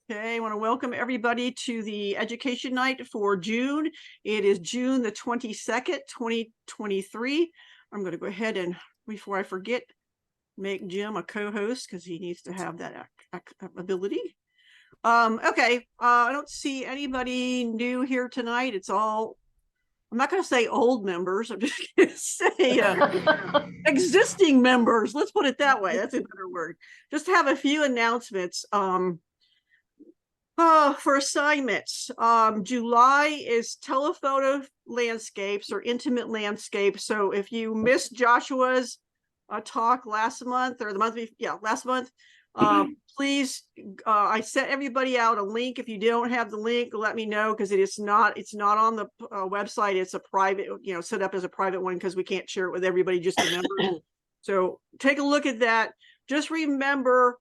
Okay, I want to welcome everybody to the education night for June. It is June the 22nd, 2023. I'm going to go ahead and, before I forget, make Jim a co-host because he needs to have that ability. Okay, I don't see anybody new here tonight. It's all, I'm not going to say old members. I'm just going to say existing members. Let's put it that way. That's a better word. Just have a few announcements. For assignments, July is telephoto landscapes or intimate landscapes. So if you missed Joshua's talk last month or the month, last month, please, I sent everybody out a link. If you don't have the link, let me know because it's not on the website. It's a private, set up as a private one because we can't share it with everybody, just the members. So take a look at that. Just remember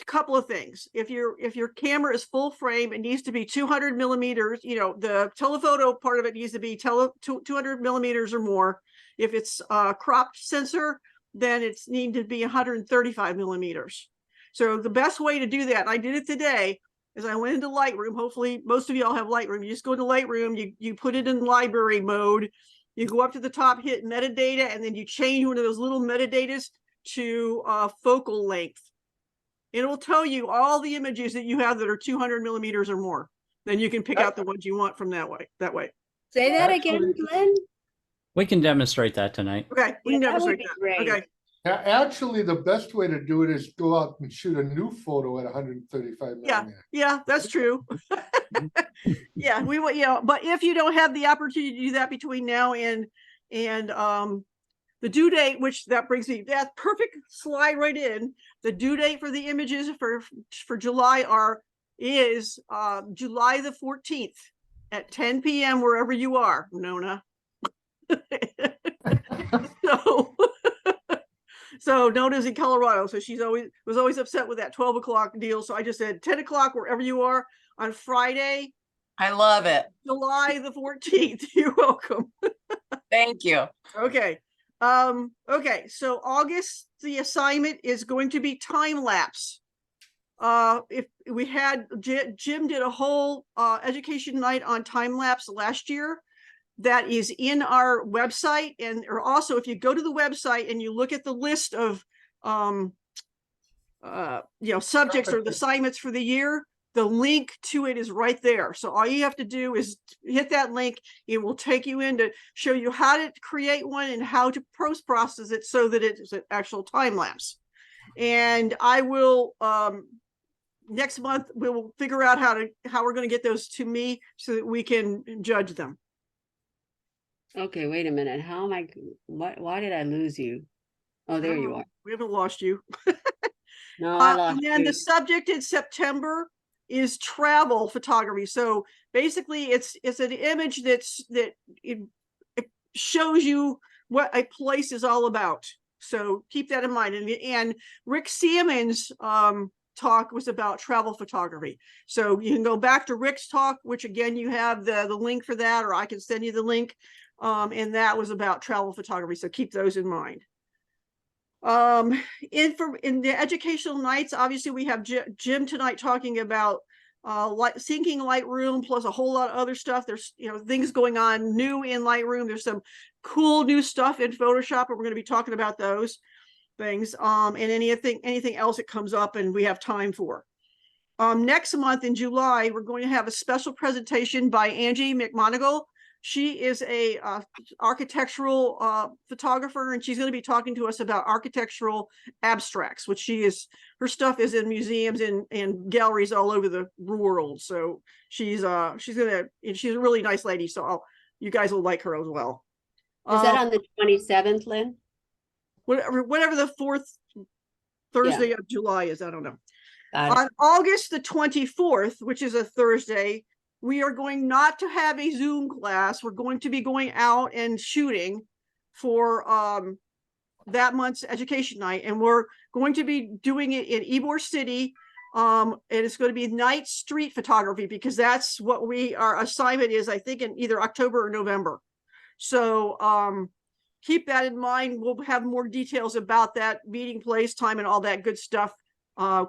a couple of things. If your camera is full frame, it needs to be 200 millimeters. The telephoto part of it needs to be 200 millimeters or more. If it's a cropped sensor, then it's need to be 135 millimeters. So the best way to do that, I did it today, is I went into Lightroom. Hopefully most of y'all have Lightroom. You just go to Lightroom, you put it in library mode, you go up to the top, hit metadata, and then you change one of those little metadatas to focal length. It will tell you all the images that you have that are 200 millimeters or more. Then you can pick out the ones you want from that way. Say that again, Glenn. We can demonstrate that tonight. Okay, we can demonstrate that. Great. Okay. Yeah, actually, the best way to do it is go out and shoot a new photo at 135 millimeters. Yeah, that's true. Yeah, we will. But if you don't have the opportunity to do that between now and the due date, which that brings me, that perfect slide right in. The due date for the images for July is July the 14th at 10 p.m. wherever you are, Nona. So Nona's in Colorado, so she was always upset with that 12 o'clock deal. So I just said 10 o'clock wherever you are on Friday. I love it. July the 14th. You're welcome. Thank you. Okay. Okay, so August, the assignment is going to be time lapse. If we had Jim did a whole education night on time lapse last year. That is in our website, and or also if you go to the website and you look at the list of subjects or the assignments for the year, the link to it is right there. So all you have to do is hit that link. It will take you in to show you how to create one and how to post-process it so that it's an actual time lapse. And I will next month we will figure out how we're going to get those to me so that we can judge them. Okay, wait a minute. How am I? Why did I lose you? Oh, there you are. We haven't lost you. No, I lost and then you. the subject in September is travel photography. So basically, it's an image that it shows you what a place is all about. So keep that in mind. And Rick Salmon's talk was about travel photography. So you can go back to Rick's talk, which again you have the link for that, or I can send you the link. And that was about travel photography. So keep those in mind. In the educational nights, obviously we have Jim tonight talking about syncing Lightroom plus a whole lot of other stuff. There's things going on new in Lightroom. There's some cool new stuff in Photoshop, and we're going to be talking about those things. And anything else that comes up and we have time for. Next month in July, we're going to have a special presentation by Angie McMonigal. She is a architectural photographer, and she's going to be talking to us about architectural abstracts, which her stuff is in museums and galleries all over the world. So she's a really nice lady. So you guys will like her as well. Is that on the 27th, Lynn? Whatever the fourth Thursday of July is, I don't know. On August the 24th, which is a Thursday, we are going not to have a Zoom class. We're going to be going out and shooting for that month's education night. And we're going to be doing it in Ybor City. And it's going to be night street photography because that's what our assignment is, I think, in either October or November. So keep that in mind. We'll have more details about that meeting place, time, and all that good stuff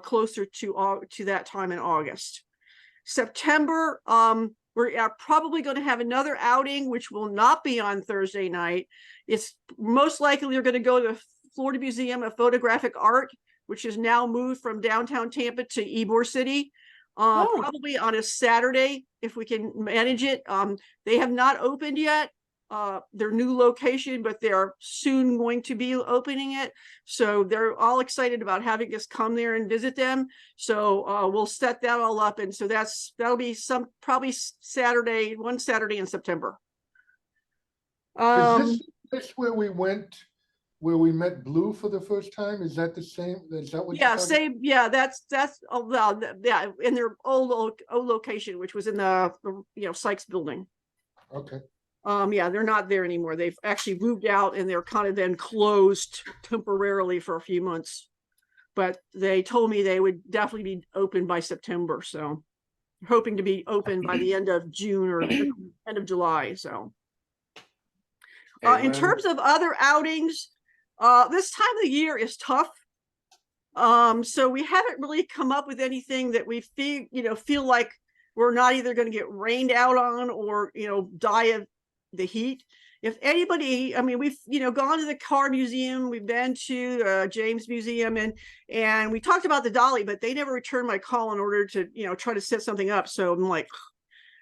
closer to that time in August. September, we're probably going to have another outing, which will not be on Thursday night. It's most likely we're going to go to the Florida Museum of Photographic Art, which is now moved from downtown Tampa to Ybor City. Probably on a Saturday, if we can manage it. They have not opened yet, their new location, but they're soon going to be opening it. So they're all excited about having us come there and visit them. So we'll set that all up. And so that'll be probably Saturday, one Saturday in September. Is this the place where we went, where we met Blue for the first time? Is that the same? Is that what? Yeah, same. Yeah, that's yeah, in their old location, which was in the Sykes building. Okay. Yeah, they're not there anymore. They've actually moved out and they're kind of then closed temporarily for a few months. But they told me they would definitely be open by September. So hoping to be open by the end of June or end of July. So in terms of other outings, this time of the year is tough. So we haven't really come up with anything that we feel like we're not either going to get rained out on or, die of the heat. If anybody, I mean, we've, gone to the car museum, we've been to James Museum and we talked about the Dolly, but they never returned my call in order to, try to set something up. So I'm like,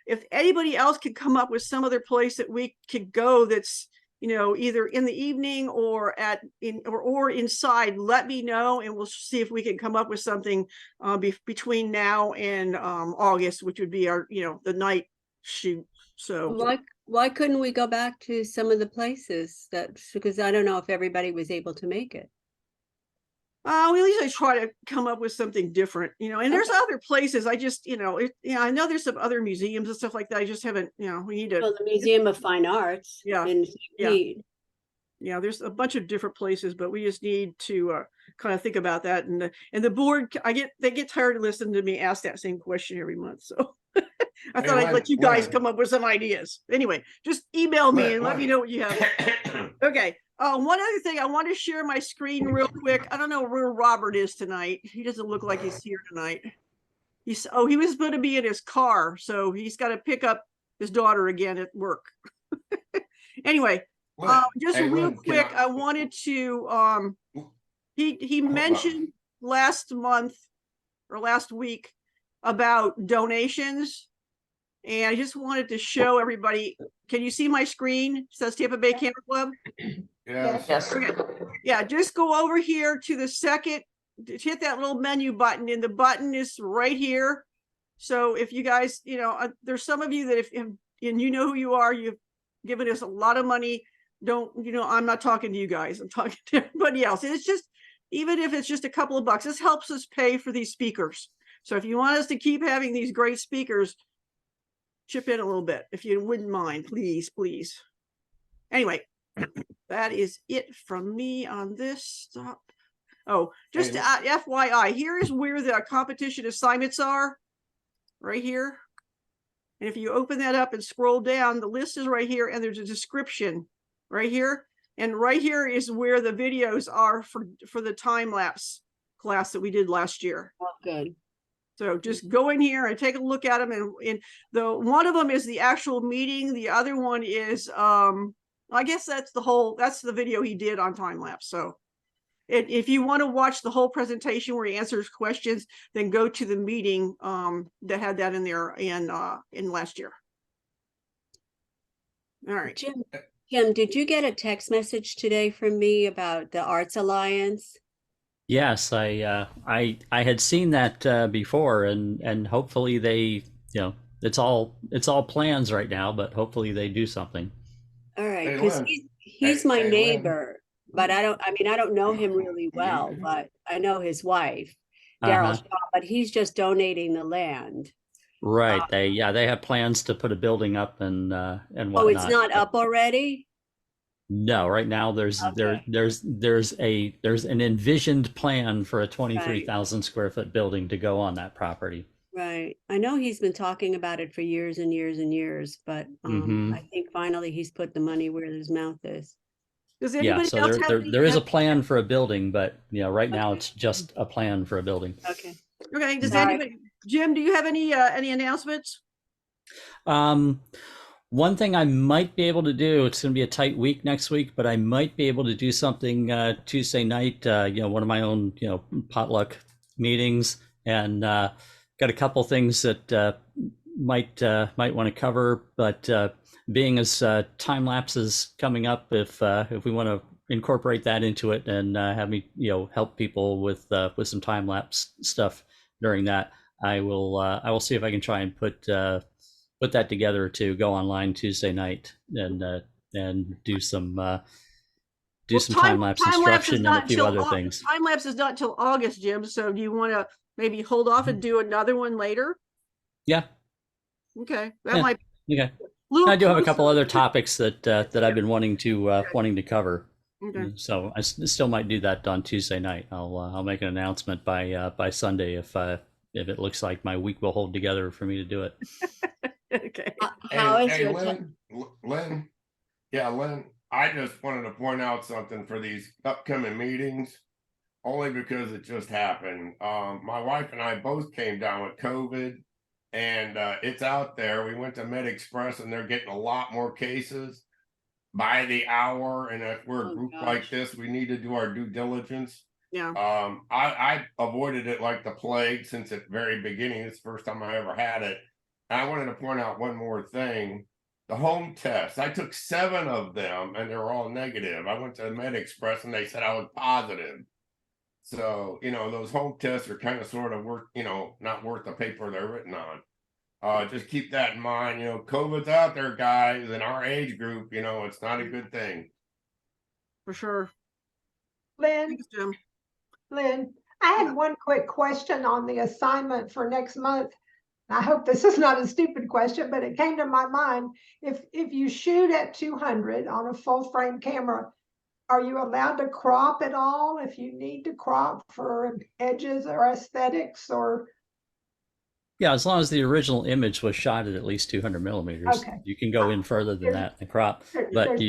if anybody else could come up with some other place that we could go that's, either in the evening or or inside, let me know and we'll see if we can come up with something between now and August, which would be our, the night shoot. So why couldn't we go back to some of the places because I don't know if everybody was able to make it. We usually try to come up with something different, and there's other places. I just, I know there's some other museums and stuff like that. I just haven't, we need to. Well, the Museum of Fine Arts. Yeah. In Yeah, there's a bunch of different places, but we just need to kind of think about that. And the board, they get tired of listening to me ask that same question every month. So I thought I'd let you guys come up with some ideas. Anyway, just email me and let me know what you have. Okay. One other thing, I want to share my screen real quick. I don't know where Robert is tonight. He doesn't look like he's here tonight. He was going to be in his car, so he's got to pick up his daughter again at work. Anyway, just real quick, I wanted to, he mentioned last month or last week about donations. And I just wanted to show everybody, can you see my screen? It says Tampa Bay Camera Club. Yes. Okay. Yeah, just go over here to the second, hit that little menu button, and the button is right here. So if you guys, there's some of you that if and you know who you are, you've given us a lot of money. Don't, I'm not talking to you guys. I'm talking to everybody else. And it's just, even if it's just a couple of bucks, this helps us pay for these speakers. So if you want us to keep having these great speakers, chip in a little bit, if you wouldn't mind, please. Anyway, that is it from me on this. Stop. Oh, just FYI, here is where the competition assignments are, right here. And if you open that up and scroll down, the list is right here, and there's a description right here. And right here is where the videos are for the time lapse class that we did last year. Oh, good. So just go in here and take a look at them. And the one of them is the actual meeting. The other one is, I guess that's the video he did on time lapse. So if you want to watch the whole presentation where he answers questions, then go to the meeting that had that in there in last year. All right. Jim, did you get a text message today from me about the Arts Alliance? Yes, I had seen that before, and hopefully they, it's all plans right now, but hopefully they do something. All right, because he's my neighbor, but I don't know him really well, but I know his wife, Daryl Shaw, but he's just donating the land. Right. They have plans to put a building up and whatnot. Oh, it's not up already? No, right now there's an envisioned plan for a 23,000 square foot building to go on that property. Right. I know he's been talking about it for years and years and years, but I think finally he's put the money where his mouth is. Does anybody else have there is a plan for a building, but right now it's just a plan for a building. Okay. Okay. Does Jim, do you have any announcements? One thing I might be able to do, it's going to be a tight week next week, but I might be able to do something Tuesday night, one of my own, potluck meetings, and got a couple things that might want to cover, but being as time lapses coming up, if we want to incorporate that into it and have me, help people with some time lapse stuff during that, I will see if I can try and put that together to go online Tuesday night and do some time lapse instruction and a few other things. Time lapse is not till August, Jim. So do you want to maybe hold off and do another one later? Yeah. Okay, that might. Okay. I do have a couple other topics that I've been wanting to cover. Okay. So I still might do that on Tuesday night. I'll make an announcement by Sunday if it looks like my week will hold together for me to do it. Okay. How is your Lynn? Yeah, Lynn, I just wanted to point out something for these upcoming meetings, only because it just happened. My wife and I both came down with COVID, and it's out there. We went to Med Express, and they're getting a lot more cases by the hour. And if we're a group like this, we need to do our due diligence. Yeah. I avoided it like the plague since the very beginning. It's the first time I ever had it. I wanted to point out one more thing. The home tests, I took 7 of them and they were all negative. I went to Med Express and they said I was positive. So, those home tests are kind of sort of worth, not worth the paper they're written on. Just keep that in mind. COVID's out there, guys, in our age group, it's not a good thing. For sure. Lynn, Thanks, Jim. Lynn, I had one quick question on the assignment for next month. I hope this is not a stupid question, but it came to my mind. If you shoot at 200 on a full frame camera, are you allowed to crop at all if you need to crop for edges or aesthetics or? Yeah, as long as the original image was shot at least 200 millimeters, Okay. You can go in further than that and crop. But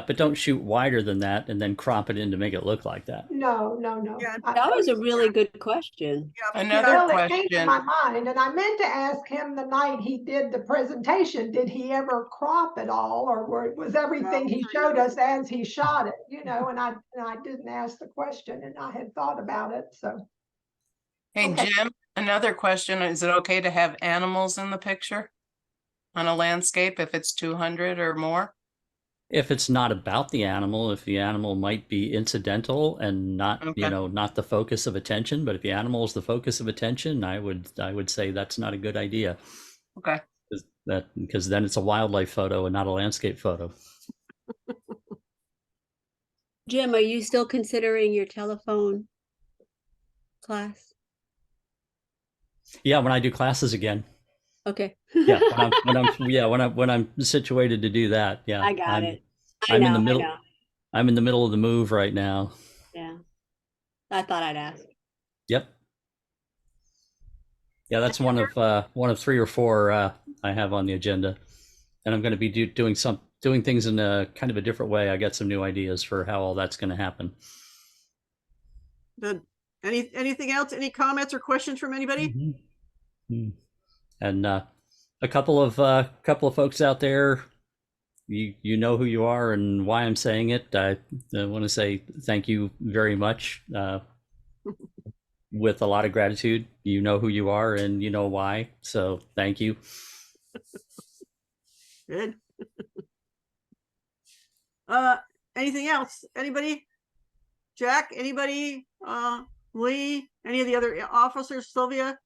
but don't shoot wider than that and then crop it in to make it look like that. No. Yeah, that was a really good question. Another Well, it question. came to my mind, and I meant to ask him the night he did the presentation, did he ever crop at all, or was everything he showed us as he shot it, and I didn't ask the question, and I had thought about it, so. Hey, Okay. Jim, another question. Is it okay to have animals in the picture on a landscape if it's 200 or more? If it's not about the animal, if the animal might be incidental and not, Okay. not the focus of attention, but if the animal is the focus of attention, I would say that's not a good idea. Okay. Because then it's a wildlife photo and not a landscape photo. Jim, are you still considering your telephone class? Yeah, when I do classes again. Okay. Yeah, when I'm situated to do that. Yeah, I got it. I'm in the middle. I'm in the middle of the move right now. Yeah, I thought I'd ask. Yep. Yeah, that's one of 3 or 4 I have on the agenda, and I'm going to be doing things in a kind of a different way. I got some new ideas for how all that's going to happen. Good. Anything else? Any comments or questions from anybody? Mm-hmm. And a couple of folks out there, you know who you are and why I'm saying it. I want to say thank you very much, with a lot of gratitude. You know who you are and you know why. So thank you. Good. Anything else? Anybody? Jack? Anybody? Lee? Any of the other officers? Sylvia?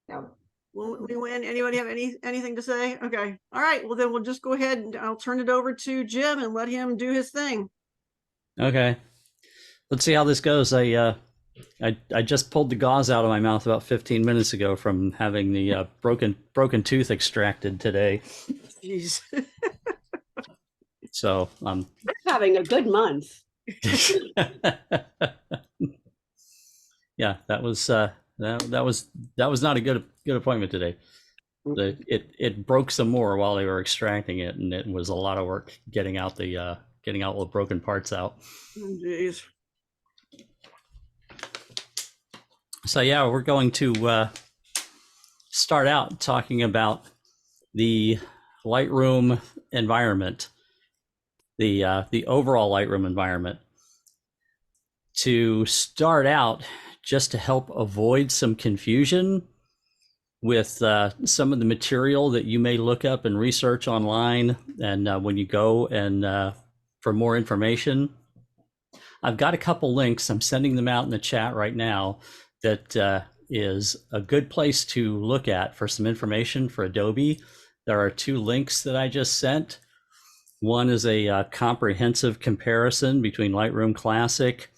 No. Will we win? Anybody have anything to say? Okay. All right. Well, then we'll just go ahead and I'll turn it over to Jim and let him do his thing. Okay. Let's see how this goes. I just pulled the gauze out of my mouth about 15 minutes ago from having the broken tooth extracted today. Jeez. So You're having a good month. Yeah, that was not a good appointment today. It broke some more while they were extracting it, and it was a lot of work getting all the broken parts out. Oh, jeez. So yeah, we're going to start out talking about the Lightroom environment, the overall Lightroom environment. To start out, just to help avoid some confusion with some of the material that you may look up and research online, and when you go and for more information, I've got a couple links. I'm sending them out in the chat right now. That is a good place to look at for some information for Adobe. There are 2 links that I just sent. One is a comprehensive comparison between Lightroom Classic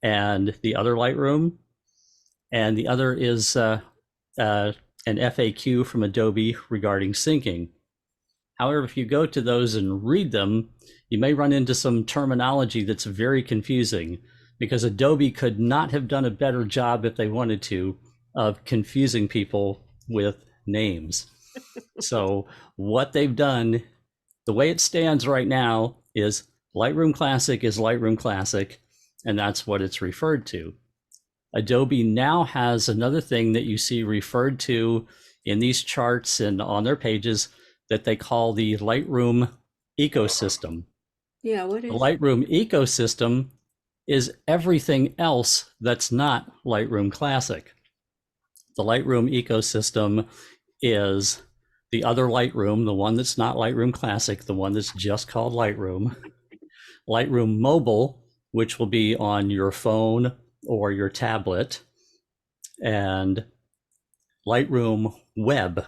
and the other Lightroom, and the other is an FAQ from Adobe regarding syncing. However, if you go to those and read them, you may run into some terminology that's very confusing, because Adobe could not have done a better job if they wanted to of confusing people with names. So what they've done, the way it stands right now, is Lightroom Classic is Lightroom Classic, and that's what it's referred to. Adobe now has another thing that you see referred to in these charts and on their pages that they call the Lightroom ecosystem. Yeah, what is the Lightroom ecosystem is everything else that's not Lightroom Classic. The Lightroom ecosystem is the other Lightroom, the one that's not Lightroom Classic, the one that's just called Lightroom, Lightroom Mobile, which will be on your phone or your tablet, and Lightroom Web,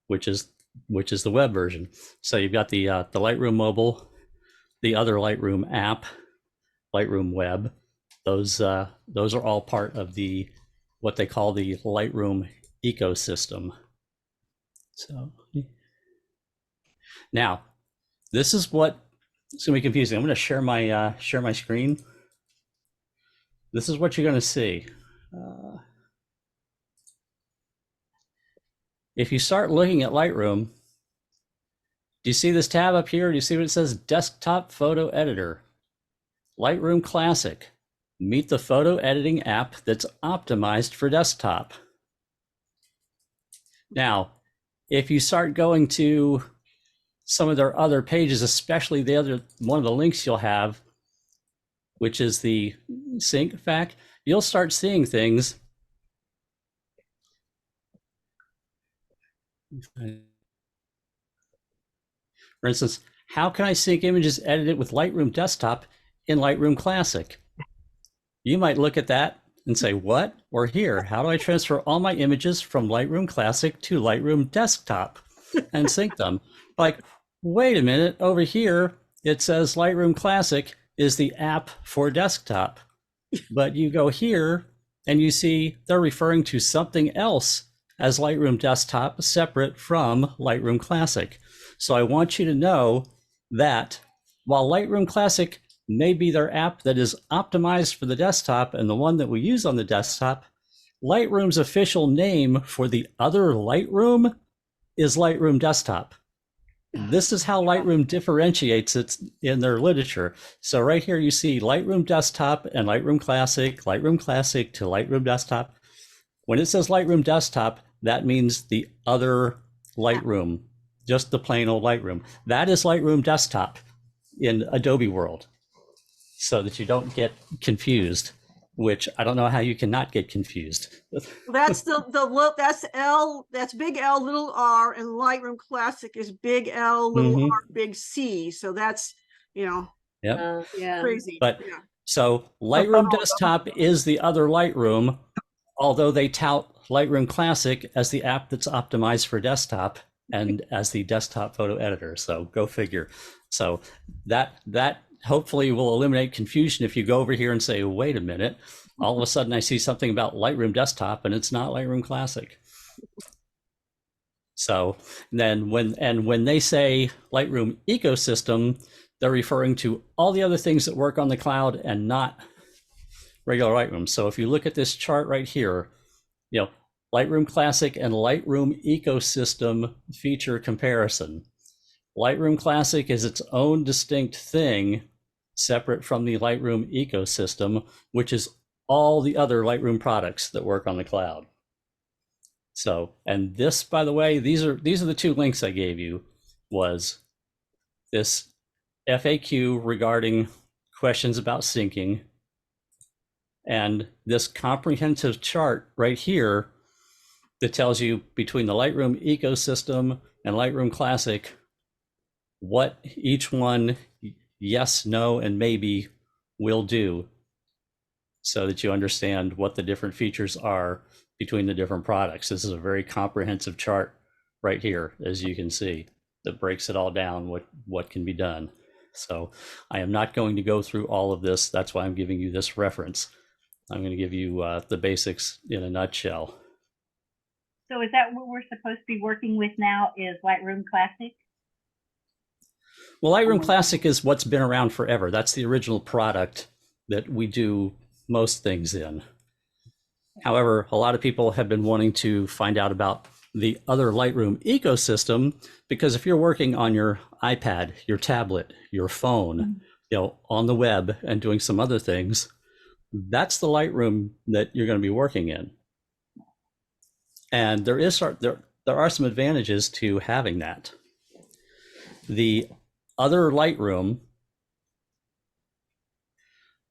which is the web version. So you've got the Lightroom Mobile, the other Lightroom app, Lightroom Web. Those are all part of the what they call the Lightroom ecosystem. So now, this is what it's gonna be confusing. I'm gonna share my screen. This is what you're gonna see. If you start looking at Lightroom, do you see this tab up here? Do you see what it says? Desktop Photo Editor. Lightroom Classic. Meet the photo editing app that's optimized for desktop. Now, if you start going to some of their other pages, especially one of the links you'll have, which is the sync fact, you'll start seeing things. For instance, how can I sync images edited with Lightroom Desktop in Lightroom Classic? You might look at that and say, what? Or here, how do I transfer all my images from Lightroom Classic to Lightroom Desktop and sync them? Like, wait a minute, over here, it says Lightroom Classic is the app for desktop. But you go here and you see they're referring to something else as Lightroom Desktop separate from Lightroom Classic. So I want you to know that while Lightroom Classic may be their app that is optimized for the desktop and the one that we use on the desktop, Lightroom's official name for the other Lightroom is Lightroom Desktop. This is how Lightroom differentiates it in their literature. So right here you see Lightroom Desktop and Lightroom Classic to Lightroom Desktop. When it says Lightroom Desktop, that means the other Lightroom, just the plain old Lightroom. That is Lightroom Desktop in Adobe world, so that you don't get confused, which I don't know how you cannot get confused. That's that's L, that's big L, little r, and Lightroom Classic is big L, little r, big C. So that's, Yep. yeah. crazy. But yeah. so Lightroom Desktop is the other Lightroom, although they tout Lightroom Classic as the app that's optimized for desktop and as the desktop photo editor. So go figure. So that hopefully will eliminate confusion if you go over here and say, wait a minute, all of a sudden I see something about Lightroom Desktop and it's not Lightroom Classic. So then when they say Lightroom ecosystem, they're referring to all the other things that work on the cloud and not regular Lightroom. So if you look at this chart right here, Lightroom Classic and Lightroom ecosystem feature comparison. Lightroom Classic is its own distinct thing, separate from the Lightroom ecosystem, which is all the other Lightroom products that work on the cloud. So, and this, by the way, these are the two links I gave you, was this FAQ regarding questions about syncing, and this comprehensive chart right here that tells you between the Lightroom ecosystem and Lightroom Classic what each one, yes, no, and maybe will do, so that you understand what the different features are between the different products. This is a very comprehensive chart right here, as you can see, that breaks it all down, what can be done. So I am not going to go through all of this. That's why I'm giving you this reference. I'm going to give you the basics in a nutshell. So is that what we're supposed to be working with now, is Lightroom Classic? Well, Lightroom Classic is what's been around forever. That's the original product that we do most things in. However, a lot of people have been wanting to find out about the other Lightroom ecosystem, because if you're working on your iPad, your tablet, your phone, on the web and doing some other things, that's the Lightroom that you're going to be working in. And there are some advantages to having that. The other Lightroom,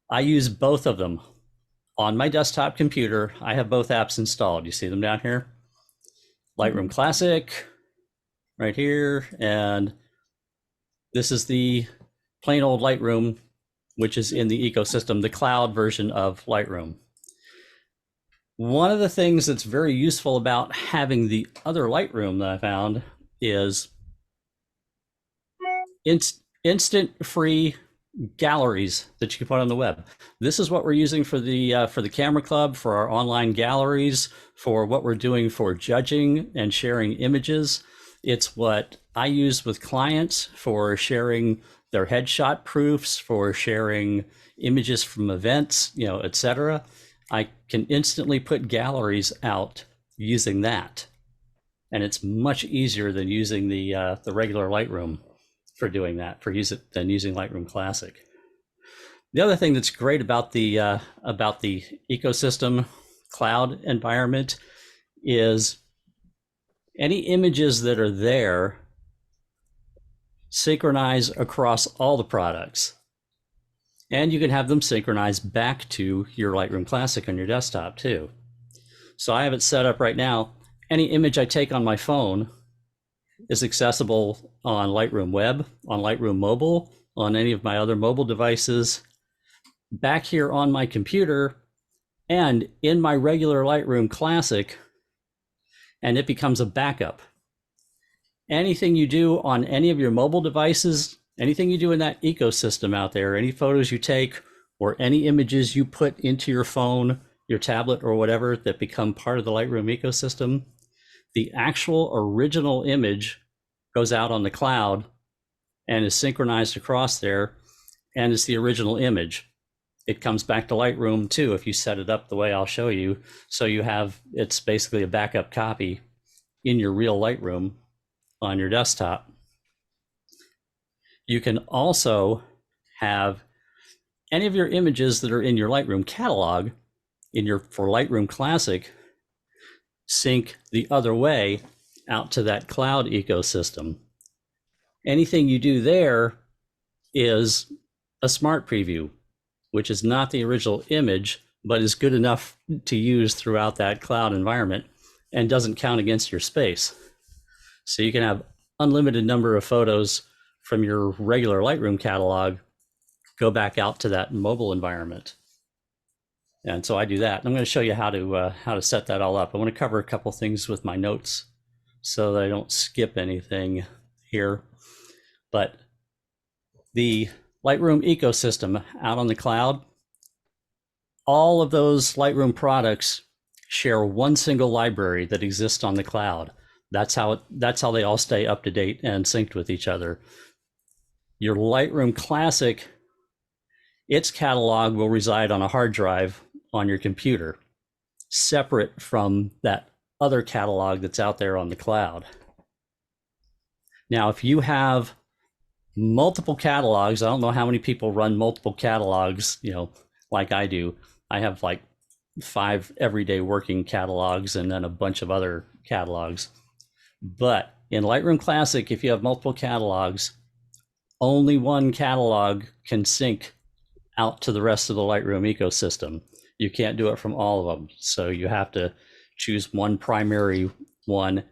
I use both of them on my desktop computer. I have both apps installed. You see them down here? Lightroom Classic right here, and this is the plain old Lightroom, which is in the ecosystem, the cloud version of Lightroom. One of the things that's very useful about having the other Lightroom that I found is instant free galleries that you can put on the web. This is what we're using for the Camera Club, for our online galleries, for what we're doing for judging and sharing images. It's what I use with clients for sharing their headshot proofs, for sharing images from events, etc. I can instantly put galleries out using that, and it's much easier than using the regular Lightroom for doing that, than using Lightroom Classic. The other thing that's great about the ecosystem cloud environment is any images that are there synchronize across all the products, and you can have them synchronize back to your Lightroom Classic on your desktop too. So I have it set up right now. Any image I take on my phone is accessible on Lightroom Web, on Lightroom Mobile, on any of my other mobile devices, back here on my computer, and in my regular Lightroom Classic, and it becomes a backup. Anything you do on any of your mobile devices, anything you do in that ecosystem out there, any photos you take or any images you put into your phone, your tablet, or whatever that become part of the Lightroom ecosystem, the actual original image goes out on the cloud and is synchronized across there, and it's the original image. It comes back to Lightroom too if you set it up the way I'll show you. So it's basically a backup copy in your real Lightroom on your desktop. You can also have any of your images that are in your Lightroom catalog for Lightroom Classic sync the other way out to that cloud ecosystem. Anything you do there is a smart preview, which is not the original image, but is good enough to use throughout that cloud environment and doesn't count against your space. So you can have unlimited number of photos from your regular Lightroom catalog go back out to that mobile environment. And so I do that. I'm going to show you how to set that all up. I want to cover a couple things with my notes so that I don't skip anything here. But the Lightroom ecosystem out on the cloud, all of those Lightroom products share one single library that exists on the cloud. That's how they all stay up to date and synced with each other. Your Lightroom Classic, its catalog will reside on a hard drive on your computer, separate from that other catalog that's out there on the cloud. Now, if you have multiple catalogs, I don't know how many people run multiple catalogs, like I do. I have like 5 everyday working catalogs and then a bunch of other catalogs. But in Lightroom Classic, if you have multiple catalogs, only one catalog can sync out to the rest of the Lightroom ecosystem. You can't do it from all of them. So you have to choose one primary one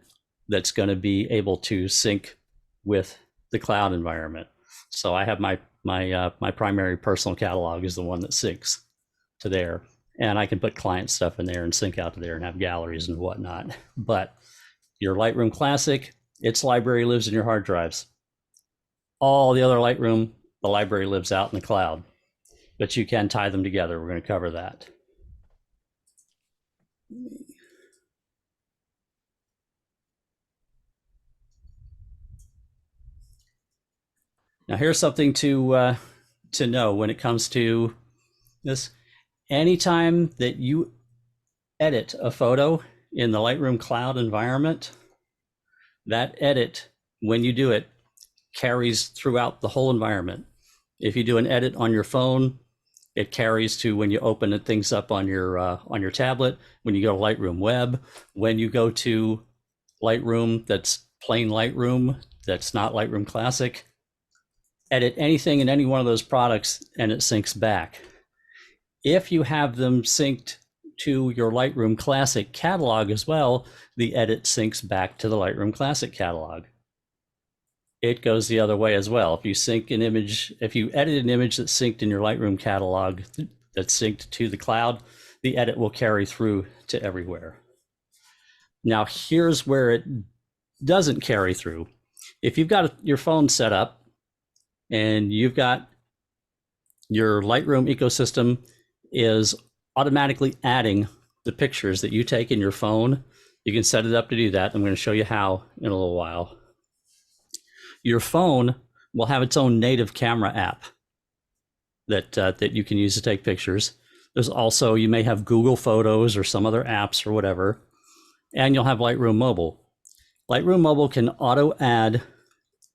that's going to be able to sync with the cloud environment. So I have my primary personal catalog is the one that syncs to there, and I can put client stuff in there and sync out to there and have galleries and whatnot. But your Lightroom Classic, its library lives in your hard drives. All the other Lightroom, the library lives out in the cloud, but you can tie them together. We're going to cover that. Now here's something to know when it comes to this. Anytime that you edit a photo in the Lightroom cloud environment, that edit, when you do it, carries throughout the whole environment. If you do an edit on your phone, it carries to when you open things up on your tablet, when you go to Lightroom Web, when you go to Lightroom that's plain Lightroom, that's not Lightroom Classic. Edit anything in any one of those products and it syncs back. If you have them synced to your Lightroom Classic catalog as well, the edit syncs back to the Lightroom Classic catalog. It goes the other way as well. If you sync an image, if you edit an image that's synced in your Lightroom catalog that's synced to the cloud, the edit will carry through to everywhere. Now, here's where it doesn't carry through. If you've got your phone set up and you've got your Lightroom ecosystem is automatically adding the pictures that you take in your phone, you can set it up to do that. I'm going to show you how in a little while. Your phone will have its own native camera app that you can use to take pictures. There's also, you may have Google Photos or some other apps or whatever, and you'll have Lightroom Mobile. Lightroom Mobile can auto add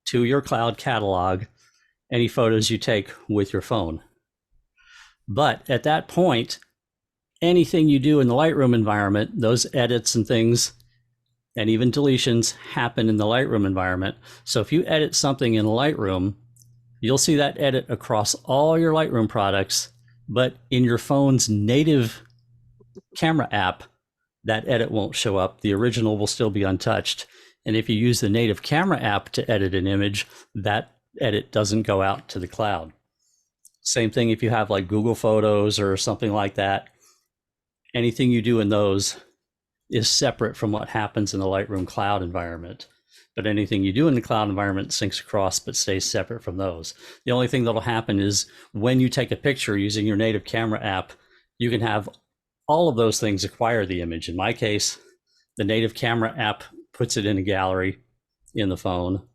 to your cloud catalog any photos you take with your phone. But at that point, anything you do in the Lightroom environment, those edits and things, and even deletions happen in the Lightroom environment. So if you edit something in Lightroom, you'll see that edit across all your Lightroom products, but in your phone's native camera app, that edit won't show up. The original will still be untouched. And if you use the native camera app to edit an image, that edit doesn't go out to the cloud. Same thing if you have like Google Photos or something like that. Anything you do in those is separate from what happens in the Lightroom cloud environment. But anything you do in the cloud environment syncs across but stays separate from those. The only thing that'll happen is when you take a picture using your native camera app, you can have all of those things acquire the image. In my case, the native camera app puts it in a gallery in the phone.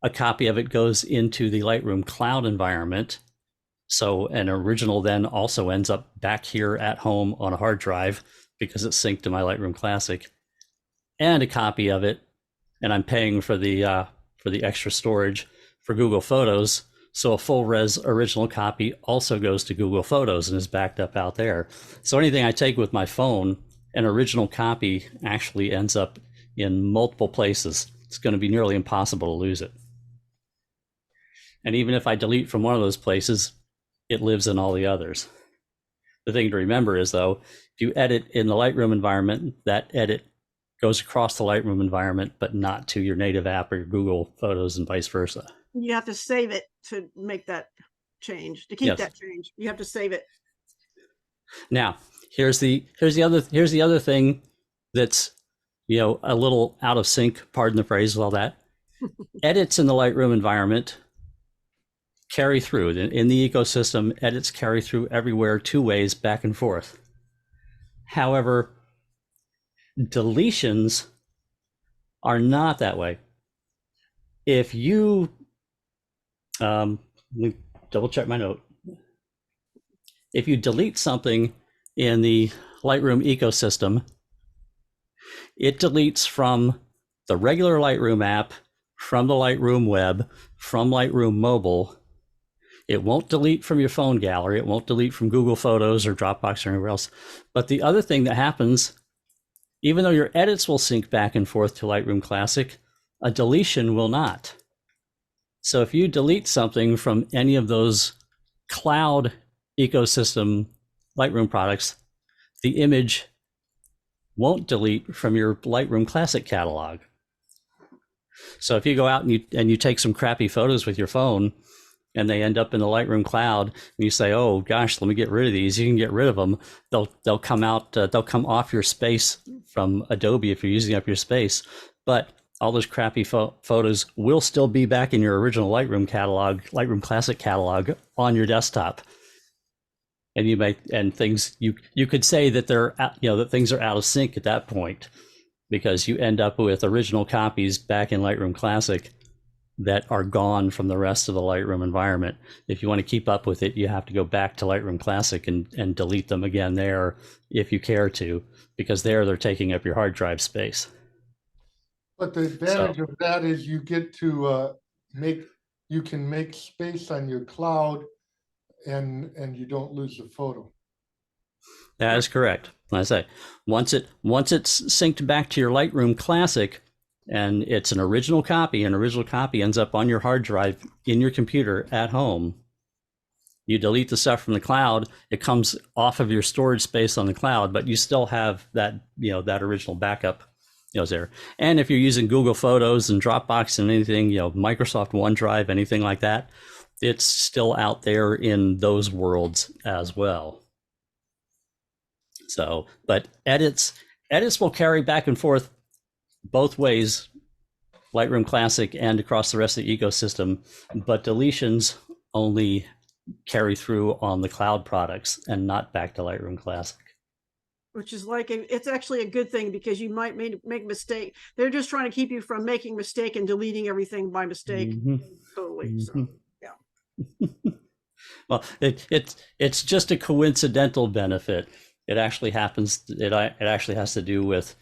A copy of it goes into the Lightroom cloud environment. So an original then also ends up back here at home on a hard drive because it's synced to my Lightroom Classic, and a copy of it. And I'm paying for the extra storage for Google Photos. So a full res original copy also goes to Google Photos and is backed up out there. So anything I take with my phone, an original copy actually ends up in multiple places. It's going to be nearly impossible to lose it. And even if I delete from one of those places, it lives in all the others. The thing to remember is, though, if you edit in the Lightroom environment, that edit goes across the Lightroom environment, but not to your native app or your Google Photos and vice versa. You have to save it to make that change, to keep Yes. that change. You have to save it. Now, here's the other thing that's, you know, a little out of sync, pardon the phrase with all that. Edits in the Lightroom environment carry through. In the ecosystem, edits carry through everywhere, two ways, back and forth. However, deletions are not that way. If you, let me double check my note. If you delete something in the Lightroom ecosystem, it deletes from the regular Lightroom app, from the Lightroom web, from Lightroom mobile. It won't delete from your phone gallery. It won't delete from Google Photos or Dropbox or anywhere else. But the other thing that happens, even though your edits will sync back and forth to Lightroom Classic, a deletion will not. So if you delete something from any of those cloud ecosystem Lightroom products, the image won't delete from your Lightroom Classic catalog. So if you go out and you take some crappy photos with your phone and they end up in the Lightroom cloud and you say, oh gosh, let me get rid of these, you can get rid of them. They'll come out, they'll come off your space from Adobe if you're using up your space, but all those crappy photos will still be back in your original Lightroom catalog, Lightroom Classic catalog on your desktop. And you could say that that things are out of sync at that point, because you end up with original copies back in Lightroom Classic that are gone from the rest of the Lightroom environment. If you want to keep up with it, you have to go back to Lightroom Classic and delete them again there if you care to, because they're taking up your hard drive space. But the advantage of that is you get to you can make space on your cloud and you don't lose the photo. That is correct. Like I say, once it's synced back to your Lightroom Classic and it's an original copy ends up on your hard drive in your computer at home, you delete the stuff from the cloud, it comes off of your storage space on the cloud, but you still have that, that original backup there. And if you're using Google Photos and Dropbox and anything, Microsoft OneDrive, anything like that, it's still out there in those worlds as well. So, but edits will carry back and forth both ways, Lightroom Classic and across the rest of the ecosystem, but deletions only carry through on the cloud products and not back to Lightroom Classic. Which is it's actually a good thing, because you might make a mistake. They're just trying to keep you from making a mistake and deleting everything by mistake. Totally. Mm-hmm. So, yeah. Well, it's just a coincidental benefit. It actually happens. It actually has to do with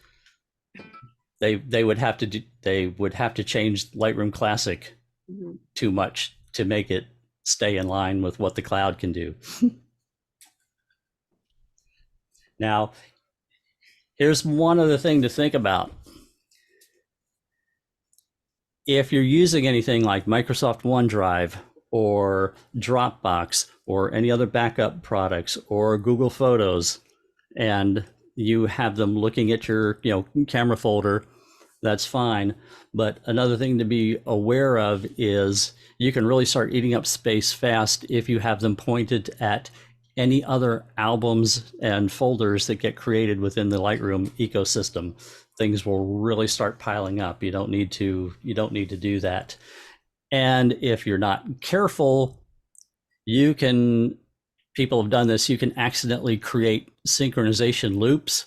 they would have to change Lightroom Classic too much to make it stay in line with what the cloud can do. Now, here's one other thing to think about. If you're using anything like Microsoft OneDrive or Dropbox or any other backup products or Google Photos, and you have them looking at your camera folder, that's fine. But another thing to be aware of is you can really start eating up space fast if you have them pointed at any other albums and folders that get created within the Lightroom ecosystem. Things will really start piling up. You don't need to do that. And if you're not careful, people have done this, you can accidentally create synchronization loops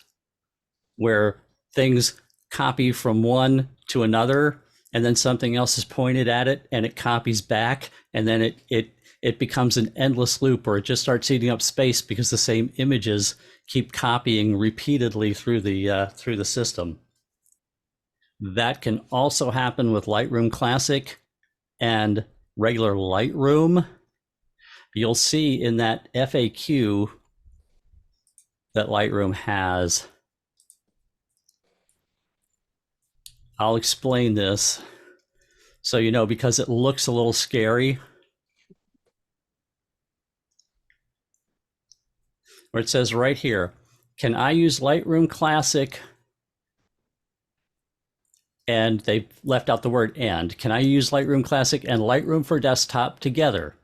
where things copy from one to another, and then something else is pointed at it and it copies back, and then it becomes an endless loop, or it just starts eating up space because the same images keep copying repeatedly through the system. That can also happen with Lightroom Classic and regular Lightroom. You'll see in that FAQ that Lightroom has, I'll explain this so you know, because it looks a little scary. Where it says right here, can I use Lightroom Classic? And they've left out the word and. Can I use Lightroom Classic and Lightroom for Desktop together?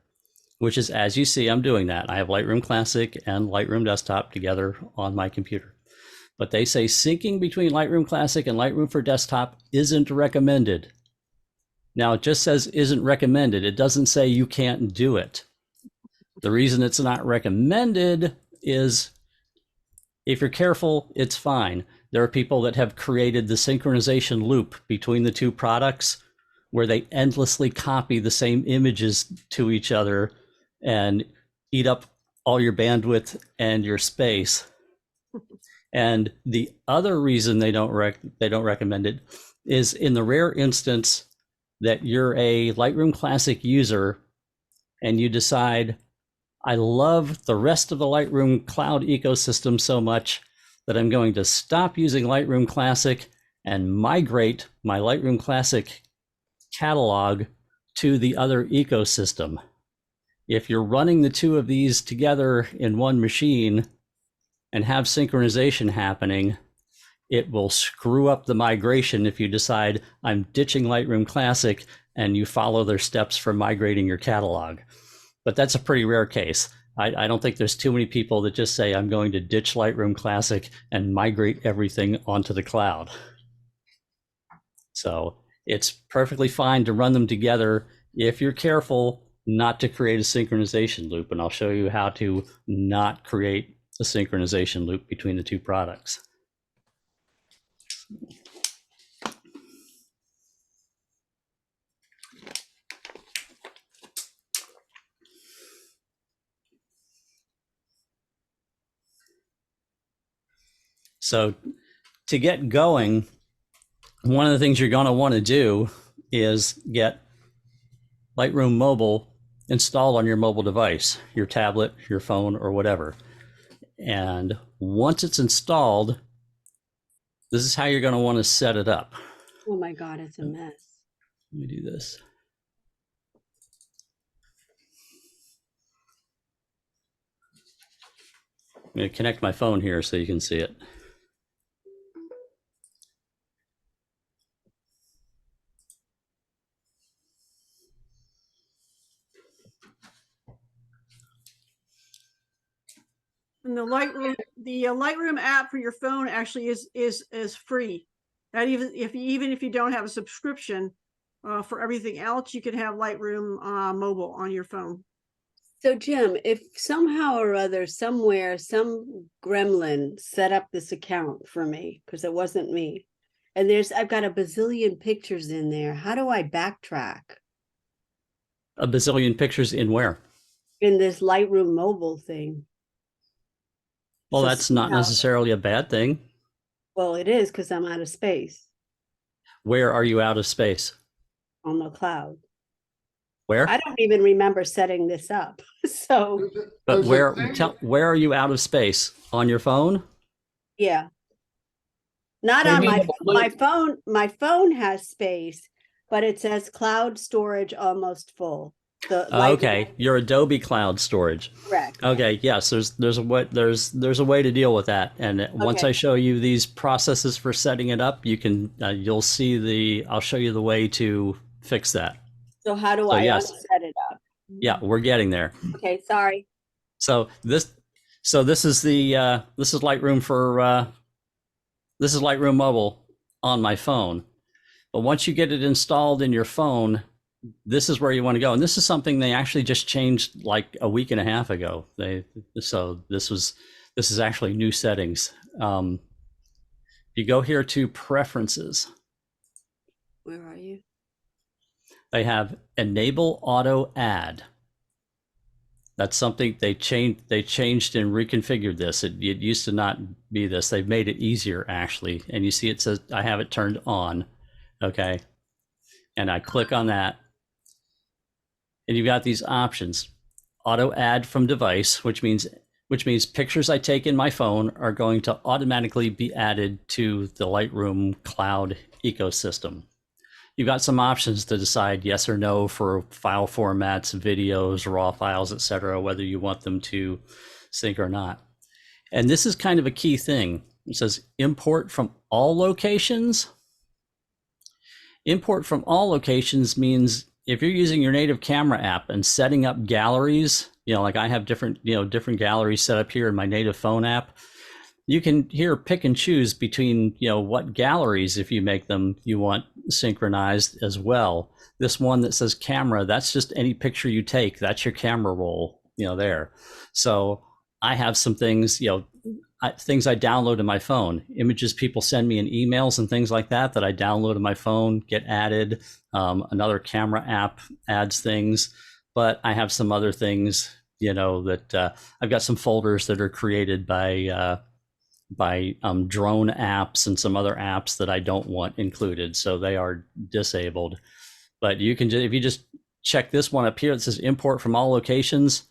Which is, as you see, I'm doing that. I have Lightroom Classic and Lightroom Desktop together on my computer. But they say syncing between Lightroom Classic and Lightroom for Desktop isn't recommended. Now, it just says isn't recommended. It doesn't say you can't do it. The reason it's not recommended is, if you're careful, it's fine. There are people that have created the synchronization loop between the two products where they endlessly copy the same images to each other and eat up all your bandwidth and your space. And the other reason they don't recommend it is in the rare instance that you're a Lightroom Classic user and you decide, I love the rest of the Lightroom cloud ecosystem so much that I'm going to stop using Lightroom Classic and migrate my Lightroom Classic catalog to the other ecosystem. If you're running the two of these together in one machine and have synchronization happening, it will screw up the migration if you decide I'm ditching Lightroom Classic and you follow their steps for migrating your catalog. But that's a pretty rare case. I don't think there's too many people that just say, I'm going to ditch Lightroom Classic and migrate everything onto the cloud. So it's perfectly fine to run them together if you're careful not to create a synchronization loop. And I'll show you how to not create a synchronization loop between the two products. So to get going, one of the things you're going to want to do is get Lightroom Mobile installed on your mobile device, your tablet, your phone, or whatever. And once it's installed, this is how you're going to want to set it up. Oh my God, it's a mess. Let me do this. I'm going to connect my phone here so you can see it. And the Lightroom app for your phone actually is free. That even if you don't have a subscription, for everything else, you can have Lightroom mobile on your phone. So Jim, if somehow or other, somewhere, some gremlin set up this account for me, because it wasn't me, and I've got a bazillion pictures in there, how do I backtrack? A bazillion pictures in where? In this Lightroom mobile thing. Well, So that's not necessarily a bad thing. Well, it is, because I'm out of space. Where are you out of space? On the cloud. Where? I don't even remember setting this up. So, but where are you out of space? On your phone? Yeah. Not on my phone. My phone has space, but it says cloud storage almost full. Okay, your Adobe Cloud Storage. Correct. Okay, yes, there's a way to deal with that, and once I show you these processes for setting it up, you can you'll see I'll show you the way to fix that. So how do I set it up? Yeah, we're getting there. Okay, sorry. So this is Lightroom this is Lightroom Mobile on my phone, but once you get it installed in your phone, this is where you want to go. And this is something they actually just changed like a week and a half ago. So this is actually new settings. You go here to preferences. Where are you? They have enable auto add. That's something they changed and reconfigured this. It used to not be this. They've made it easier actually. And you see it says I have it turned on. Okay. And I click on that. And you've got these options. Auto add from device, which means pictures I take in my phone are going to automatically be added to the Lightroom cloud ecosystem. You've got some options to decide yes or no for file formats, videos, raw files, etc., whether you want them to sync or not. And this is kind of a key thing. It says import from all locations. Import from all locations means if you're using your native camera app and setting up galleries, like I have different galleries set up here in my native phone app, you can here pick and choose between, what galleries, if you make them, you want synchronized as well. This one that says camera, that's just any picture you take. That's your camera roll, there. So I have some things, things I download to my phone, images people send me in emails and things like that I download to my phone, get added. Another camera app adds things, but I have some other things, that I've got some folders that are created by drone apps and some other apps that I don't want included. So they are disabled, but you can, if you just check this one up here that says import from all locations,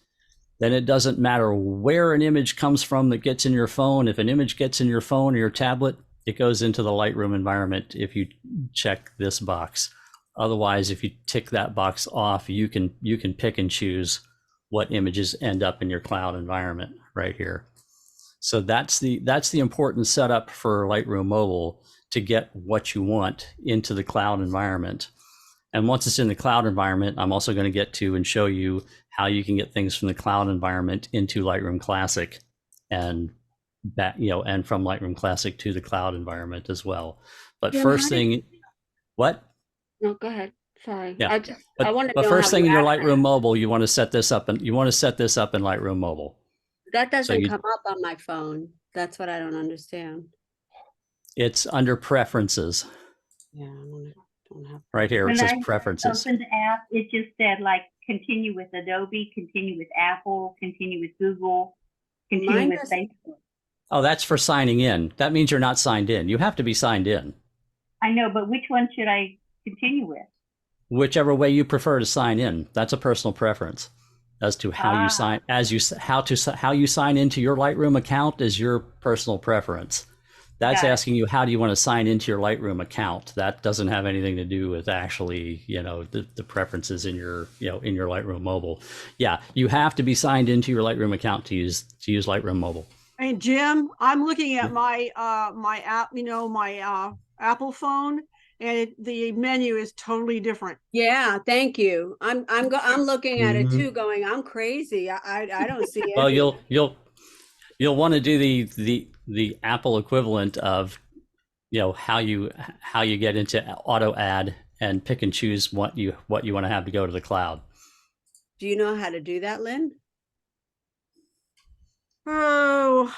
then it doesn't matter where an image comes from that gets in your phone. If an image gets in your phone or your tablet, it goes into the Lightroom environment if you check this box. Otherwise, if you tick that box off, you can pick and choose what images end up in your cloud environment right here. So that's the important setup for Lightroom Mobile, to get what you want into the cloud environment. And once it's in the cloud environment, I'm also going to get to and show you how you can get things from the cloud environment into Lightroom Classic, and back, and from Lightroom Classic to the cloud environment as well. But Jim, first how do thing, what? No, go ahead. Sorry. Yeah. I want to But know first how thing you in your access- Lightroom Mobile, you want to set this up, and you want to set this up in Lightroom Mobile. That doesn't you- come up on my phone. That's what I don't understand. It's under Preferences Yeah, I don't have. right here. It When says I Preferences. opened the app, it just said like continue with Adobe, continue with Apple, continue with Google, continue Mine with doesn't- Facebook. Oh, that's for signing in. That means you're not signed in. You have to be signed in. I know, but which one should I continue with? Whichever way you prefer to sign in. That's a personal preference as to how you sign, how you sign into your Lightroom account is your personal preference. That's Got it. asking you, how do you want to sign into your Lightroom account? That doesn't have anything to do with actually, the preferences in your, in your Lightroom Mobile. Yeah, you have to be signed into your Lightroom account to use Lightroom Mobile. And Jim, I'm looking at my my app, my Apple phone, and the menu is totally different. Yeah, thank you. I'm looking at it Mhm. too, going, I'm crazy. I don't see it. Well, you'll want to do the Apple equivalent of, how you get into auto add and pick and choose what you want to have to go to the cloud. Do you know how to do that, Lynn? Oh,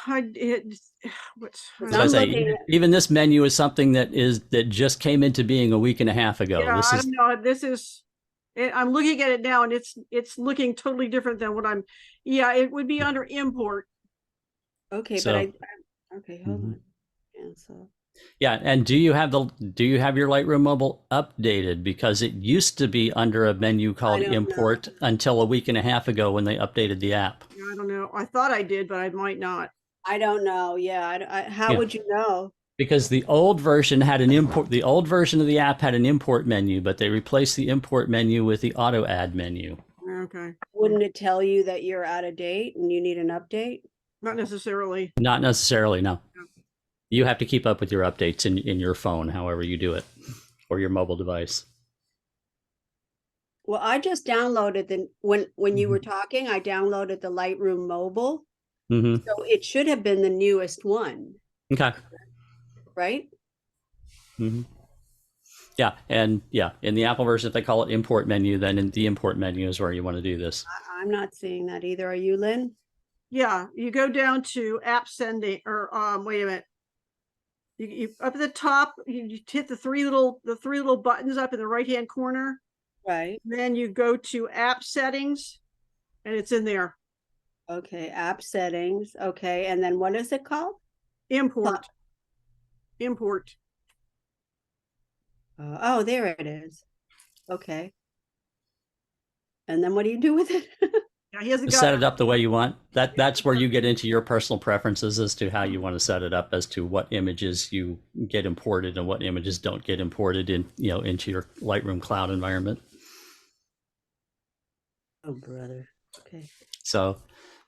what's I'm So I say, looking at- even this menu is something that just came into being a week and a half ago. yeah, This I is don't know. This is. I'm looking at it now, and it's looking totally different than what I'm. Yeah, it would be under import. Okay, So- but okay, hold Mhm. on. Cancel. yeah. And do you have your Lightroom Mobile updated? Because it used to be under a menu called don't know. import until a week and a half ago when they updated the app. I don't know. I thought I did, but I might not. I don't know. Yeah, how Yeah. would you know? Because the old version had an import, the old version of the app had an import menu, but they replaced the import menu with the auto add menu. Okay, Wouldn't it tell you that you're out of date and you need an update? not necessarily. Not necessarily, no. You have to keep up with your updates in your phone, however you do it, or your mobile device. Well, I just downloaded when you were Mm-hmm. talking, I downloaded the Lightroom mobile. Mm-hmm. So it should have been the newest one, Okay. right? Mm-hmm. Yeah, and yeah, in the Apple version, if they call it import menu, then in the import menu is where you want to do this. I'm not seeing that either. Are you, Lynn? Yeah, you go down to app sending, or wait a minute. You up at the top, you hit the three little buttons up in the right hand corner. Right. Then you go to app settings, and it's in there. Okay, app settings. Okay, and then what is it called? Import. Import. Oh, there it is. Okay. And then what do you do with it? Yeah, he hasn't got Set it up the way you want. That's where you get into your personal preferences as to how you want to set it up, as to what images you get imported and what images don't get imported into your Lightroom cloud environment. Oh, brother. Okay. So,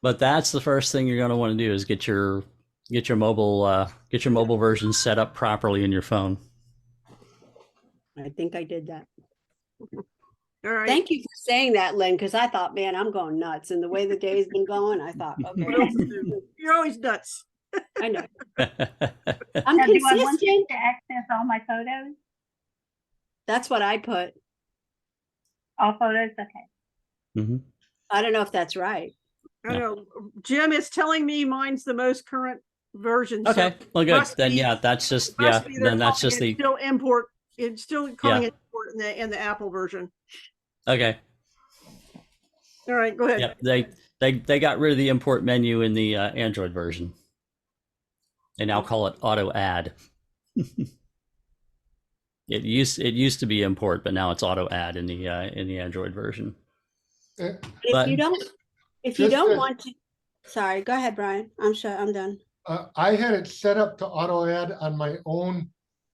but that's the first thing you're going to want to do is get your mobile version set up properly in your phone. I think I did that. All right. Thank you for saying that, Lynn, because I thought, man, I'm going nuts. And the way the day's been going, I thought, okay, What else to do? You're always nuts. I know. Mhm. I'm Now, do I want you consistent. to access all my photos? That's what I put. All photos? Okay. I don't know if that's right. I know. Jim is telling me mine's the most current version. so Okay, well, good. must Then be- yeah, that's just must be they're Then that's calling just it the still import. It's still calling Yeah. it import in the Apple version. okay. All right, go ahead. Yep, they got rid of the import menu in the Android version. They now call it auto add. It used to be import, but now it's auto add in the Android version. Eh, If But you don't, if you just don't as- want to, sorry, go ahead, Brian. I'm done. I had it set up to auto add on my own,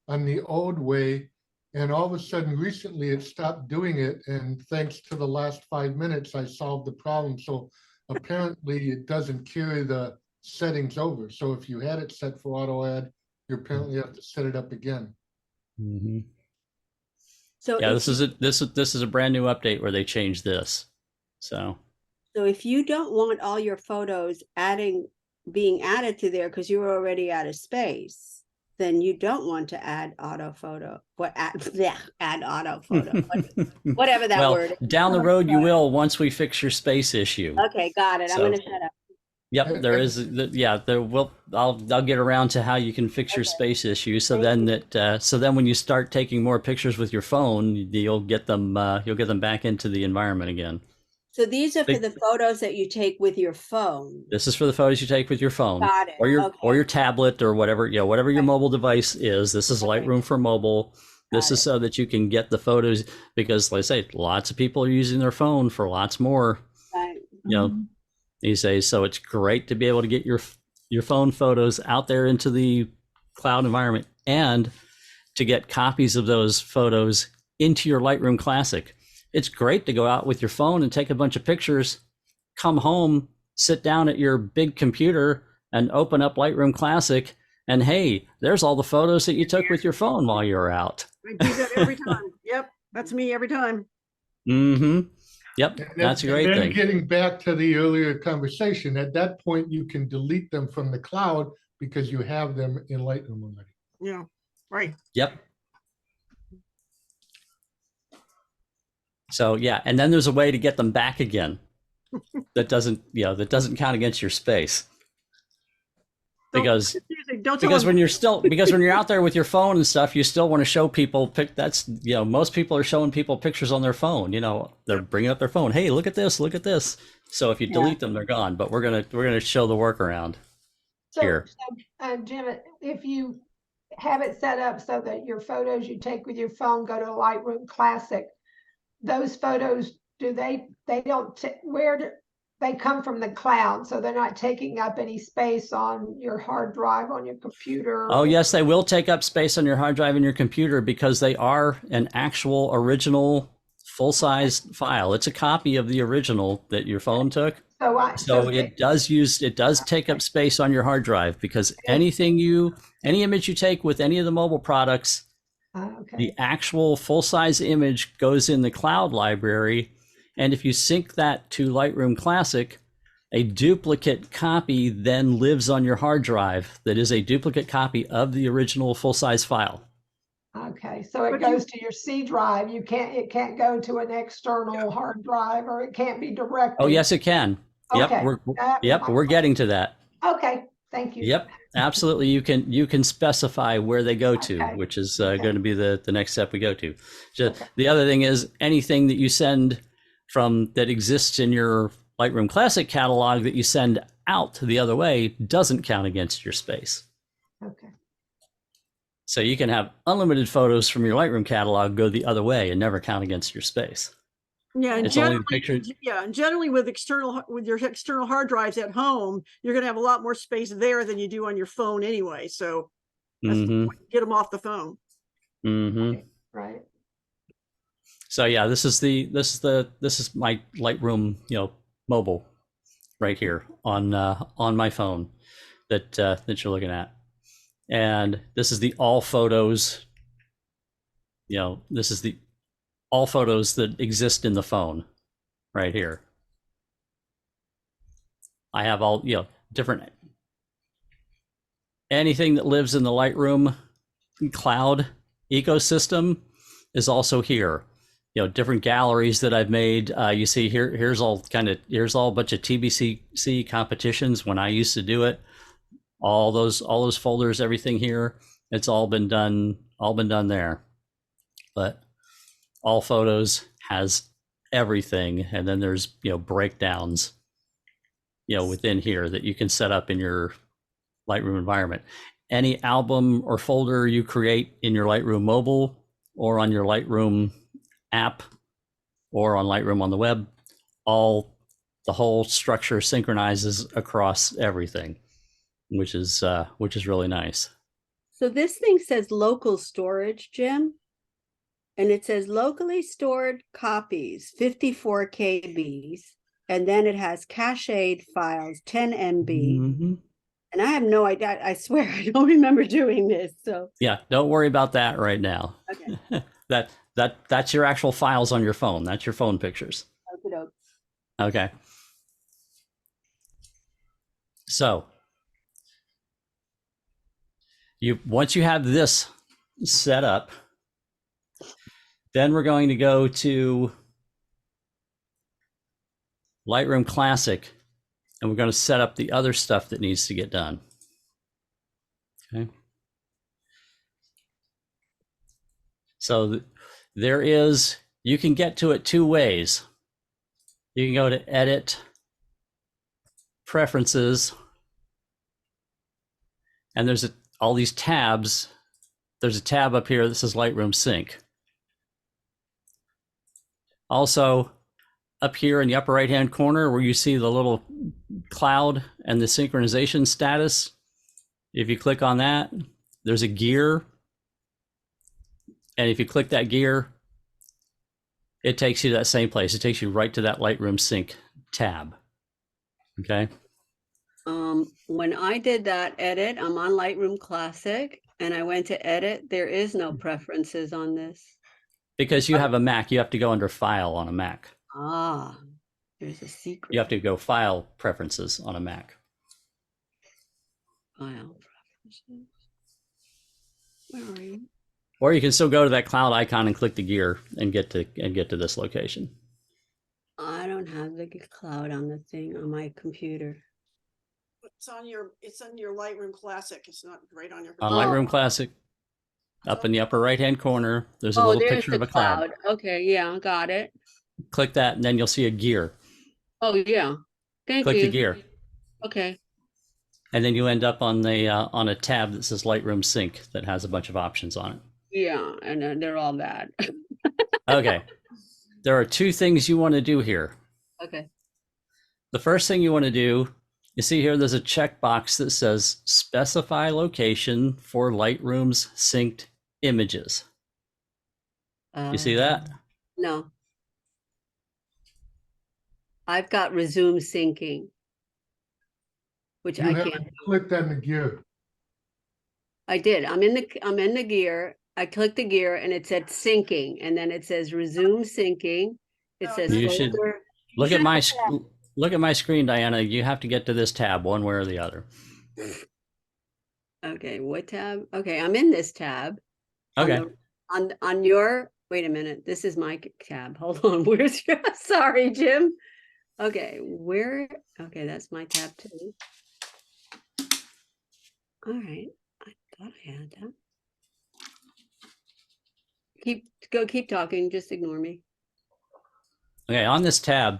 on the old way. And all of a sudden recently it stopped doing it. And thanks to the last 5 minutes, I solved the problem. So apparently it doesn't carry the settings over. So if you had it set for auto add, you apparently have to set it up again. mm-hmm. So Yeah, if this is a brand new update where they changed this. So if you don't want all your photos being added to there because you're already out of space, then you don't want to add auto photo. Add auto photo. Whatever that well, word is. down the road you will once we fix your space issue. Okay, got it. I'm So- gonna shut up. Yep, there is. Yeah, there will. I'll get around to how you can fix your Okay. space issue. So Thank then so then when you start taking more pictures with your phone, you'll get them back into the environment again. So these are for Big- the photos that you take with your phone. This is for the photos you take with your phone Got it. or your Okay. tablet or whatever, whatever your Right. mobile device is. This is Okay. Lightroom for mobile. This Got is it. so that you can get the photos because, like I say, lots of people are using their phone for lots more. Right. You know, these days. So it's great to be able to get your phone photos out there into the cloud environment and to get copies of those photos into your Lightroom Classic. It's great to go out with your phone and take a bunch of pictures, come home, sit down at your big computer and open up Lightroom Classic. And hey, there's all the photos that you took with your phone while you were out. I do that every time. Yep, that's me every time. Mm-hmm. Yep, And that's a then- great and then thing. Getting back to the earlier conversation, at that point, you can delete them from the cloud because you have them in Lightroom already. Yeah, right. Yep. So yeah, and then there's a way to get them back again. That doesn't count against your space. Because Don't tell them- when you're out there with your phone and stuff, you still want to show people most people are showing people pictures on their phone. They're bringing up their phone. Hey, look at this, look at this. So if you delete them, they're gone. But we're gonna show the workaround here. Jim, if you have it set up so that your photos you take with your phone go to Lightroom Classic, those photos, they come from the cloud, so they're not taking up any space on your hard drive on your computer? Oh yes, they will take up space on your hard drive in your computer because they are an actual original full-size file. It's a copy of the original that your phone took. So it does take up space on your hard drive because any image you take with any of the mobile products, the actual full-size image goes in the cloud library. And if you sync that to Lightroom Classic, a duplicate copy then lives on your hard drive that is a duplicate copy of the original full-size file. Okay, so it goes to your C drive. It can't go to an external hard drive, or it can't be directed. Oh yes, it can. Okay. We're getting to that. Okay, thank you. Yep, absolutely. You can specify where they go to, Okay. which is going to be the next step we go to. The other thing is anything that you send that exists in your Lightroom Classic catalog that you send out the other way doesn't count against your space. Okay. So you can have unlimited photos from your Lightroom catalog go the other way and never count against your space. Yeah, and It's only the picture. and generally with your external hard drives at home, you're going to have a lot more space there than you do on your phone anyway. So that's the point. Get them off the phone. Mm-hmm. Right. So yeah, this is my Lightroom, mobile, right here on my phone that you're looking at, and this is the all photos. This is the all photos that exist in the phone, right here. I have all different anything that lives in the Lightroom cloud ecosystem is also here. Different galleries that I've made. You see here's all a bunch of TBCC competitions when I used to do it. All those folders, everything here, it's all been done there. But all photos has everything, and then there's breakdowns within here that you can set up in your Lightroom environment. Any album or folder you create in your Lightroom mobile or on your Lightroom app or on Lightroom on the web, the whole structure synchronizes across everything, which is really nice. So this thing says local storage, Jim. And it says locally stored copies, 54 KBs. And then it has cached files, 10 MB. Mhm. And I have no idea. I swear I don't remember doing this. So Yeah, don't worry about that right now. okay. That's your actual files on your phone. That's your phone pictures. Okey-doke. Okay. So once you have this set up, then we're going to go to Lightroom Classic, and we're going to set up the other stuff that needs to get done. Okay. So you can get to it two ways. You can go to Edit, Preferences, and there's all these tabs. There's a tab up here that says Lightroom Sync. Also, up here in the upper right-hand corner where you see the little cloud and the synchronization status, if you click on that, there's a gear. And if you click that gear, it takes you to that same place. It takes you right to that Lightroom Sync tab. Okay. When I did that edit, I'm on Lightroom Classic and I went to edit. There is no preferences on this. Because you have a Mac, you have to go under File on a Mac. Ah, there's a secret. You have to go File Preferences on a Mac. File preferences. Where are you? Or you can still go to that cloud icon and click the gear and get to this location. I don't have the cloud on the thing on my computer. It's on your Lightroom Classic. It's not right on your. On Lightroom Classic, up in the upper right-hand corner, there's a little there's picture the of a cloud. Okay, yeah, got it. Click that, and then you'll see a gear. Oh yeah, thank Click you. the gear, Okay. and then you end up on a tab that says Lightroom Sync that has a bunch of options on it. Yeah, and they're all bad. Okay, there are two things you want to do here. Okay. The first thing you want to do, you see here, there's a checkbox that says specify location for Lightroom's synced images. You see that? No. I've got resume syncing, which You I have can't. to click on the gear. I did. I'm in the gear. I clicked the gear and it said syncing, and then it says resume syncing. It No, says You should folder. look at my screen, Diana. You have to get to this tab one way or the other. Okay, what tab? Okay, I'm in this tab. Okay. On your, wait a minute. This is my tab. Hold on. Where's your? Sorry, Jim. Okay, okay, that's my tab too. All right, I thought I had that. Keep talking, just ignore me. Okay, on this tab,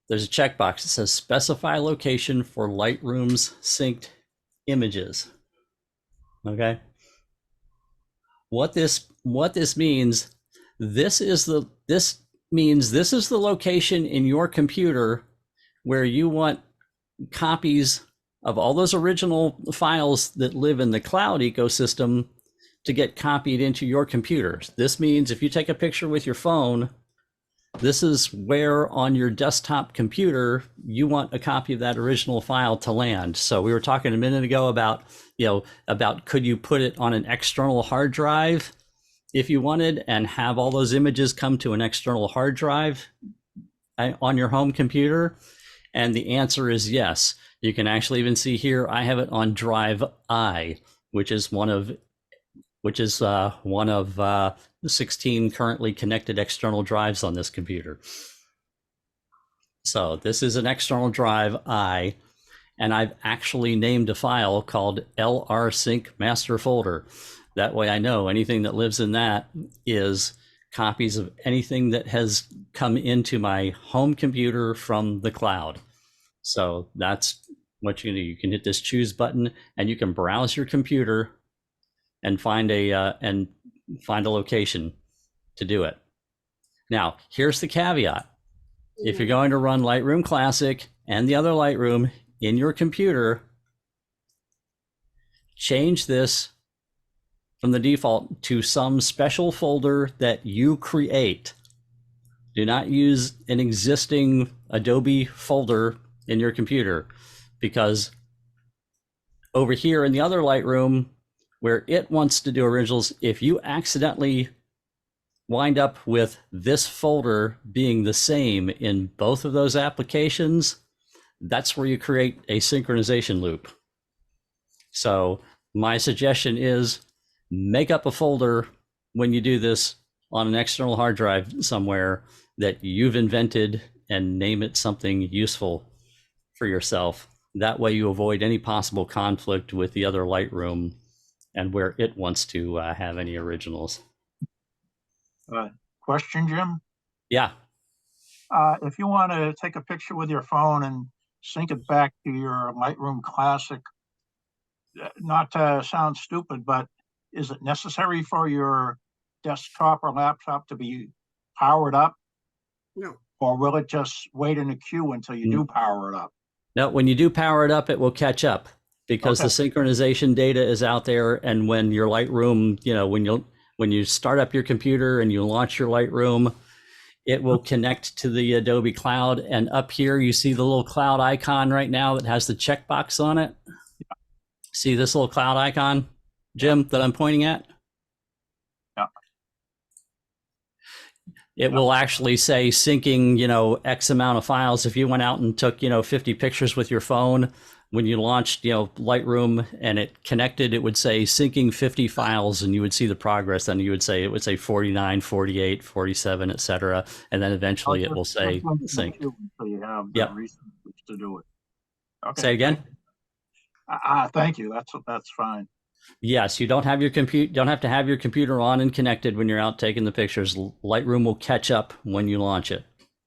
there's a checkbox that says specify location for Lightroom's synced images. Okay. What this means, this means this is the location in your computer where you want copies of all those original files that live in the cloud ecosystem to get copied into your computer. This means if you take a picture with your phone, this is where on your desktop computer you want a copy of that original file to land. So we were talking a minute ago about could you put it on an external hard drive if you wanted and have all those images come to an external hard drive on your home computer? And the answer is yes. You can actually even see here, I have it on drive I, which is one of the 16 currently connected external drives on this computer. So this is an external drive I, and I've actually named a file called LRSync master folder. That way I know anything that lives in that is copies of anything that has come into my home computer from the cloud. So that's what you can do. You can hit this choose button and you can browse your computer and find and find a location to do it. Now, here's the caveat. If you're going to run Lightroom Classic and the other Lightroom in your computer, change this from the default to some special folder that you create. Do not use an existing Adobe folder in your computer, because over here in the other Lightroom, where it wants to do originals, if you accidentally wind up with this folder being the same in both of those applications, that's where you create a synchronization loop. So my suggestion is make up a folder when you do this on an external hard drive somewhere that you've invented and name it something useful for yourself. That way you avoid any possible conflict with the other Lightroom and where it wants to have any originals. Question, Jim? Yeah. If you want to take a picture with your phone and sync it back to your Lightroom Classic, not to sound stupid, but is it necessary for your desktop or laptop to be powered up? No. Or will it just wait in a queue until you do power it up? No, when you do power it up, it will catch up, because Okay. the synchronization data is out there. And when your Lightroom, when you start up your computer and you launch your Lightroom, it will connect to the Adobe Cloud. And up here, you see the little cloud icon right now that has the checkbox on it. See this little cloud icon, Jim, that I'm pointing at? Yeah. It will actually say syncing, X amount of files. If you went out and took, 50 pictures with your phone, when you launched, Lightroom and it connected, it would say syncing 50 files, and you would see the progress. And it would say 49, 48, 47, etc. And then eventually it will say sync. So you have the Yep. resources to do it. Okay. Say it again. Thank you. That's fine. Yes, you don't have to have your computer on and connected when you're out taking the pictures. Lightroom will catch up when you launch it,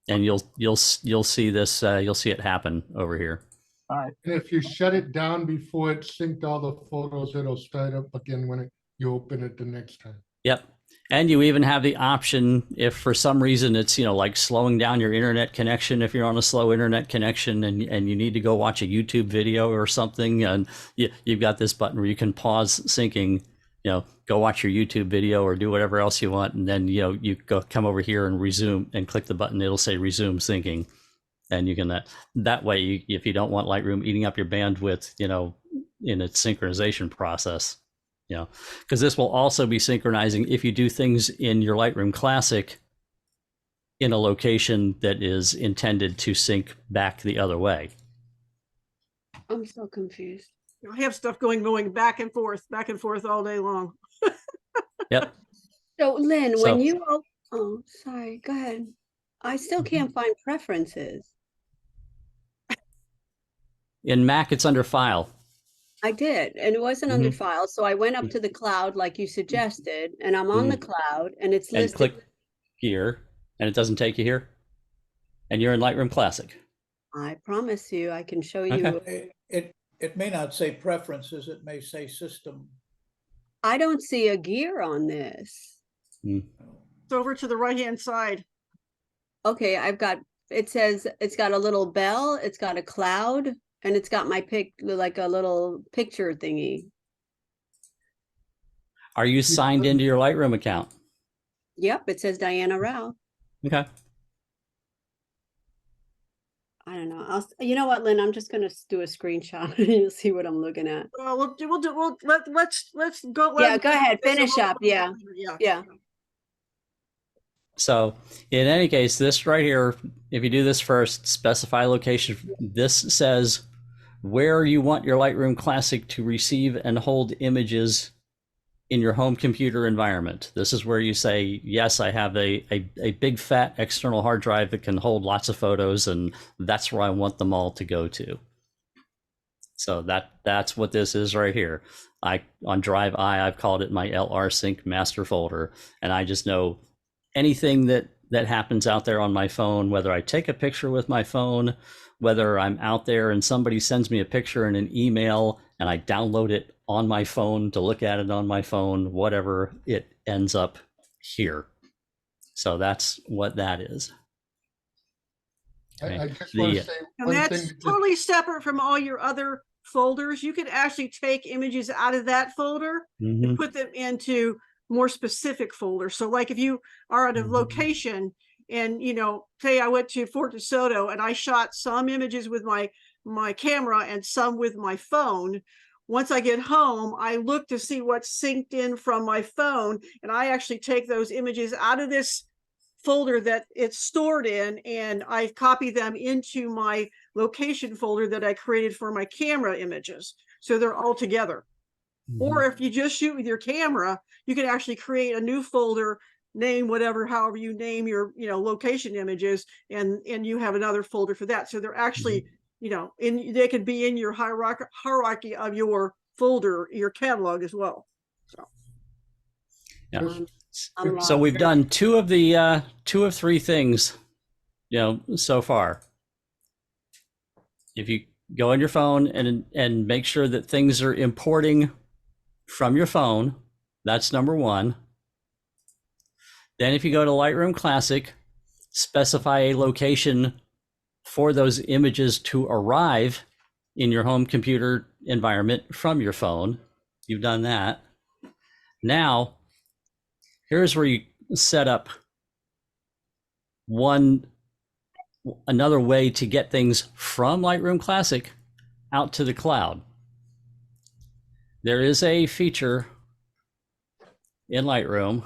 and you'll see this. You'll see it happen over here. All right. And if you shut it down before it synced all the photos, it'll start up again when you open it the next time. Yep. And you even have the option, if for some reason it's, like slowing down your internet connection, if you're on a slow internet connection and you need to go watch a YouTube video or something, and you've got this button where you can pause syncing, go watch your YouTube video or do whatever else you want. And then, you come over here and resume and click the button. It'll say resume syncing. And you can, that way, if you don't want Lightroom eating up your bandwidth, in its synchronization process, because this will also be synchronizing if you do things in your Lightroom Classic in a location that is intended to sync back the other way. I'm so confused. I have stuff going back and forth all day long. Yep. So Lynn, So- when you, oh, sorry, go ahead. I still can't find preferences. In Mac, it's under File. I did, and it wasn't under file, so I went up to the cloud like you suggested, and I'm on the cloud, and it's And listed. click here, and it doesn't take you here. And you're in Lightroom Classic. I promise you, I can show you. Okay. It may not say preferences, it may say system. I don't see a gear on this. It's over to the right-hand side. Okay, it says it's got a little bell, it's got a cloud, and it's got my like a little picture thingy. Are you signed into your Lightroom account? Yep, it says Diana Rao. Okay. I don't know. You know what, Lynn? I'm just gonna do a screenshot and you'll see what I'm looking at. Let's go. Yeah, go ahead. Finish up. Yeah. So in any case, this right here, if you do this first, specify location, this says where you want your Lightroom Classic to receive and hold images in your home computer environment. This is where you say, yes, I have a big fat external hard drive that can hold lots of photos, and that's where I want them all to go to. So that's what this is right here. On drive I, I've called it my LR Sync master folder, and I just know anything that happens out there on my phone, whether I take a picture with my phone, whether I'm out there and somebody sends me a picture in an email and I download it on my phone, to look at it on my phone, whatever, it ends up here. So that's what that is. I Okay. just want The- to say And one that's thing. totally separate from all your other folders. You can actually take images out of that folder and Mhm. put them into more specific folders. So like if you are at a Mhm. location and, you know, say I went to Fort DeSoto and I shot some images with my camera and some with my phone. Once I get home, I look to see what's synced in from my phone, and I actually take those images out of this folder that it's stored in, and I copy them into my location folder that I created for my camera images. So they're all together. Or if you just shoot with your camera, you can actually create a new folder, name whatever, however you name your, you know, location images, and you have another folder for that. So they're actually, you know, they could be in your hierarchy of your folder, your catalog as well. So Yeah. I'm So lost. we've done two of three things, you know, so far. If you go on your phone and make sure that things are importing from your phone, that's number one. Then if you go to Lightroom Classic, specify a location for those images to arrive in your home computer environment from your phone. You've done that. Now, here's where you set up another way to get things from Lightroom Classic out to the cloud. There is a feature in Lightroom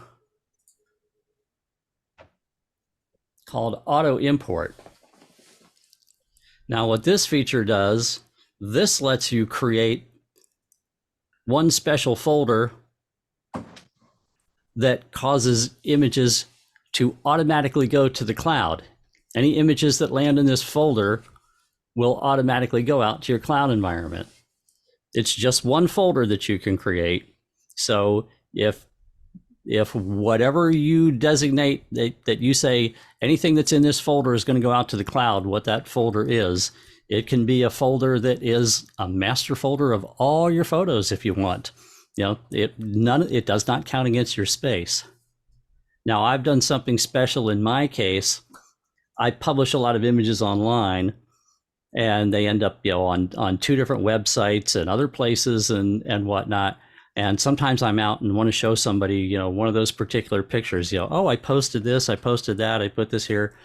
called auto import. Now, what this feature does, this lets you create one special folder that causes images to automatically go to the cloud. Any images that land in this folder will automatically go out to your cloud environment. It's just one folder that you can create. So if whatever you designate that you say anything that's in this folder is going to go out to the cloud, what that folder is, it can be a folder that is a master folder of all your photos if you want. You know, it does not count against your space. Now, I've done something special in my case. I publish a lot of images online, and they end up, you know, on two different websites and other places and whatnot. And sometimes I'm out and want to show somebody, you know, one of those particular pictures, you know, oh, I posted this, I posted that, I put this here.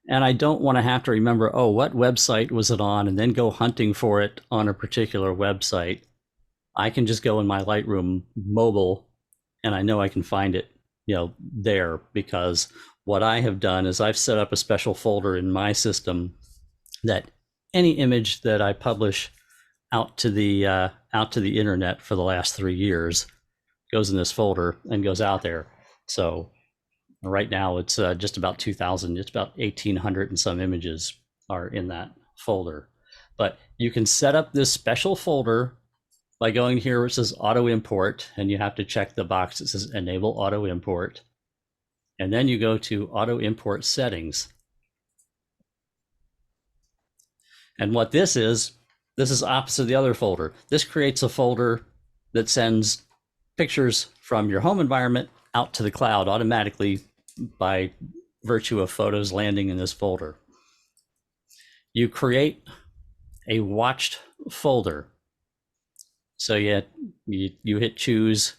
And I don't want to have to remember, oh, what website was it on, and then go hunting for it on a particular website. I can just go in my Lightroom mobile and I know I can find it, you know, there, because what I have done is I've set up a special folder in my system that any image that I publish out to the internet for the last 3 years goes in this folder and goes out there. So right now it's just about 2,000. It's about 1,800 and some images are in that folder. But you can set up this special folder by going here where it says auto import, and you have to check the box that says enable auto import. And then you go to auto import settings. And what this is opposite the other folder. This creates a folder that sends pictures from your home environment out to the cloud automatically by virtue of photos landing in this folder. You create a watched folder. So you hit choose,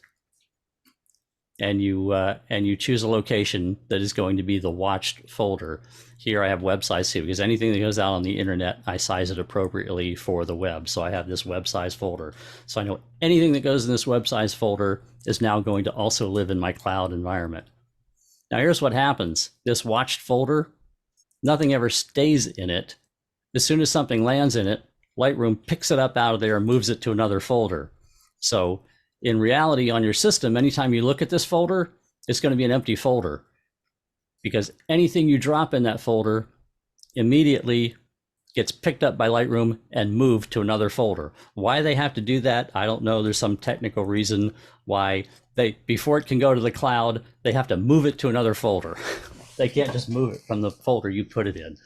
and you choose a location that is going to be the watched folder. Here I have web size too, because anything that goes out on the internet, I size it appropriately for the web. So I have this web size folder. So I know anything that goes in this web size folder is now going to also live in my cloud environment. Now here's what happens. This watched folder, nothing ever stays in it. As soon as something lands in it, Lightroom picks it up out of there and moves it to another folder. So in reality, on your system, anytime you look at this folder, it's going to be an empty folder, because anything you drop in that folder immediately gets picked up by Lightroom and moved to another folder. Why they have to do that, I don't know. There's some technical reason why before it can go to the cloud, they have to move it to another folder. They can't just move it from the folder you put it in.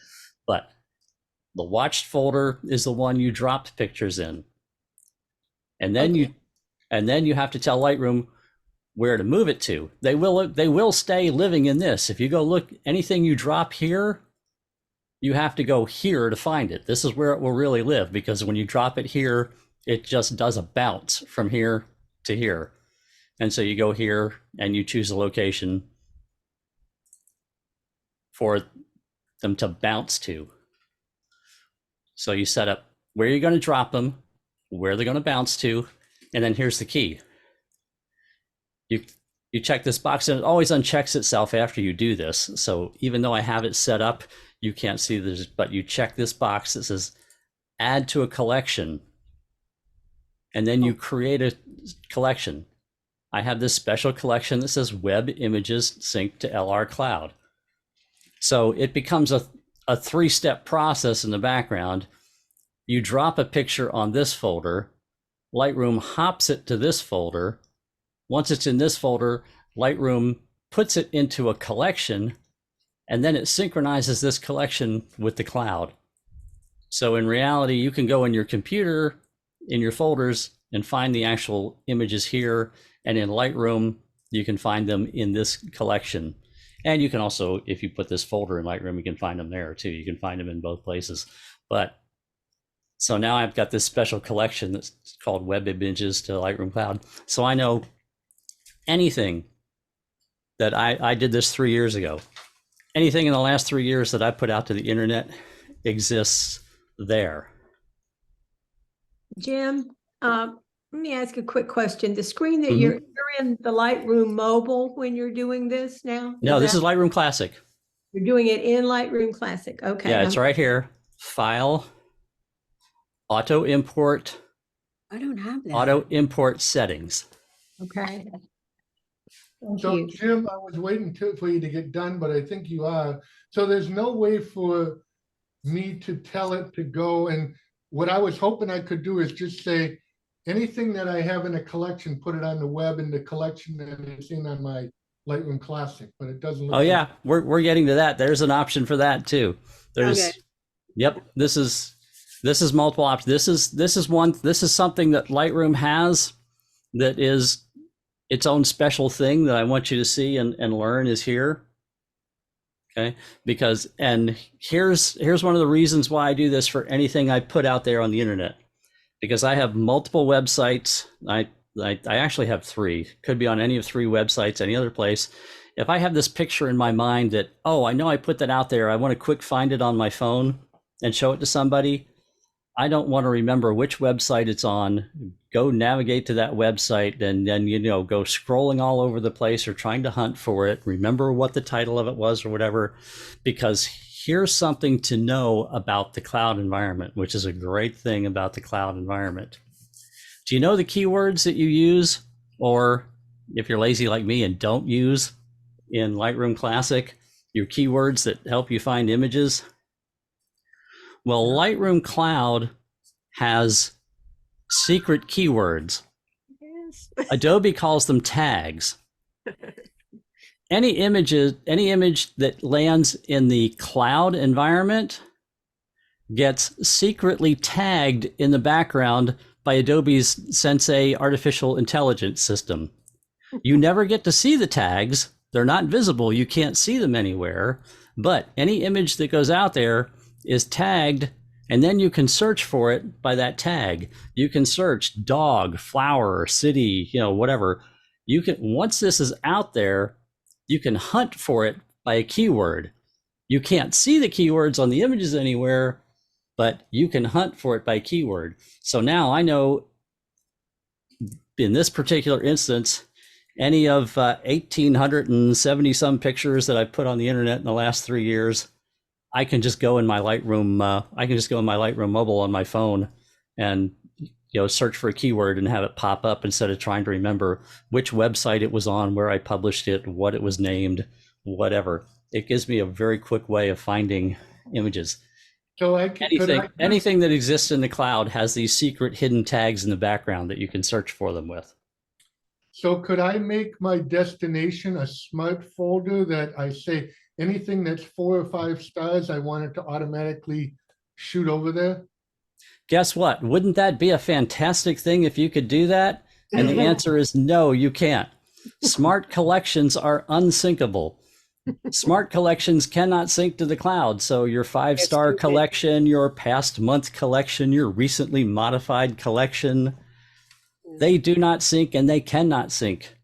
But the watched folder is the one you dropped pictures in. And then And then you have to tell Lightroom where to move it to. They will stay living in this. If you go look, anything you drop here, you have to go here to find it. This is where it will really live, because when you drop it here, it just does a bounce from here to here. And so you go here and you choose a location for them to bounce to. So you set up where you're going to drop them, where they're going to bounce to, and then here's the key. You check this box, and it always unchecks itself after you do this. So even though I have it set up, you can't see this, but you check this box that says add to a collection, and then you create a collection. I have this special collection that says web images synced to LR Cloud. So it becomes a 3-step process in the background. You drop a picture on this folder, Lightroom hops it to this folder. Once it's in this folder, Lightroom puts it into a collection, and then it synchronizes this collection with the cloud. So in reality, you can go in your computer, in your folders, and find the actual images here. And in Lightroom, you can find them in this collection. And you can also, if you put this folder in Lightroom, you can find them there too. You can find them in both places. But so now I've got this special collection that's called Web Images to Lightroom Cloud. So I know anything that I did this 3 years ago. Anything in the last 3 years that I put out to the internet exists there. Jim, let me ask a quick question. The screen that you're in the Lightroom mobile when you're doing this now? No, this is Lightroom Classic. You're doing it in Lightroom Classic. Okay. Yeah, it's right here. File, auto import. I don't have that. Auto import settings. Okay. Thank So you. Jim, I was waiting for you to get done, but I think you are. So there's no way for me to tell it to go. And what I was hoping I could do is just say, anything that I have in a collection, put it on the web in the collection that it's in on my Lightroom Classic, but it doesn't look Oh yeah, we're getting to that. There's an option for that too. There's Okay. Yep, this is multiple options. This is something that Lightroom has that is its own special thing that I want you to see and learn is here. Okay, because, and here's one of the reasons why I do this for anything I put out there on the internet, because I have multiple websites. I actually have 3, could be on any of 3 websites, any other place. If I have this picture in my mind that, oh, I know I put that out there, I want to quick find it on my phone and show it to somebody, I don't want to remember which website it's on, go navigate to that website, and then, go scrolling all over the place or trying to hunt for it, remember what the title of it was or whatever, because here's something to know about the cloud environment, which is a great thing about the cloud environment. Do you know the keywords that you use, or if you're lazy like me and don't use in Lightroom Classic, your keywords that help you find images? Well, Lightroom Cloud has secret keywords. Yes. Adobe calls them tags. Any image that lands in the cloud environment gets secretly tagged in the background by Adobe's Sensei artificial intelligence system. You never get to see the tags. They're not visible. You can't see them anywhere. But any image that goes out there is tagged, and then you can search for it by that tag. You can search dog, flower, city, whatever. You can, once this is out there, you can hunt for it by a keyword. You can't see the keywords on the images anywhere, but you can hunt for it by keyword. So now I know in this particular instance, any of 1,870 some pictures that I put on the internet in the last 3 years, I can just go in my Lightroom. I can just go in my Lightroom mobile on my phone and search for a keyword and have it pop up instead of trying to remember which website it was on, where I published it, what it was named, whatever. It gives me a very quick way of finding images. So anything that exists in the cloud has these secret hidden tags in the background that you can search for them with. So could I make my destination a smart folder that I say anything that's 4 or 5 stars, I want it to automatically shoot over there? Guess what? Wouldn't that be a fantastic thing if you could do that? And the answer is no, you can't. Smart collections are unsyncable. Smart collections cannot sync to the cloud. So your 5-star stupid. collection, your past month collection, your recently modified collection, they do not sync and they cannot sync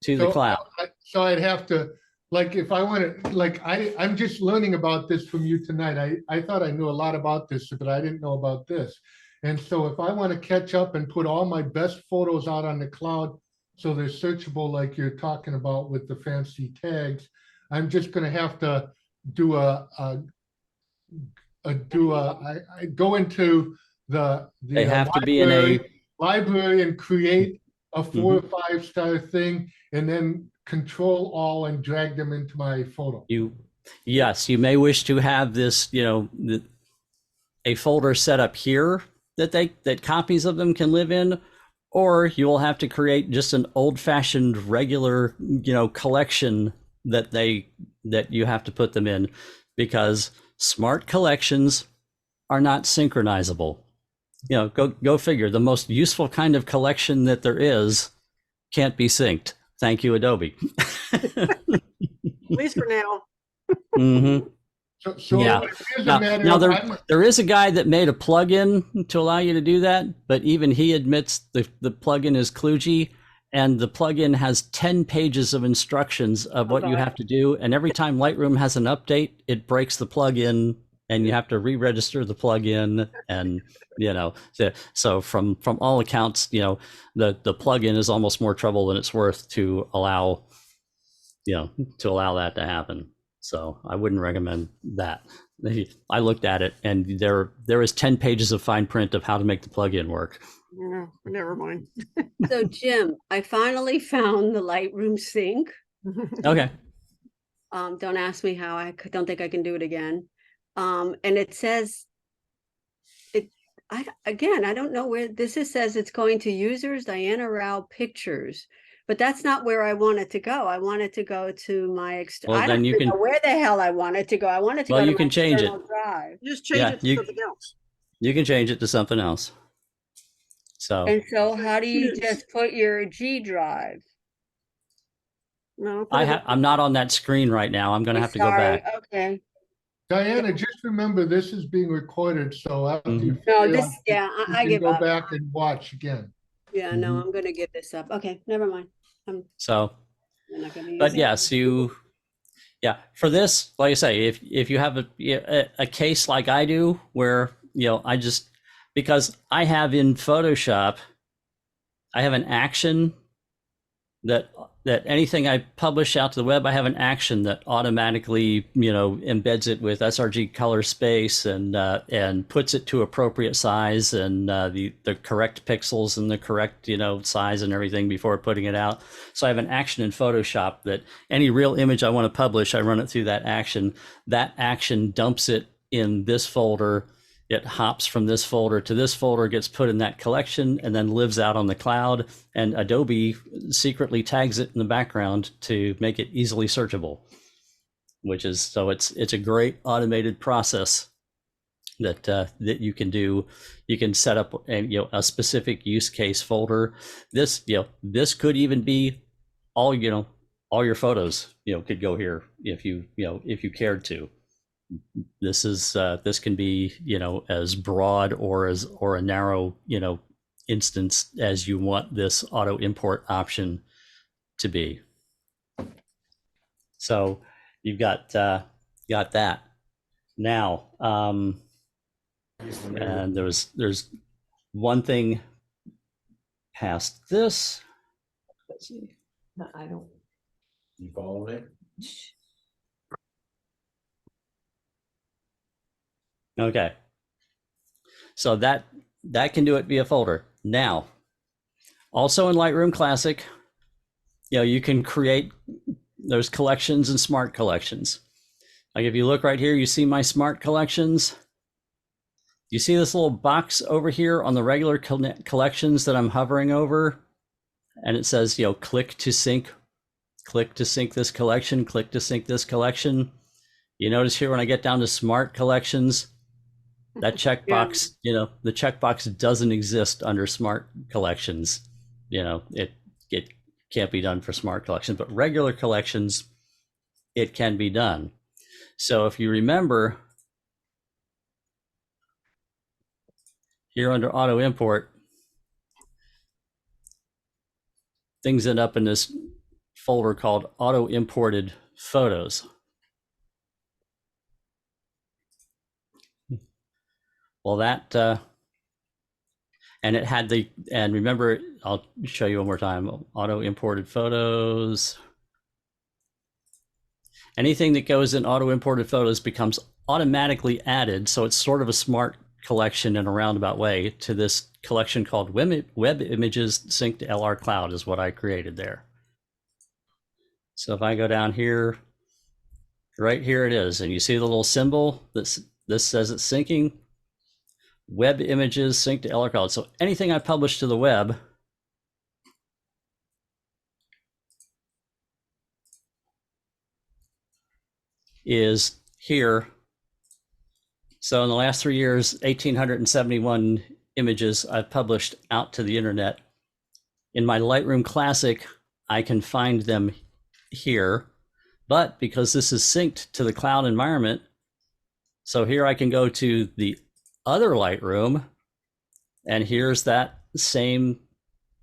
to the cloud. So I'd have to, like, if I want to, like, I'm just learning about this from you tonight. I thought I knew a lot about this, but I didn't know about this. And so if I want to catch up and put all my best photos out on the cloud, so they're searchable like you're talking about with the fancy tags, I'm just going to have to do I go into the They have to be in a library and create a 4 or 5-star thing, and then control all and drag them into my photo. Yes, you may wish to have this, a folder set up here that copies of them can live in, or you will have to create just an old-fashioned regular, collection that you have to put them in, because smart collections are not synchronizable. Go figure. The most useful kind of collection that there is can't be synced. Thank you, Adobe. At least for now. Mm-hmm. So yeah. Now there is a guy that made a plugin to allow you to do that, but even he admits the plugin is kludgy, and the plugin has 10 pages of instructions of what you have to do. And every time Lightroom has an update, it breaks the plugin, and you have to re-register the plugin. And so from all accounts, the plugin is almost more trouble than it's worth to allow that to happen. So I wouldn't recommend that. I looked at it, and there is 10 pages of fine print of how to make the plugin work. Yeah, never mind. So Jim, I finally found the Lightroom sync. Okay. Don't ask me how. I don't think I can do it again. And it says it. I don't know where this is. Says it's going to users Diana Rao pictures. But that's not where I want it to go. I want it to go to my Well, I don't even know where the hell I want it to go. I want it to go to you my can change it. drive. Just change it to something else. You can change it to something else. And so how do you just put your G drive? No, I'm not on that screen right now. I'm going to have to go back. Okay. Diana, just remember this is being recorded, so after you I give go up. back and watch again. Yeah, no, I'm going to give this up. Okay, never mind. But yes, for this, like I say, if you have a case like I do, where because I have in Photoshop, I have an action that anything I publish out to the web, I have an action that automatically embeds it with sRG color space and puts it to appropriate size and the correct pixels and the correct size and everything before putting it out. So I have an action in Photoshop that any real image I want to publish, I run it through that action. That action dumps it in this folder. It hops from this folder to this folder, gets put in that collection, and then lives out on the cloud. And Adobe secretly tags it in the background to make it easily searchable, it's a great automated process that you can do. You can set up a specific use case folder. This could even be all your photos could go here if you cared to. This can be as broad or a narrow instance as you want this auto import option to be. So you've got that now. And there's one thing past this. Let's see. No, I don't. You follow it? Okay. So that can do it via folder. Now, also in Lightroom Classic, you can create those collections and smart collections. Like if you look right here, you see my smart collections. You see this little box over here on the regular collections that I'm hovering over, and it says, click to sync this collection, click to sync this collection. You notice here when I get down to smart collections, that checkbox, the checkbox doesn't exist under smart collections. it can't be done for smart collections, but regular collections, it can be done. So if you remember here under auto import, things end up in this folder called auto imported photos. Well, and it had and remember, I'll show you one more time, auto imported photos. Anything that goes in auto imported photos becomes automatically added. So it's sort of a smart collection in a roundabout way to this collection called web images synced to LR Cloud is what I created there. So if I go down here, right here it is. And you see the little symbol this says it's syncing. Web images synced to LR Cloud. So anything I publish to the web is here. So in the last 3 years, 1,871 images I've published out to the internet. In my Lightroom Classic, I can find them here, but because this is synced to the cloud environment, so here I can go to the other Lightroom, and here's that same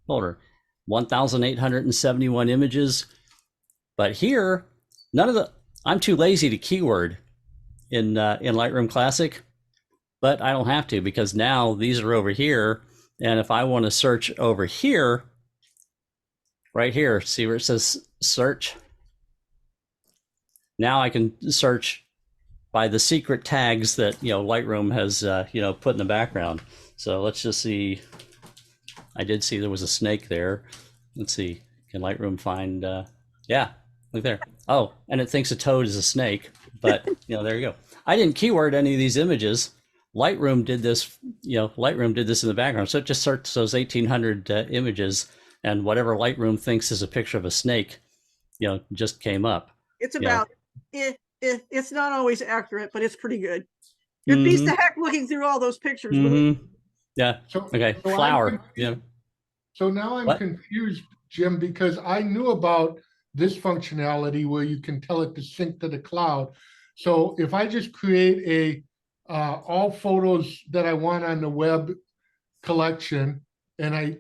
folder, 1,871 images. But here, I'm too lazy to keyword in Lightroom Classic, but I don't have to because now these are over here. And if I want to search over here, right here, see where it says search? Now I can search by the secret tags that Lightroom has put in the background. So let's just see. I did see there was a snake there. Let's see. Can Lightroom find? Yeah, look there. Oh, and it thinks a toad is a snake. But there you go. I didn't keyword any of these images. Lightroom did this. Lightroom did this in the background. So it just searched those 1,800 images, and whatever Lightroom thinks is a picture of a snake, just came up. It's about it's not always accurate, but it's pretty good. It beats the heck looking through all those pictures. Yeah. So, okay. so Flower. So now I'm confused, Jim, because I knew about this functionality where you can tell it to sync to the cloud. So if I just create all photos that I want on the web collection and I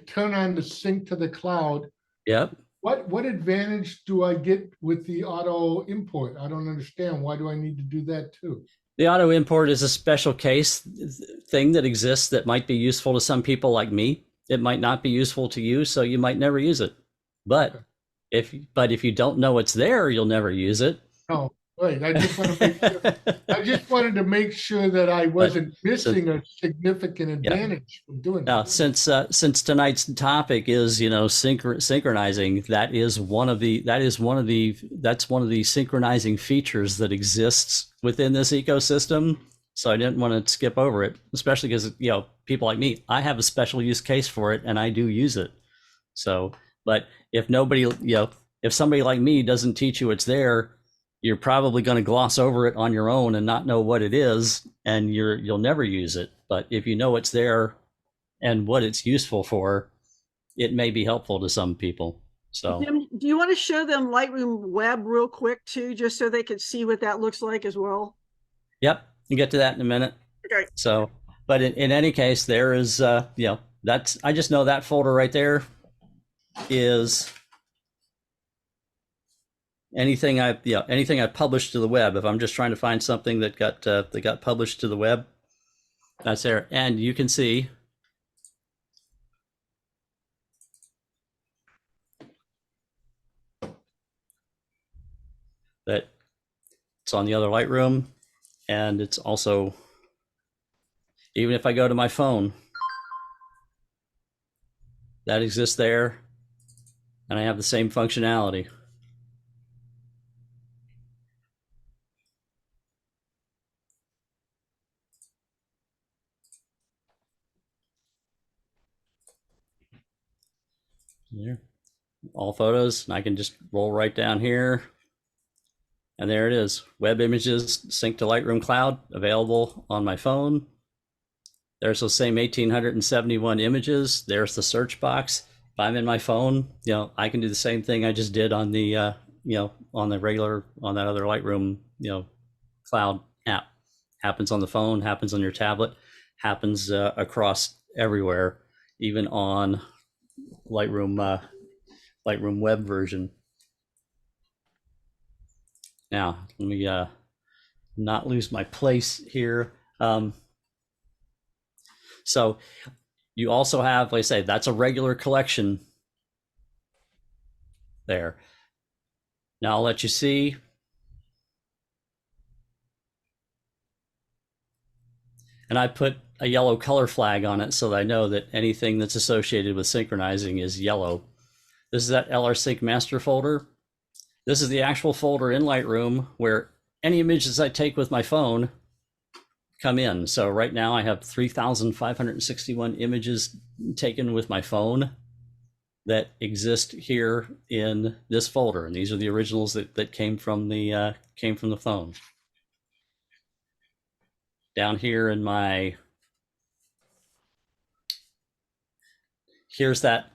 turn on the sync to the cloud. Yep. What advantage do I get with the auto import? I don't understand. Why do I need to do that too? The auto import is a special case thing that exists that might be useful to some people like me. It might not be useful to you, so you might never use it. But if you don't know it's there, you'll never use it. Oh, right. I just wanted to make sure that I wasn't missing a significant advantage from doing now, that. Since tonight's topic is synchronizing, that's one of the synchronizing features that exists within this ecosystem. So I didn't want to skip over it, especially because people like me, I have a special use case for it and I do use it. So, but if if somebody like me doesn't teach you it's there, you're probably going to gloss over it on your own and not know what it is, and you'll never use it. But if you know it's there and what it's useful for, it may be helpful to some people. So Jim, do you want to show them Lightroom Web real quick too, just so they can see what that looks like as well? Yep, we'll get to that in a minute. Okay. So, but in any case, there is I just know that folder right there is anything I published to the web. If I'm just trying to find something that got published to the web, that's there. And you can see that it's on the other Lightroom, and it's also, even if I go to my phone, that exists there, and I have the same functionality. Here, all photos, and I can just roll right down here. And there it is, web images synced to Lightroom Cloud, available on my phone. There's those same 1,871 images. There's the search box. If I'm in my phone, I can do the same thing I just did on the, on that other Lightroom, cloud app. Happens on the phone, happens on your tablet, happens across everywhere, even on Lightroom web version. Now, let me not lose my place here. So you also have, like I say, that's a regular collection there. Now I'll let you see. And I put a yellow color flag on it so that I know that anything that's associated with synchronizing is yellow. This is that LR Sync master folder. This is the actual folder in Lightroom where any images I take with my phone come in. So right now I have 3,561 images taken with my phone that exist here in this folder, and these are the originals that came from the phone. Down here in my, here's that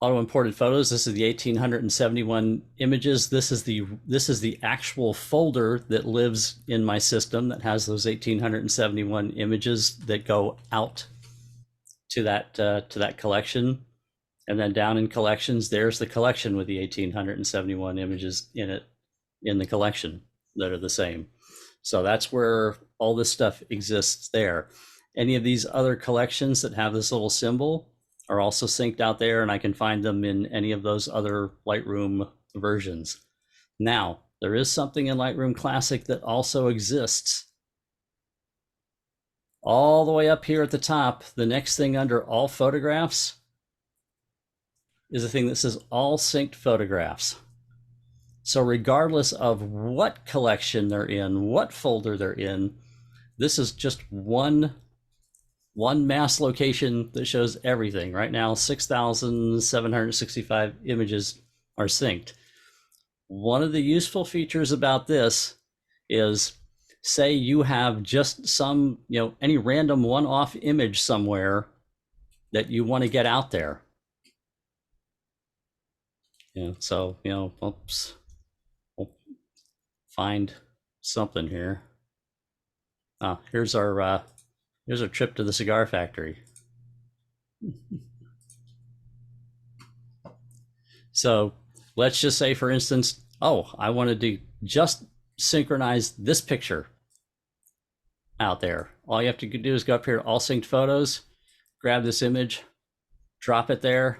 auto imported photos. This is the 1,871 images. This is the actual folder that lives in my system that has those 1,871 images that go out to that collection. And then down in collections, there's the collection with the 1,871 images in it, in the collection that are the same. So that's where all this stuff exists there. Any of these other collections that have this little symbol are also synced out there, and I can find them in any of those other Lightroom versions. Now, there is something in Lightroom Classic that also exists. All the way up here at the top, the next thing under all photographs is a thing that says all synced photographs. So regardless of what collection they're in, what folder they're in, this is just one mass location that shows everything. Right now, 6,765 images are synced. One of the useful features about this is, say you have just some, any random one-off image somewhere that you want to get out there. So, oops, we'll find something here. Here's our trip to the cigar factory. So let's just say, for instance, I wanted to just synchronize this picture out there. All you have to do is go up here to all synced photos, grab this image, drop it there.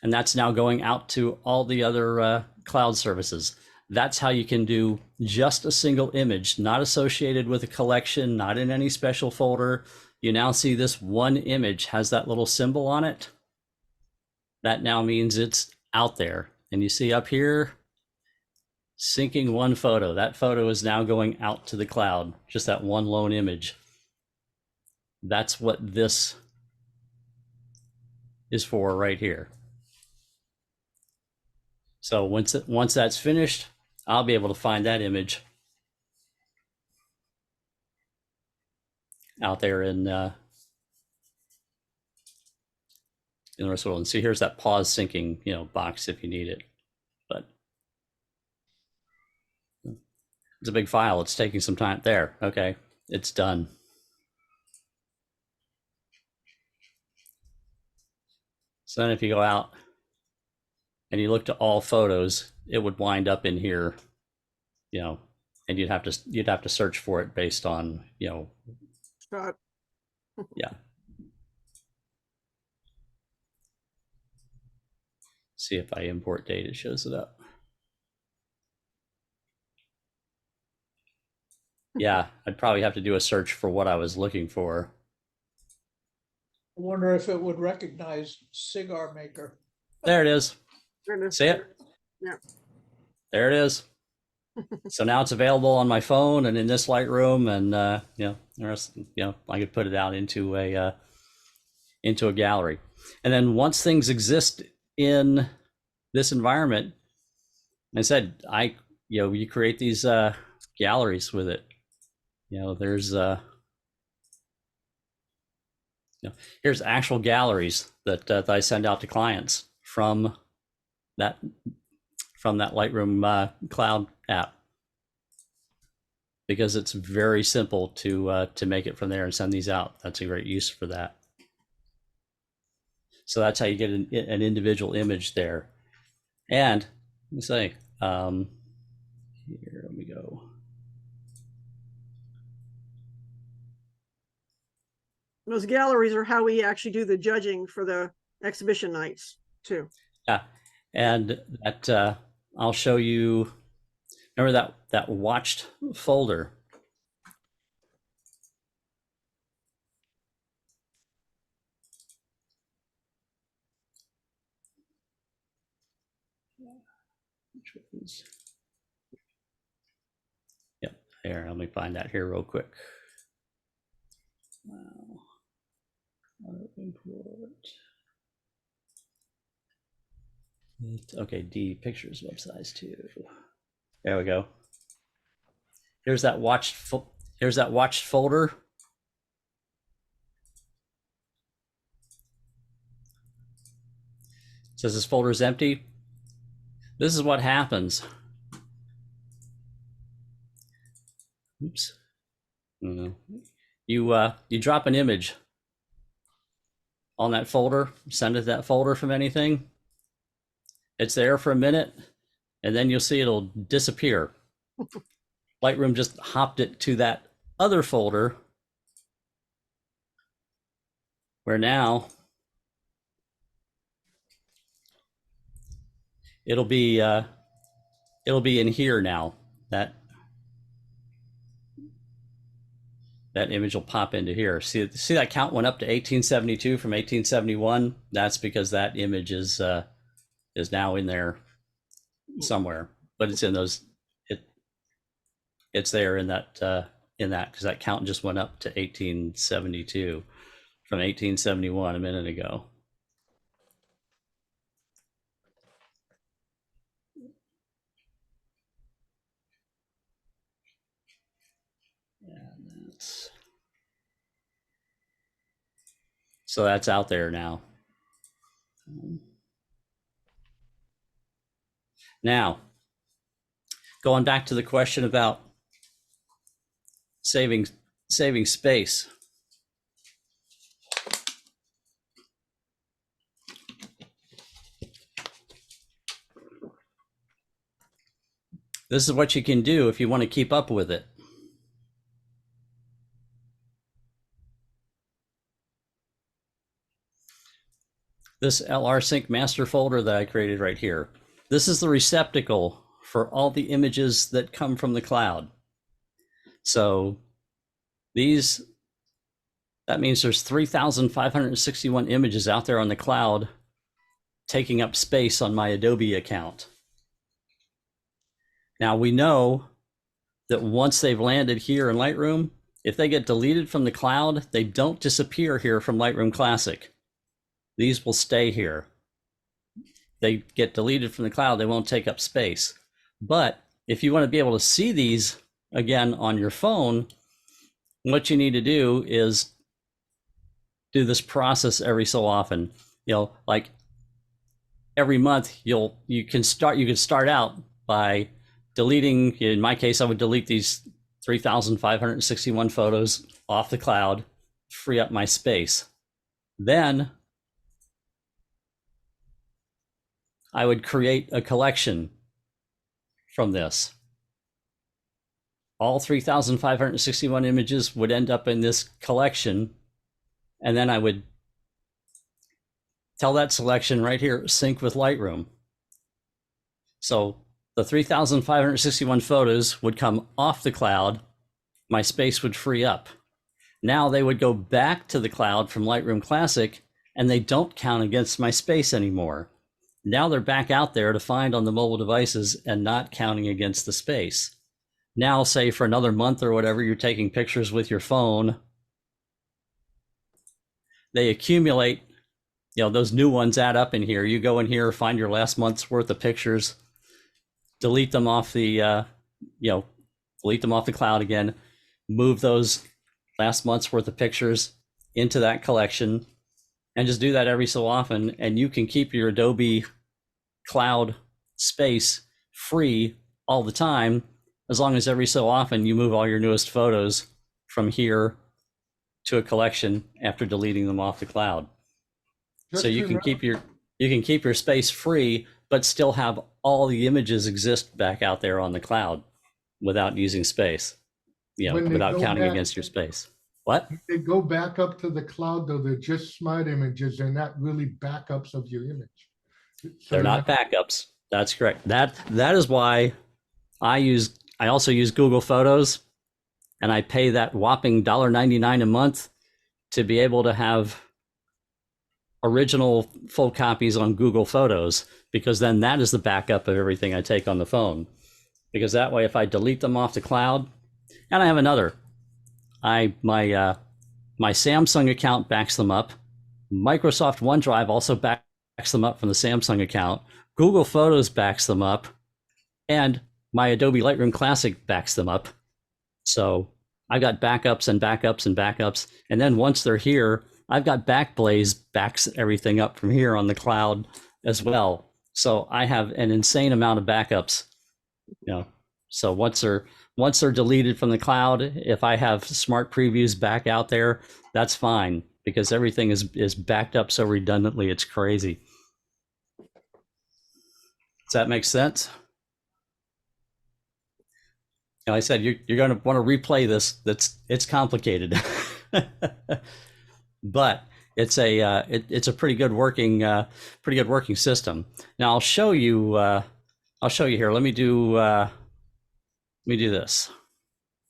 And that's now going out to all the other cloud services. That's how you can do just a single image, not associated with a collection, not in any special folder. You now see this one image has that little symbol on it. That now means it's out there. And you see up here, syncing one photo. That photo is now going out to the cloud, just that one lone image. That's what this is for right here. So once that's finished, I'll be able to find that image out there in the rest of the world. And see, here's that pause syncing, box if you need it. But it's a big file. It's taking some time there. Okay, it's done. So then if you go out and you look to all photos, it would wind up in here, and you'd have to search for it based on, yeah. See if I import date, it shows it up. Yeah, I'd probably have to do a search for what I was looking for. I wonder if it would recognize cigar maker. There it is. See it? Yeah. There it is. So now it's available on my phone and in this Lightroom, and the rest, I could put it out into a gallery. And then once things exist in this environment, I said, you create these galleries with it. there's here's actual galleries that I send out to clients from that Lightroom cloud app, because it's very simple to make it from there and send these out. That's a great use for that. So that's how you get an individual image there. And let me say, here, let me go. Those galleries are how we actually do the judging for the exhibition nights too. Yeah, and that I'll show you. Remember that watched folder? Yep, here, let me find that here real quick. Wow. Okay, D, pictures web size 2. There we go. Here's that watched folder. It says this folder is empty. This is what happens. Oops. You drop an image on that folder, send it to that folder from anything. It's there for a minute, and then you'll see it'll disappear. Lightroom just hopped it to that other folder, where now it'll be in here now. That image will pop into here. See that count went up to 1872 from 1871. That's because that image is now in there somewhere, but it's in those. It's there in that because that count just went up to 1872 from 1871 a minute ago. And so that's out there now. Now, going back to the question about saving space. This is what you can do if you want to keep up with it. This LR Sync master folder that I created right here. This is the receptacle for all the images that come from the cloud. So that means there's 3,561 images out there on the cloud taking up space on my Adobe account. Now we know that once they've landed here in Lightroom, if they get deleted from the cloud, they don't disappear here from Lightroom Classic. These will stay here. They get deleted from the cloud, they won't take up space. But if you want to be able to see these again on your phone, what you need to do is do this process every so often. Like every month you can start out by deleting. In my case, I would delete these 3,561 photos off the cloud, free up my space. Then I would create a collection from this. All 3,561 images would end up in this collection, and then I would tell that selection right here, sync with Lightroom. So the 3,561 photos would come off the cloud, my space would free up. Now they would go back to the cloud from Lightroom Classic, and they don't count against my space anymore. Now they're back out there to find on the mobile devices and not counting against the space. Now, say for another month or whatever, you're taking pictures with your phone. They accumulate, those new ones add up in here. You go in here, find your last month's worth of pictures, delete them off the, delete them off the cloud again, move those last month's worth of pictures into that collection, and just do that every so often. And you can keep your Adobe cloud space free all the time, as long as every so often you move all your newest photos from here to a collection after deleting them off the cloud. Just So you can remember- keep your space free, but still have all the images exist back out there on the cloud without using space, When they without go counting back- against your space. What? They go back up to the cloud, though, they're just smart images. They're not really backups of your image. So They're not backups. That's correct. That is why I also use Google Photos, and I pay that whopping $1.99 a month to be able to have original full copies on Google Photos, because then that is the backup of everything I take on the phone. Because that way, if I delete them off the cloud, and I have another, my Samsung account backs them up. Microsoft OneDrive also backs them up from the Samsung account. Google Photos backs them up, and my Adobe Lightroom Classic backs them up. So I've got backups and backups and backups. And then once they're here, I've got Backblaze backs everything up from here on the cloud as well. So I have an insane amount of backups. So once they're deleted from the cloud, if I have smart previews back out there, that's fine, because everything is backed up so redundantly, it's crazy. Does that make sense? I said you're going to want to replay this. It's complicated, but it's a pretty good working system. Now I'll show you here. Let me do this.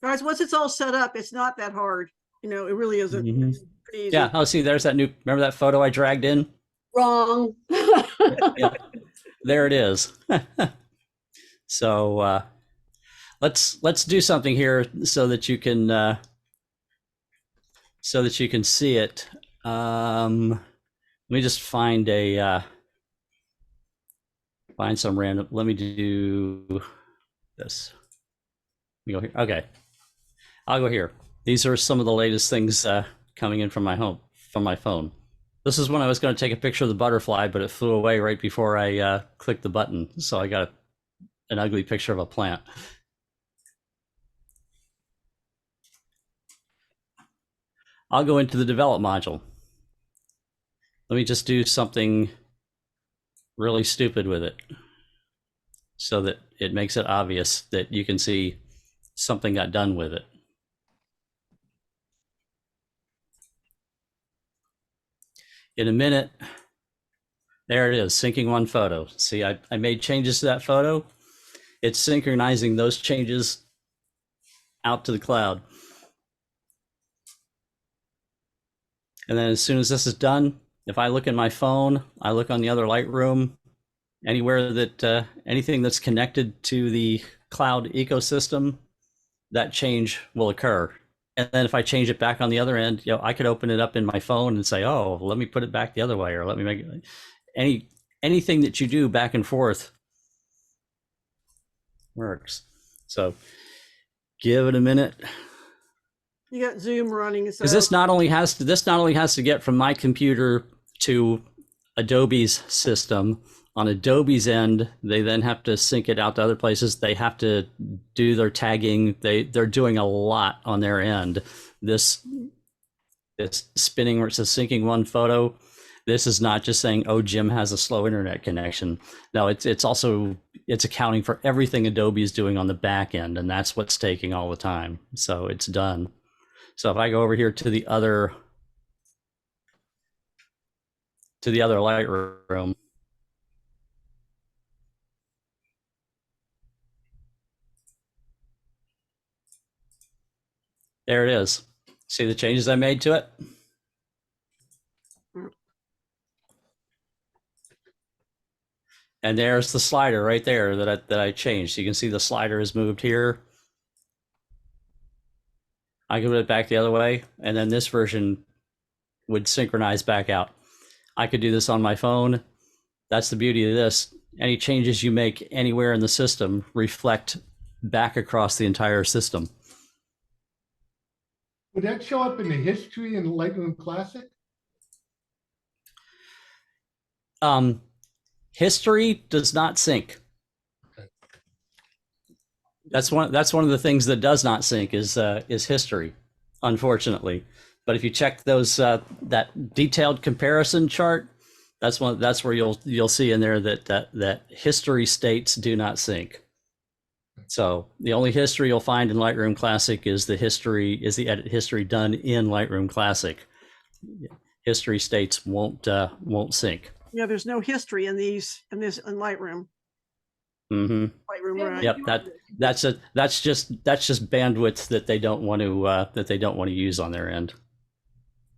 Guys, once it's all set up, it's not that hard. It really isn't. Mhm. It's pretty easy. Yeah. Oh, see, there's that remember that photo I dragged in? Wrong. Yeah, there it is. So let's do something here so that you can see it. Let me just find some random. Let me do this. Let me go here. Okay, I'll go here. These are some of the latest things coming in from my phone. This is when I was going to take a picture of the butterfly, but it flew away right before I clicked the button. So I got an ugly picture of a plant. I'll go into the develop module. Let me just do something really stupid with it so that it makes it obvious that you can see something got done with it. In a minute, there it is, syncing one photo. See, I made changes to that photo. It's synchronizing those changes out to the cloud. And then as soon as this is done, if I look in my phone, I look on the other Lightroom, anywhere that anything that's connected to the cloud ecosystem, that change will occur. And then if I change it back on the other end, I could open it up in my phone and say, oh, let me put it back the other way, or let me make it. Anything that you do back and forth works. So give it a minute. You got Zoom running. Because this not only has to get from my computer to Adobe's system. On Adobe's end, they then have to sync it out to other places. They have to do their tagging. They're doing a lot on their end. This spinning where it says syncing one photo. This is not just saying, oh, Jim has a slow internet connection. No, it's also accounting for everything Adobe is doing on the back end, and that's what's taking all the time. So it's done. So if I go over here to the other Lightroom, there it is. See the changes I made to it? And there's the slider right there that I changed. So you can see the slider is moved here. I can put it back the other way, and then this version would synchronize back out. I could do this on my phone. That's the beauty of this. Any changes you make anywhere in the system reflect back across the entire system. Would that show up in the history in Lightroom Classic? History does not sync. Okay. That's one of the things that does not sync is history, unfortunately. But if you check those that detailed comparison chart, that's where you'll see in there that history states do not sync. So the only history you'll find in Lightroom Classic is the edit history done in Lightroom Classic. History states won't sync. Yeah, there's no history in Lightroom. Mm-hmm. Lightroom, Yep, that's just bandwidth that they don't want to use on their end.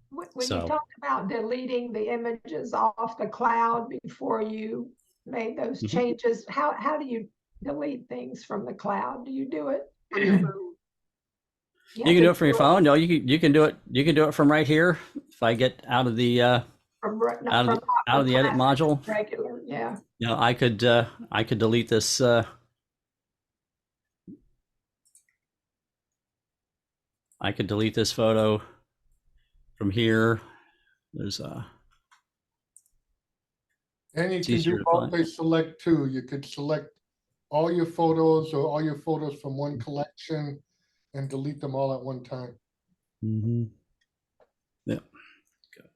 When you talked about deleting the images off the cloud before you made those changes, how do you delete things from the cloud? Do you do it on your phone? You can do it from your phone. No, you can do it. You can do it from right here. If I get out of the edit module, regular, yeah. You know, I could delete this. I could delete this photo from here. There's And you can do multi-select too. You could select all your photos or all your photos from one collection and delete them all at one time. Mm-hmm. Yeah. Okay.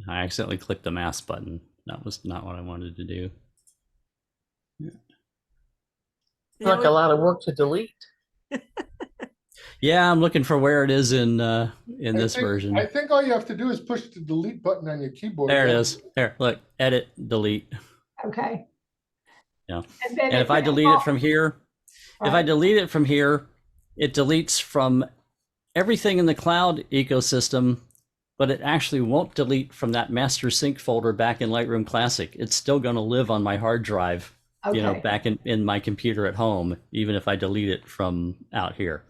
I accidentally clicked the mask button. That was not what I wanted to do. Yeah. Like a lot of work to delete. Yeah, I'm looking for where it is in this version. I think all you have to do is push the delete button on your keyboard. There it is. There, look, edit, delete. Okay. Yeah. And if I delete it from here, if I delete it from here, it deletes from everything in the cloud ecosystem, but it actually won't delete from that master sync folder back in Lightroom Classic. It's still going to live on my hard drive, you know, back in my computer at home, even if I delete it from out here.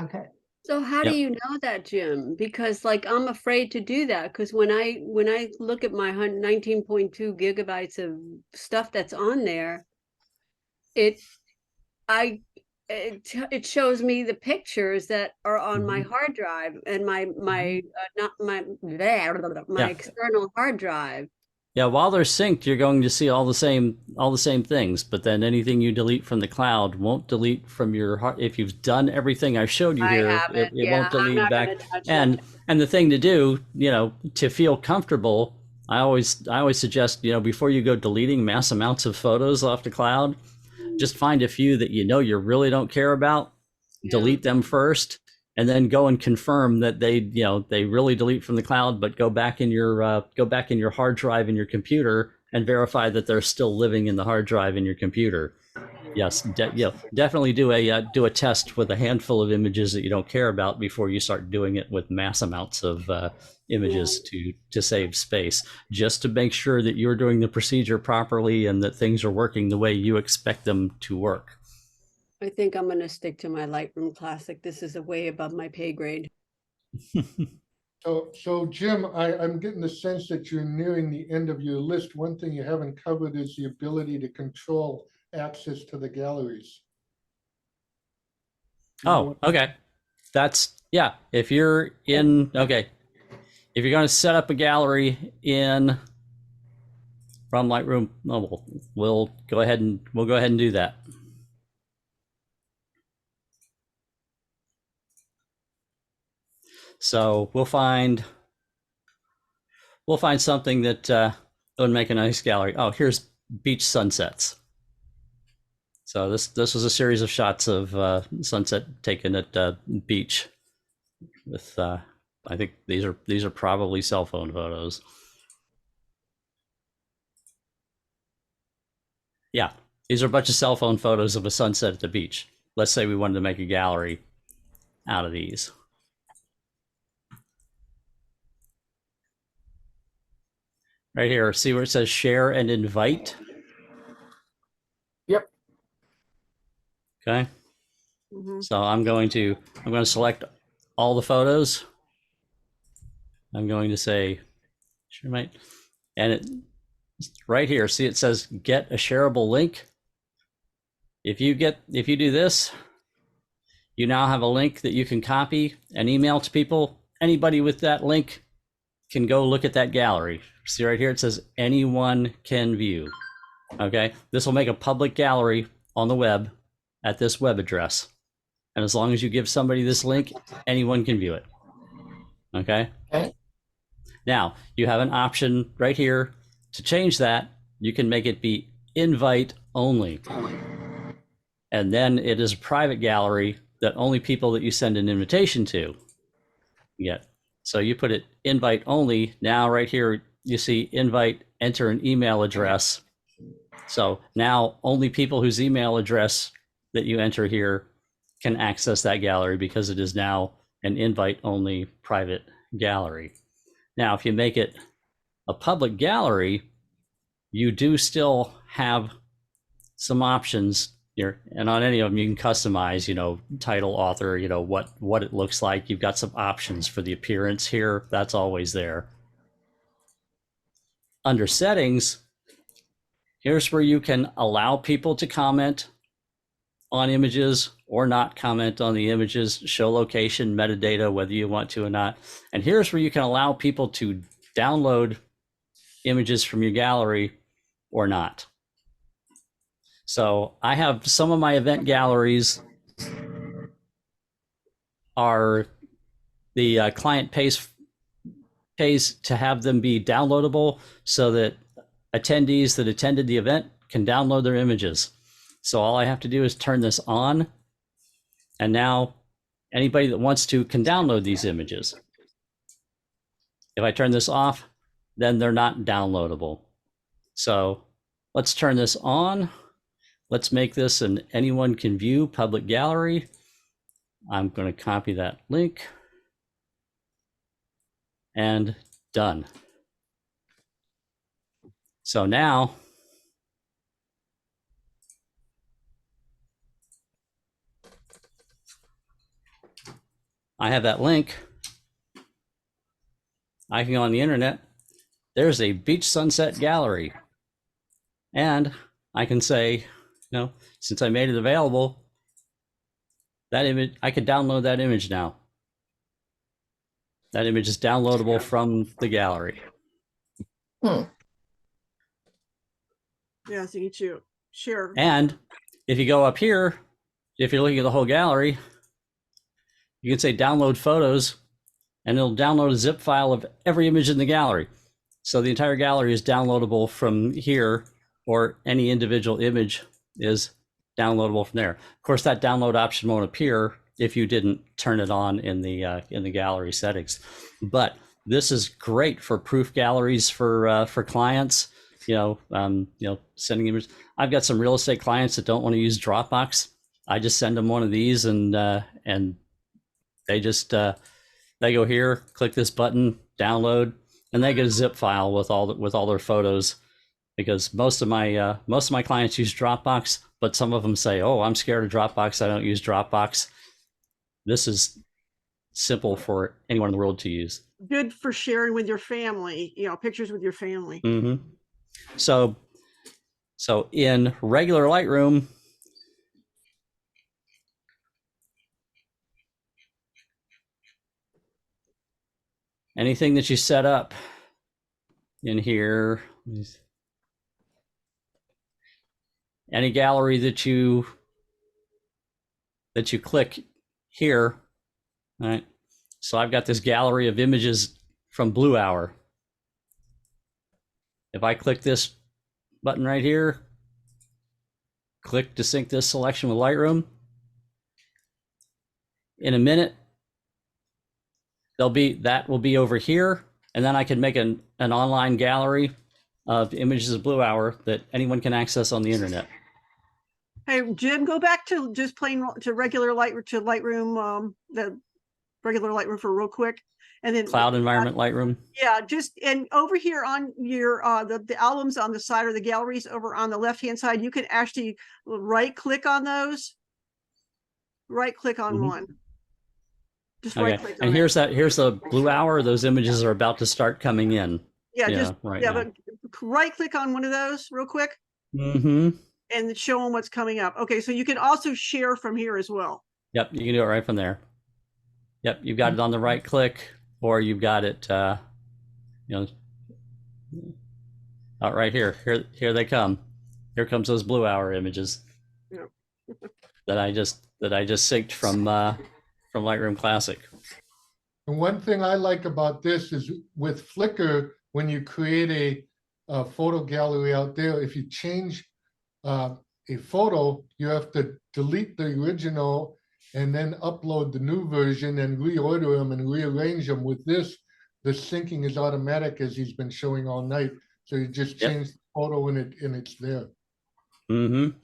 Okay. So how do you know that, Jim? Because like I'm afraid to do that because when I look at my 19.2 gigabytes of stuff that's on there, it shows me the pictures that are on my hard drive and my external hard drive. Yeah, while they're synced, you're going to see all the same things, but then anything you delete from the cloud won't delete from your hard. If you've done everything I showed you here, it won't delete back. And the thing to do, you know, to feel comfortable, I always suggest, you know, before you go deleting mass amounts of photos off the cloud, just find a few that you know you really don't care about, delete them first, and then go and confirm that they really delete from the cloud, but go back in your hard drive in your computer and verify that they're still living in the hard drive in your computer. Yes, definitely do a test with a handful of images that you don't care about before you start doing it with mass amounts of images to save space, just to make sure that you're doing the procedure properly and that things are working the way you expect them to work. I think I'm going to stick to my Lightroom Classic. This is a way above my pay grade. So Jim, I'm getting the sense that you're nearing the end of your list. One thing you haven't covered is the ability to control access to the galleries. Oh, okay. That's, yeah. If you're in, okay. If you're going to set up a gallery from Lightroom Mobile, we'll go ahead and do that. So we'll find something that would make a nice gallery. Oh, here's beach sunsets. So this was a series of shots of sunset taken at beach with I think these are probably cell phone photos. Yeah, these are a bunch of cell phone photos of a sunset at the beach. Let's say we wanted to make a gallery out of these. Right here, see where it says share and invite? Yep. Okay. So I'm going to select all the photos. I'm going to say share, and it right here, see it says get a shareable link. if you do this, you now have a link that you can copy and email to people. Anybody with that link can go look at that gallery. See right here, it says anyone can view. Okay, this will make a public gallery on the web at this web address. And as long as you give somebody this link, anyone can view it. Okay. Now you have an option right here to change that. You can make it be invite only. And then it is a private gallery that only people that you send an invitation to get. So you put it invite only. Now right here, you see invite, enter an email address. So now only people whose email address that you enter here can access that gallery because it is now an invite only private gallery. Now, if you make it a public gallery, you do still have some options here, and on any of them you can customize, title, author, what it looks like. You've got some options for the appearance here. That's always there. Under settings, here's where you can allow people to comment on images or not comment on the images, show location, metadata, whether you want to or not. And here's where you can allow people to download images from your gallery or not. So I have some of my event galleries are the client pays to have them be downloadable so that attendees that attended the event can download their images. So all I have to do is turn this on, and now anybody that wants to can download these images. If I turn this off, then they're not downloadable. So let's turn this on. Let's make this an anyone can view public gallery. I'm going to copy that link and done. So now I have that link. I can go on the internet. There's a beach sunset gallery. And I can say, since I made it available, that image, I could download that image now. That image is downloadable from the gallery. Yeah, so you to share. And if you go up here, if you're looking at the whole gallery, you can say download photos, and it'll download a zip file of every image in the gallery. So the entire gallery is downloadable from here, or any individual image is downloadable from there. Of course, that download option won't appear if you didn't turn it on in the gallery settings. But this is great for proof galleries for clients. Sending images. I've got some real estate clients that don't want to use Dropbox. I just send them one of these, and they just they go here, click this button, download, and they get a zip file with all their photos. Because most of my clients use Dropbox, but some of them say, "Oh, I'm scared of Dropbox. I don't use Dropbox." This is simple for anyone in the world to use. Good for sharing with your family, pictures with your family. Mm-hmm. So in regular Lightroom, anything that you set up in here, any gallery that you click here, all right? So I've got this gallery of images from Blue Hour. If I click this button right here, click to sync this selection with Lightroom, in a minute, that will be over here, and then I can make an online gallery of images of Blue Hour that anyone can access on the internet. Hey, Jim, go back to just regular Lightroom, the regular Lightroom for real quick. And then cloud environment Lightroom. Yeah, and over here on your the albums on the side or the galleries over on the left-hand side, you can actually right click on those. Right click on one. Just right click on and here's the Blue Hour. Those images are about to start coming in. But right click on one of those real quick. Mm-hmm. and show them what's coming up. Okay, so you can also share from here as well. Yep, you can do it right from there. Yep, you've got it on the right click, or you've got it, you know, out right here. Here they come. Here comes those Blue Hour images Yep. that I just synced from Lightroom Classic. And one thing I like about this is with Flickr, when you create a photo gallery out there, if you change a photo, you have to delete the original and then upload the new version and reorder them and rearrange them. With this, the syncing is automatic, as he's been showing all night. So you just change the photo and it's there. Mm-hmm.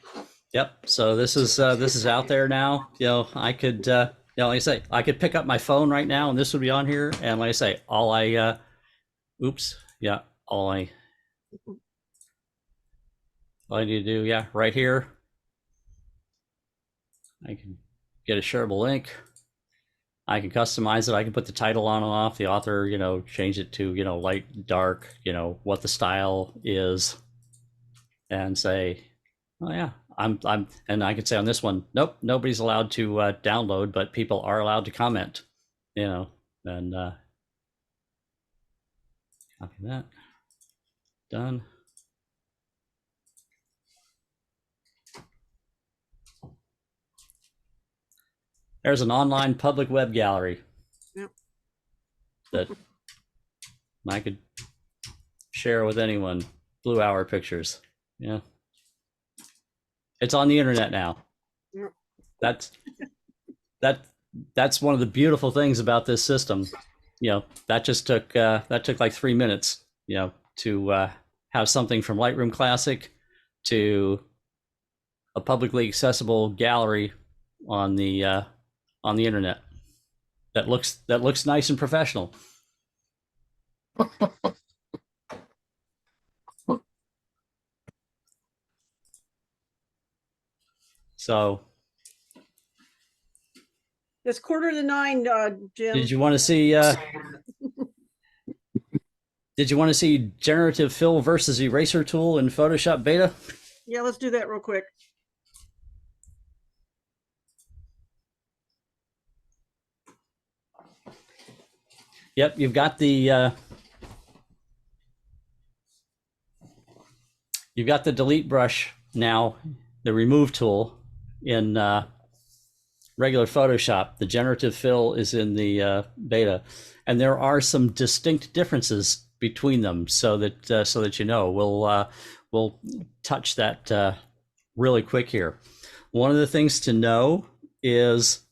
Yep. So this is out there now. You know, I could like I say, I could pick up my phone right now and this would be on here. And like I say, all I need to do, right here, I can get a shareable link. I can customize it. I can put the title on and off, the author, change it to, light, dark, what the style is, and say, oh yeah, and I could say on this one, nope, nobody's allowed to download, but people are allowed to comment, and copy that, done. There's an online public web gallery. Yep. That I could share with anyone. Blue Hour pictures. Yeah. It's on the internet now. Yep. That's one of the beautiful things about this system. That just took like 3 minutes, to have something from Lightroom Classic to a publicly accessible gallery on the internet that looks nice and professional. So it's 8:45, Jim. did you want to see generative fill versus eraser tool in Photoshop beta? Yeah, let's do that real quick. Yep, you've got the delete brush now, the remove tool in regular Photoshop. The generative fill is in the beta, and there are some distinct differences between them. So that we'll touch that really quick here. One of the things to know is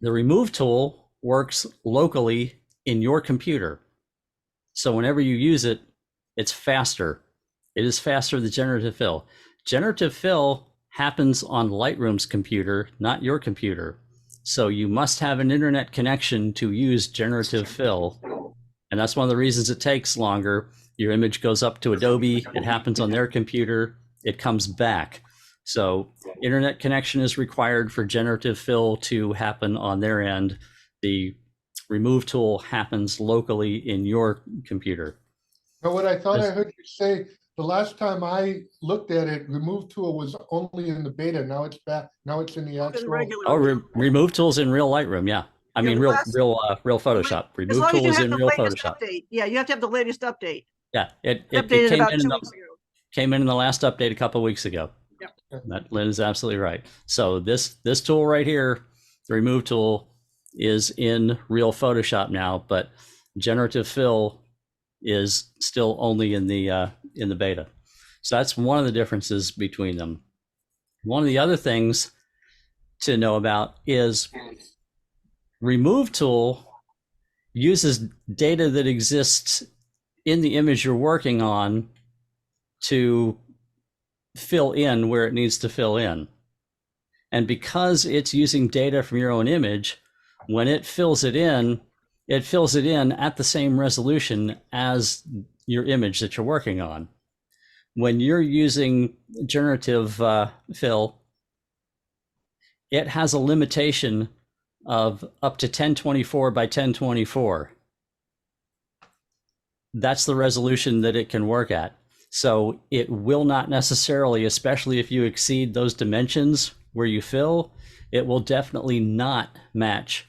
the remove tool works locally in your computer. So whenever you use it, it's faster. It is faster than generative fill. Generative fill happens on Lightroom's computer, not your computer. So you must have an internet connection to use generative fill. And that's one of the reasons it takes longer. Your image goes up to Adobe, it happens on their computer, it comes back. So internet connection is required for generative fill to happen on their end. The remove tool happens locally in your computer. But what I thought I heard you say, the last time I looked at it, remove tool was only in the beta. Now it's back. Now it's in the actual. Remove tools in real Lightroom. Yeah. I mean, real Photoshop. Remove tool is in real Photoshop. Update. Yeah, you have to have the latest update. Yeah, it updated about 2 weeks ago. Came in the last update a couple of weeks ago. Yep. That Lynn is absolutely right. So this tool right here, the remove tool, is in real Photoshop now, but generative fill is still only in the beta. So that's one of the differences between them. One of the other things to know about is remove tool uses data that exists in the image you're working on to fill in where it needs to fill in. And because it's using data from your own image, when it fills it in at the same resolution as your image that you're working on. When you're using generative fill, it has a limitation of up to 1024 by 1024. That's the resolution that it can work at. So it will not necessarily, especially if you exceed those dimensions where you fill, it will definitely not match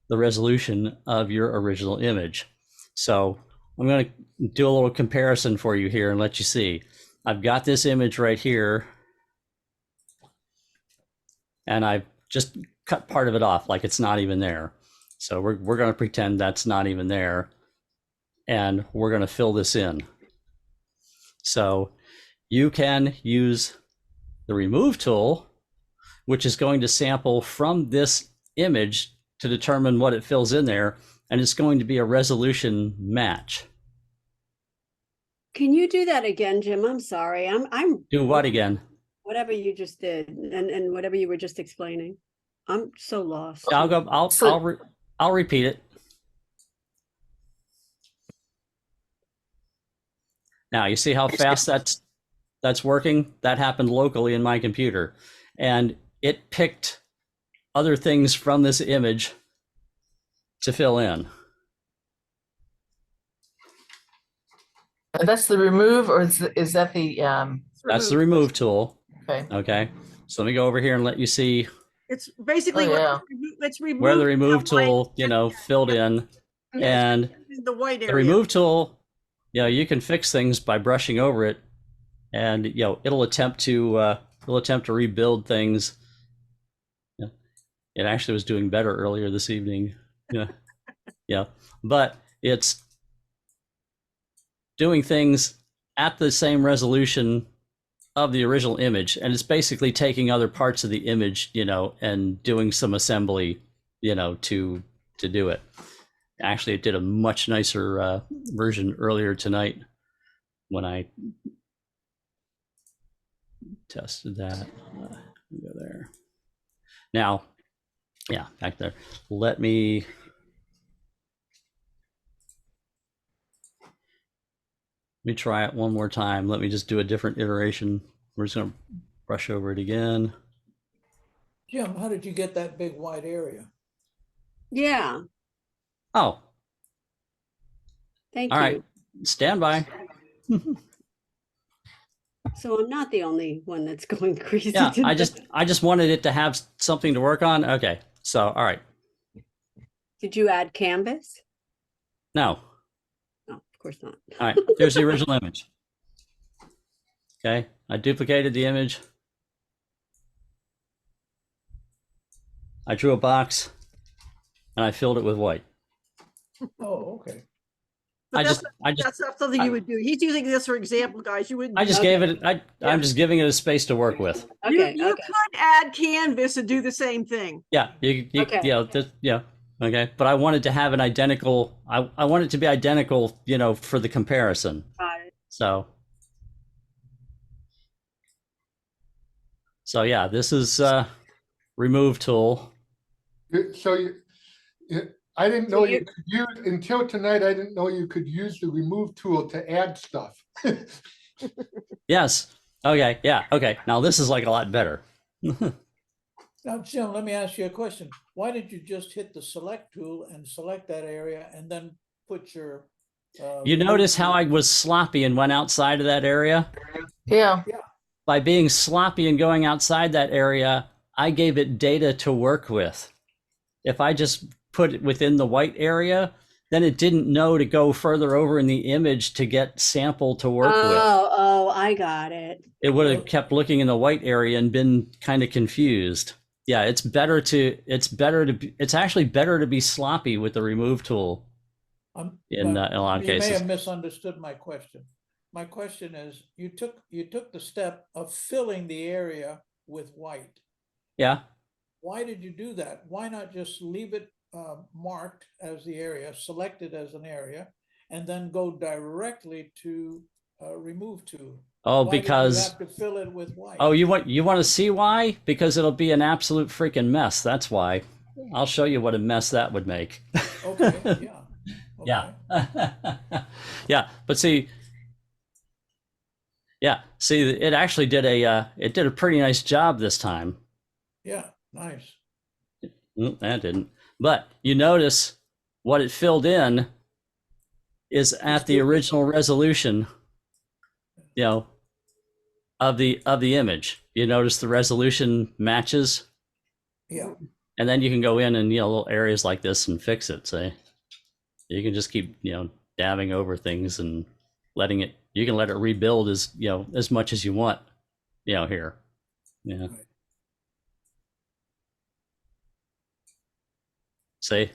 the resolution of your original image. So I'm going to do a little comparison for you here and let you see. I've got this image right here, and I've just cut part of it off like it's not even there. So we're going to pretend that's not even there, and we're going to fill this in. So you can use the remove tool, which is going to sample from this image to determine what it fills in there, and it's going to be a resolution match. Can you do that again, Jim? I'm sorry. I'm Do what again? whatever you just did and whatever you were just explaining. I'm so lost. I'll repeat it. Now you see how fast that's working? That happened locally in my computer, and it picked other things from this image to fill in. That's the remove, or is that the That's the remove tool. Okay. Okay. So let me go over here and let you see. It's basically it's removed where the remove tool, filled in, and the white area. the remove tool, you can fix things by brushing over it, and it'll attempt to rebuild things. Yeah. It actually was doing better earlier this evening. Yeah, but it's doing things at the same resolution of the original image, and it's basically taking other parts of the image, and doing some assembly, to do it. Actually, it did a much nicer version earlier tonight when I tested that. Go there. Now, yeah, back there. Let me try it one more time. Let me just do a different iteration. We're just going to brush over it again. Jim, how did you get that big wide area? Yeah. Oh. Thank you. All you. right. Stand by. So I'm not the only one that's going crazy. Yeah, I just wanted it to have something to work on. Okay. So, all right. Did you add canvas? No. No, of course not. All right. There's the original image. Okay. I duplicated the image. I drew a box and I filled it with white. Oh, okay. That's not something you would do. He's using this for example, guys. You wouldn't. I just gave it. I'm just giving it a space to work with. Okay. You could add canvas and do the same thing. Yeah. Okay. But I wanted to have an identical. I want it to be identical. For the comparison. Got it. So yeah, this is remove tool. So I didn't know you could use, until tonight, I didn't know you could use the remove tool to add stuff. Yes. Okay. Yeah. Okay. Now this is like a lot better. Now, Jim, let me ask you a question. Why did you just hit the select tool and select that area and then put your... you notice how I was sloppy and went outside of that area? Yeah. By being sloppy and going outside that area, I gave it data to work with. If I just put it within the white area, then it didn't know to go further over in the image to get sample to work with. Oh, I got it. It would have kept looking in the white area and been kind of confused. Yeah, it's actually better to be sloppy with the remove tool in a lot of cases. You may have misunderstood my question. My question is, you took the step of filling the area with white. Yeah. Why did you do that? Why not just leave it marked as the area, selected as an area, and then go directly to remove tool? Oh, Why did because you have to fill it with white. Oh, you want to see why? Because it'll be an absolute freaking mess. That's why. I'll show you what a mess that would make. Okay. Yeah. Okay. Yeah. Yeah. But see. Yeah. See, it actually did a pretty nice job this time. Yeah. Nice. That didn't. But you notice what it filled in is at the original resolution you know, of the image. You notice the resolution matches, Yeah, and then you can go in and, you know, little areas like this and fix it. Say, you can just keep, you know, dabbing over things and letting it. You can let it rebuild as, you know, as much as you want, you know, here. Yeah. Right. See?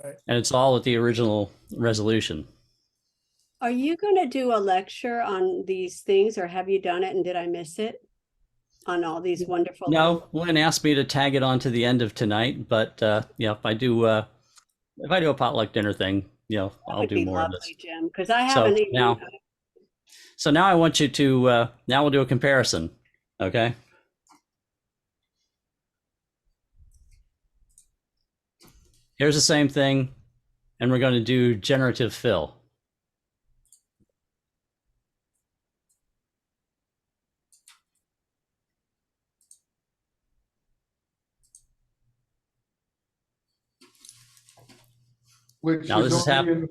Right. And it's all at the original resolution. Are you going to do a lecture on these things, or have you done it and did I miss it? On all these wonderful. No, Lynn asked me to tag it on to the end of tonight, but you know, if I do a potluck dinner thing, you know, That I'll would do be more of lovely, this. Jim, because I So haven't even. now, so now I want you to now we'll do a comparison. Okay. Here's the same thing, and we're going to do generative fill. Which Now this is only in-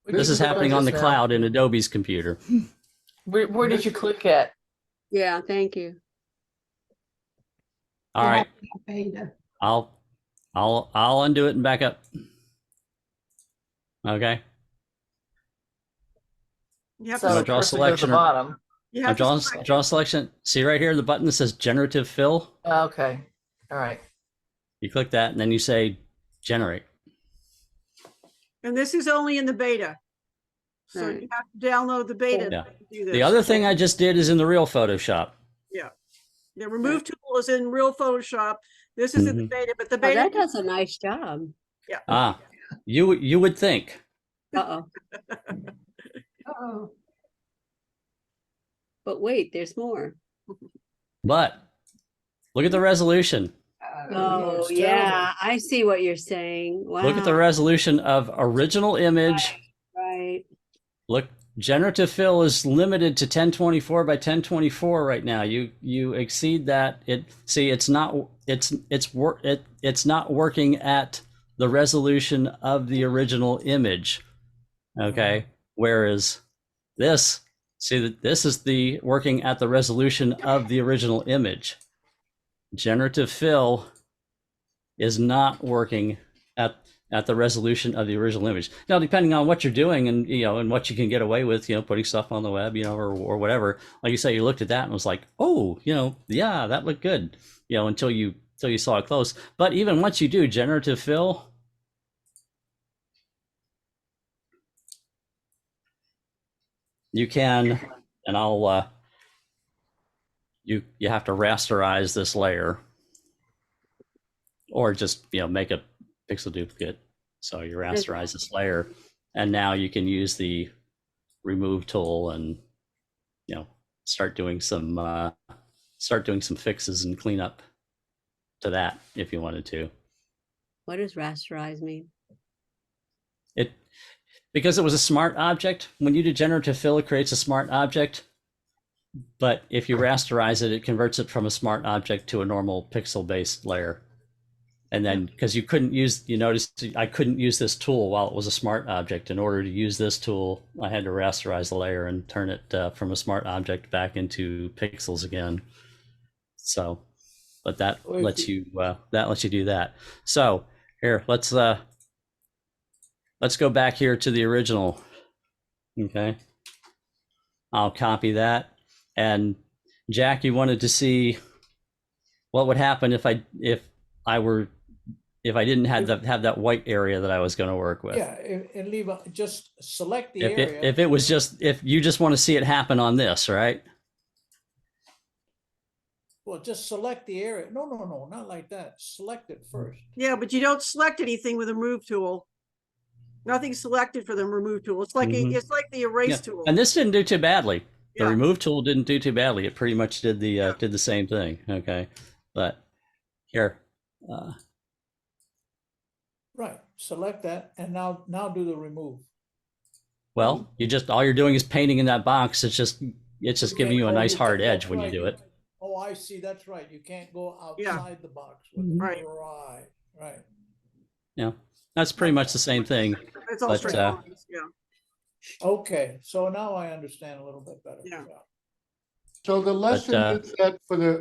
this is happening on the cloud in Adobe's computer. Where did you click at? Yeah, thank you. All right, Beta. I'll undo it and back up. Okay. You have So to, I'll draw a first we go to the selection. bottom. you I'll have to draw select a selection. See right here, the button that says generative fill. Okay, all right. You click that, and then you say generate. and this is only in the beta. So Right. you have to download the beta Yeah. to do this. The other thing I just did is in the real Photoshop. Yeah. The remove tool is in real Photoshop. This is in the beta, but the Oh, beta. that does a nice job. Yeah. Ah, you would think. Uh-oh. Uh-oh. But wait, there's more. But look at the resolution. Oh, it's yeah, I see what you're saying. Wow. Look at the resolution of original image. Right. Look, generative fill is limited to 1024 by 1024 right now. You exceed that. It's not working at the resolution of the original image. Okay. Whereas this, see that this is the working at the resolution of the original image. Generative fill is not working at the resolution of the original image. Now, depending on what you're doing and, you know, and what you can get away with, you know, putting stuff on the web, you know, or whatever, like you say, you looked at that and was like, oh, you know, yeah, that looked good, you know, until you saw it close. But even once you do generative fill, you can, and I'll, you have to rasterize this layer, or just, you know, make a pixel duplicate. So you rasterize this layer, and now you can use the remove tool and, you know, start doing some fixes and cleanup to that if you wanted to. What does rasterize mean? Because it was a smart object, when you do generative fill, it creates a smart object. But if you rasterize it, it converts it from a smart object to a normal pixel-based layer. And then, because you noticed I couldn't use this tool while it was a smart object. In order to use this tool, I had to rasterize the layer and turn it from a smart object back into pixels again. So, but that lets you do that. So here, let's go back here to the original. Okay, I'll copy that. And Jack, you wanted to see what would happen if I didn't have that white area that I was going to work with. Yeah, and leave, just select the area. If you just want to see it happen on this, right? Well, just select the area. No, not like that. Select it first. Yeah, but you don't select anything with a remove tool. Nothing's selected for the remove tool. It's like it's like the erase tool. And this didn't do too badly. The Yeah. remove tool didn't do too badly. It pretty much did the same thing. Okay, but here. Right, select that, and now do the remove. Well, all you're doing is painting in that box. It's just giving you a nice hard edge when you right. do it. Oh, I see, that's right. You can't go outside the box with it. Right. Right. Yeah, that's pretty much the same thing. It's all but, straight lines, yeah. Okay, so now I understand a little bit better. Yeah. So the lesson uh, is that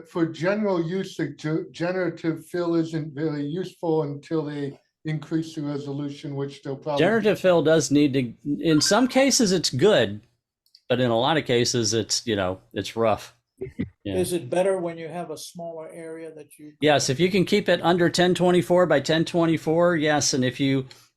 for general usage, generative fill isn't very useful until they increase the resolution, which they'll probably. Generative fill does need to, in some cases it's good, but in a lot of cases it's, it's rough. Yeah. Is it better when you have a smaller area that you? Yes, if you can keep it under 1024 by 1024, yes.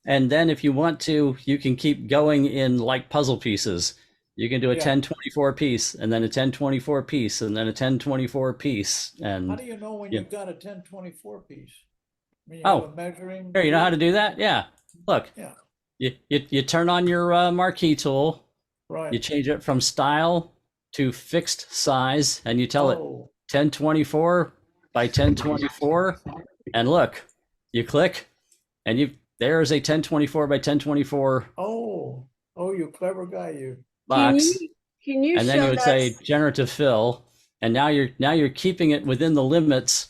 And then if you want to, you can keep going in like puzzle pieces. You can do a Yeah. 1024 piece and then a 1024 piece and then a 1024 piece. And How do you know when yeah. you've got a 1024 piece? I mean, you Oh, have a measuring. here, you know how to do that? Yeah. Look, Yeah, you turn on your marquee tool, you right. change it from style to fixed size, and you tell it Oh, 1024 by 1024. And look, you click and there's a 1024 by 1024 oh, you clever guy, you. box. Can you And then show you would that? say generative fill, and now you're keeping it within the limits.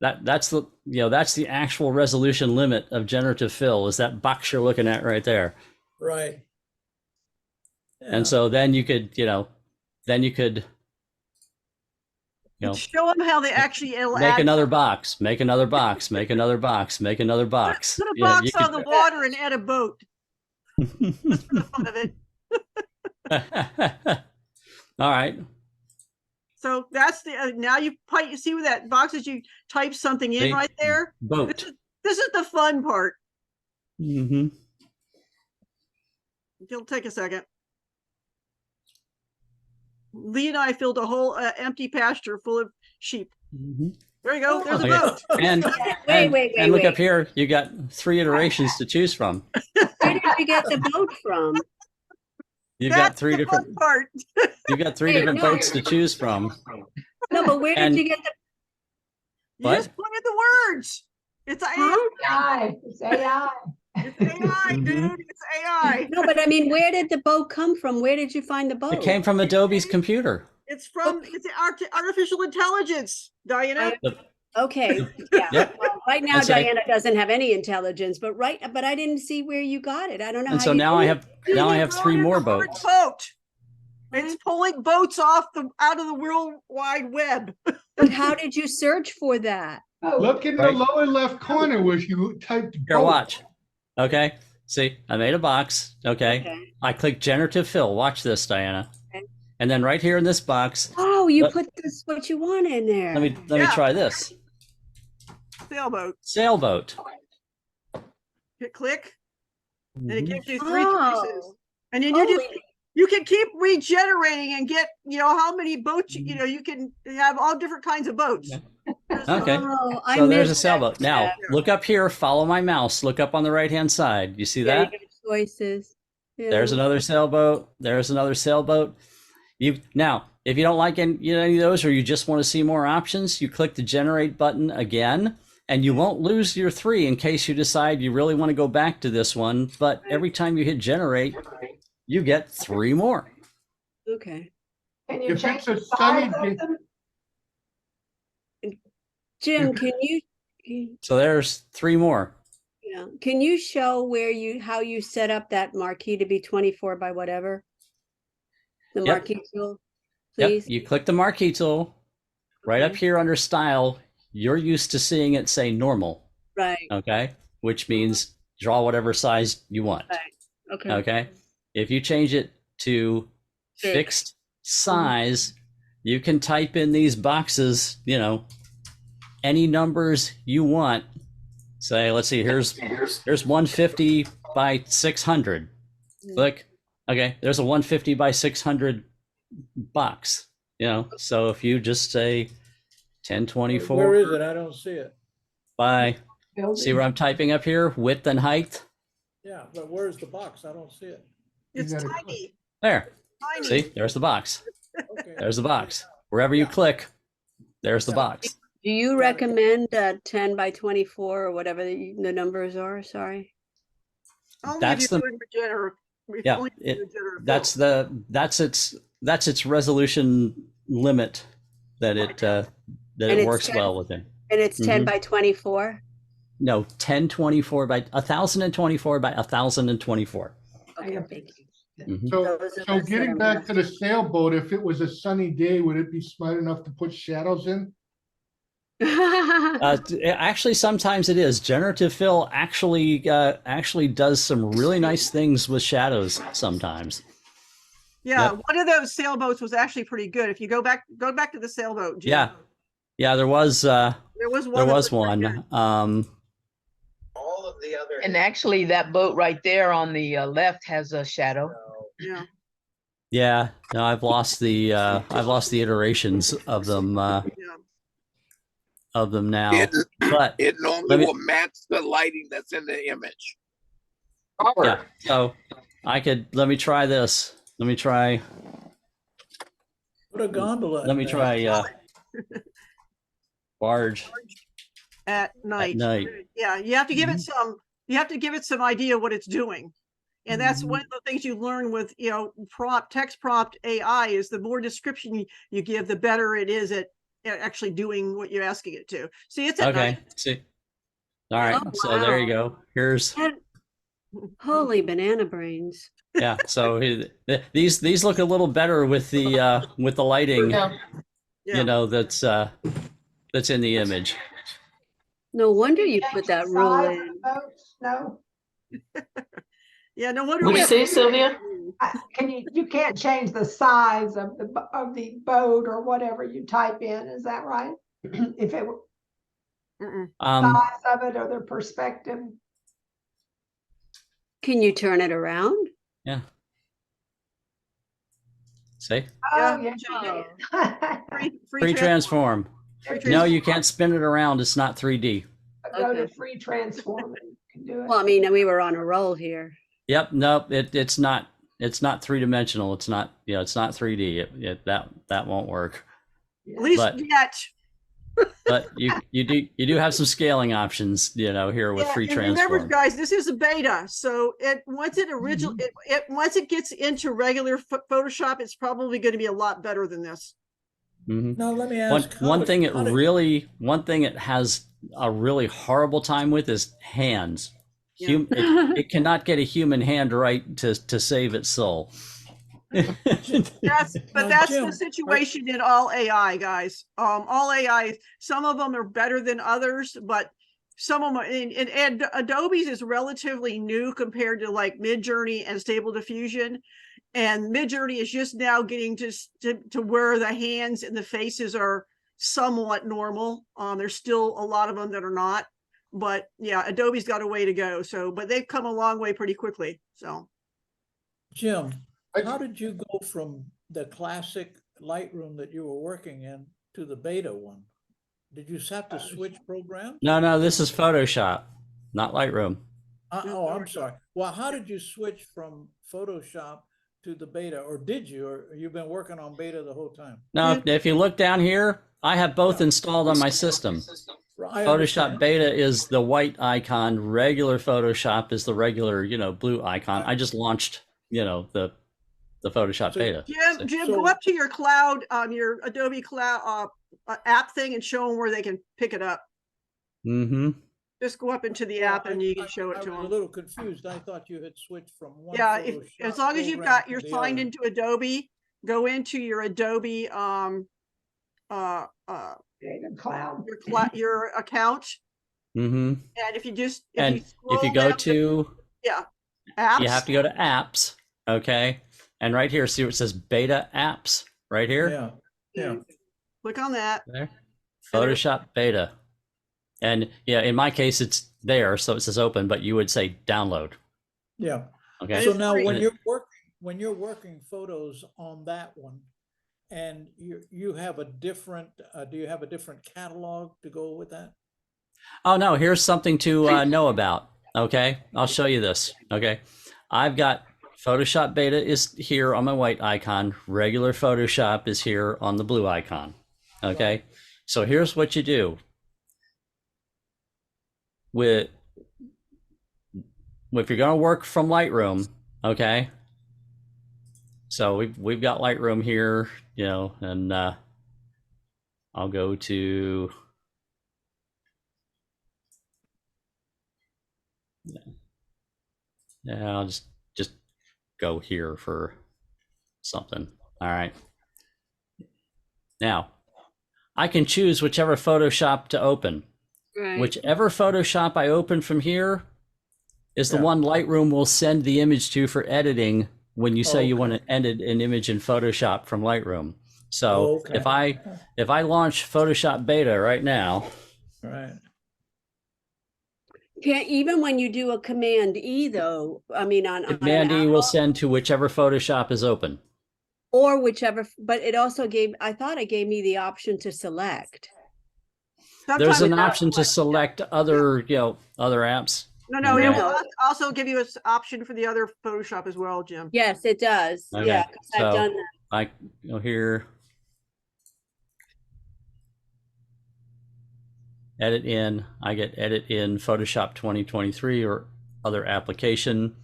That's the actual resolution limit of generative fill, is that box you're looking at right there. Right. And so then you could show them how they actually make another box, make another box, make another box, make another box. Put a Yeah, box you on the water and add a boat. Just for the fun of it. All right. So that's the now you see where that box is. You type something in Big right there. boat. This is the fun part. Mm-hmm. It'll take a second. Lee and I filled a whole empty pasture full of sheep. Mm-hmm. There you go. There's Okay. a boat. And and look up here. You got 3 iterations to choose from. Where did you get the boat from? You've That's got 3 the different. fun part. You've got 3 Hey, different no. boats to choose from. No, but where And- did you get the? You What? just plug in the words. It's Huh? AI, it's AI. It's AI, dude. It's AI. No, but I mean, where did the boat come from? Where did you find the boat? It came from Adobe's computer. It's from it's artificial intelligence, Diana. Okay, yeah. Yep. Well, right now, And so- Diana doesn't have any intelligence, but I didn't see where you got it. I don't know. And how so you now did I it. have 3 more It's a hard boats. boat. It's pulling boats out of the World Wide Web. But how did you search for that? Look in the Right. lower left corner where you typed. Here, boat. watch. Okay. See, I made a box. Okay. I click generative fill. Watch this, Diana. Okay. And then right here in this box, Oh, you Let- put this what you want in there. let me Yeah. try this. Sailboat. Sailboat. Hit click, and it Mhm. gives you 3 choices. Oh, And then holy- you can keep regenerating and get, how many boats, you can have all different kinds of boats. Yeah. Okay. Oh, I So there's a missed sailboat. that Now, step. look up here, follow my mouse, look up on the right-hand side. You see Yeah, that? you got choices. Yeah. There's another sailboat. There's another sailboat. Now, if you don't like any of those, or you just want to see more options, you click the generate button again, and you won't lose your 3 in case you decide you really want to go back to this one. But every time you hit generate, you get 3 more. Okay. Can you If change it's a the sunny size day- of them? Jim, If- So there's 3 more. can you show how you set up that marquee to be 24 by whatever? The Yep. marquee tool, Yep. please. You click the marquee tool. Right up Okay. here under style, you're used to seeing it say normal. Right. Okay. Which means draw whatever size you want. Right. Okay. Okay. If you change it to fixed size, you can type in these boxes, any numbers you want. Say, let's see, here's 150 by 600. Click. Okay, there's a 150 by 600 box. So if you just say 1024 Where is it? I don't see it. by, see where I'm typing up here, width and height. Yeah, but where's the box? I don't see it. It's gotta tiny. There. Tiny. See, there's the box. Okay. There's the box. Wherever you click, there's the box. Do you recommend 10 by 24 or whatever the numbers are? Sorry. Only That's if you're the- doing regenerative. Yeah, only if you're regenerative That's fill. that's its resolution limit that it And it it's works 10 well within. And it's 10 Mhm. by 24? No, 1024 by 1024 by 1024. And Okay, thank you. Mhm. So, Those of so us that getting are back to the masters. sailboat, if it was a sunny day, would it be smart enough to put shadows in? Actually, sometimes it is. Generative fill actually does some really nice things with shadows sometimes. Yeah, Yep. one of those sailboats was actually pretty good. If you go back to the sailboat, Jim. Yeah, yeah. There was There was one. there that was looked pretty one. All of the other. And actually, that boat right there on the left has a shadow. good. Yeah. Yeah. No, I've lost the iterations of them Yeah. now. It, But it normally let me- will match the lighting that's in the image. yeah. So let me try this. Let me try. Put a gondola. Let in me there. try barge At night. at night. Yeah, you have to give it some. You have to give it some idea what it's doing, and that's one of the things you learn with text prompt AI is the more description you give, the better it is at actually doing what you're asking it to. See, it's at Okay. night. See. All right. Oh, So there you wow. go. Here's Holy banana brains. yeah. So these look a little better with the lighting. Yeah. Yeah. That's in the image. No wonder you Change put the that rule size of in. the boats? No, Yeah. No wonder What'd we you say, Sylvia? you can't change the size of the boat or whatever you type in, is that right? If it were Mm-mm. size of it or the perspective. Can you turn it around? Yeah. See? Oh, Yeah. yeah. Free Transform. No, you can't spin it around. It's not 3D. Go to Okay. free transform and you can do it. Well, I mean, we were on a roll here. Yep. Nope. It's not 3-dimensional. It's not. It's not 3D. That won't work. At least But- yet. But you do have some scaling options. Here with free And remember, transform. guys, this is a beta, so once it gets into regular Photoshop, it's probably going to be a lot better than this. Mhm. Now, let me One ask. one thing it has a really horrible time with is hands. Yeah. It cannot get a human hand right to save its soul. That's Now, Jim, the situation in all AI, guys. All AI, some of them are better than others, but some of them and Adobe's is relatively new compared to like Midjourney and Stable Diffusion. And Midjourney is just now getting to where the hands and the faces are somewhat normal. There's still a lot of them that are not, but yeah, Adobe's got a way to go. So, but they've come a long way pretty quickly. So, Jim, how did you go from the classic Lightroom that you were working in to the beta one? Did you have to switch programs? No, this is Photoshop, not Lightroom. I'm sorry. Well, how did you switch from Photoshop to the beta, or did you, or you've been working on beta the whole time? No, if you look down here, I have both Yeah. installed on my system. I Photoshop understand. Beta is the white icon. Regular Photoshop is the regular, blue icon. I just launched, the Photoshop So- Beta. Jim, So- go up to your cloud, your Adobe Cloud app thing, and show them where they can pick it up. Mm-hmm. Just go up into the app and you can show it to I was a them. little confused. I thought you had switched from one. Yeah, Photoshop as long as you've program got to you're the signed other. into Adobe, go into your Adobe Cloud. your account, Mm-hmm. and if you And if scroll you go down to, apps, you have to go to apps, okay? And right here, see where it says Beta Apps, right here? Yeah, yeah. click on that. There. Photoshop Beta. And yeah, in my case, it's there, so it says open, but you would say download. Yeah. Okay. So now free. when you're working photos on that one, and you have a different, do you have a different catalog to go with that? Oh no, here's something to know about. Okay, I'll show you this. Okay, I've got Photoshop Beta is here on my white icon. Regular Photoshop is here on the blue icon. Okay, so here's what you do. If you're going to work from Lightroom, okay. So we've got Lightroom here, and I'll go to. Yeah, I'll just go here for something. All right. Now, I can choose whichever Photoshop to open. Right. Whichever Photoshop I open from here is the one Lightroom will send the image to for editing when you say you want to edit an image in Photoshop from Lightroom. So if I launch Photoshop Beta right now, Right. Can't, even when you do a Command E though, I mean on Command E will send to whichever Photoshop is open. or whichever, but it also gave, I thought it gave me the option to select. There's Sometimes an it option to select other, other apps. No, in it there. will also give you an option for the other Photoshop as well, Jim. Yes, it does. Okay, Yeah, because I've so done that. I go here, edit in. I get edit in Photoshop 2023 or other application.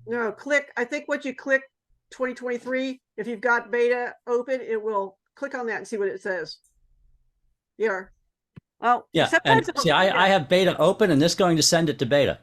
No, I think once you click 2023, if you've got beta open, it will click on that and see what it says. Yeah. Well, Yeah, and sometimes it'll- see, I have beta open, and this is going to send it to beta.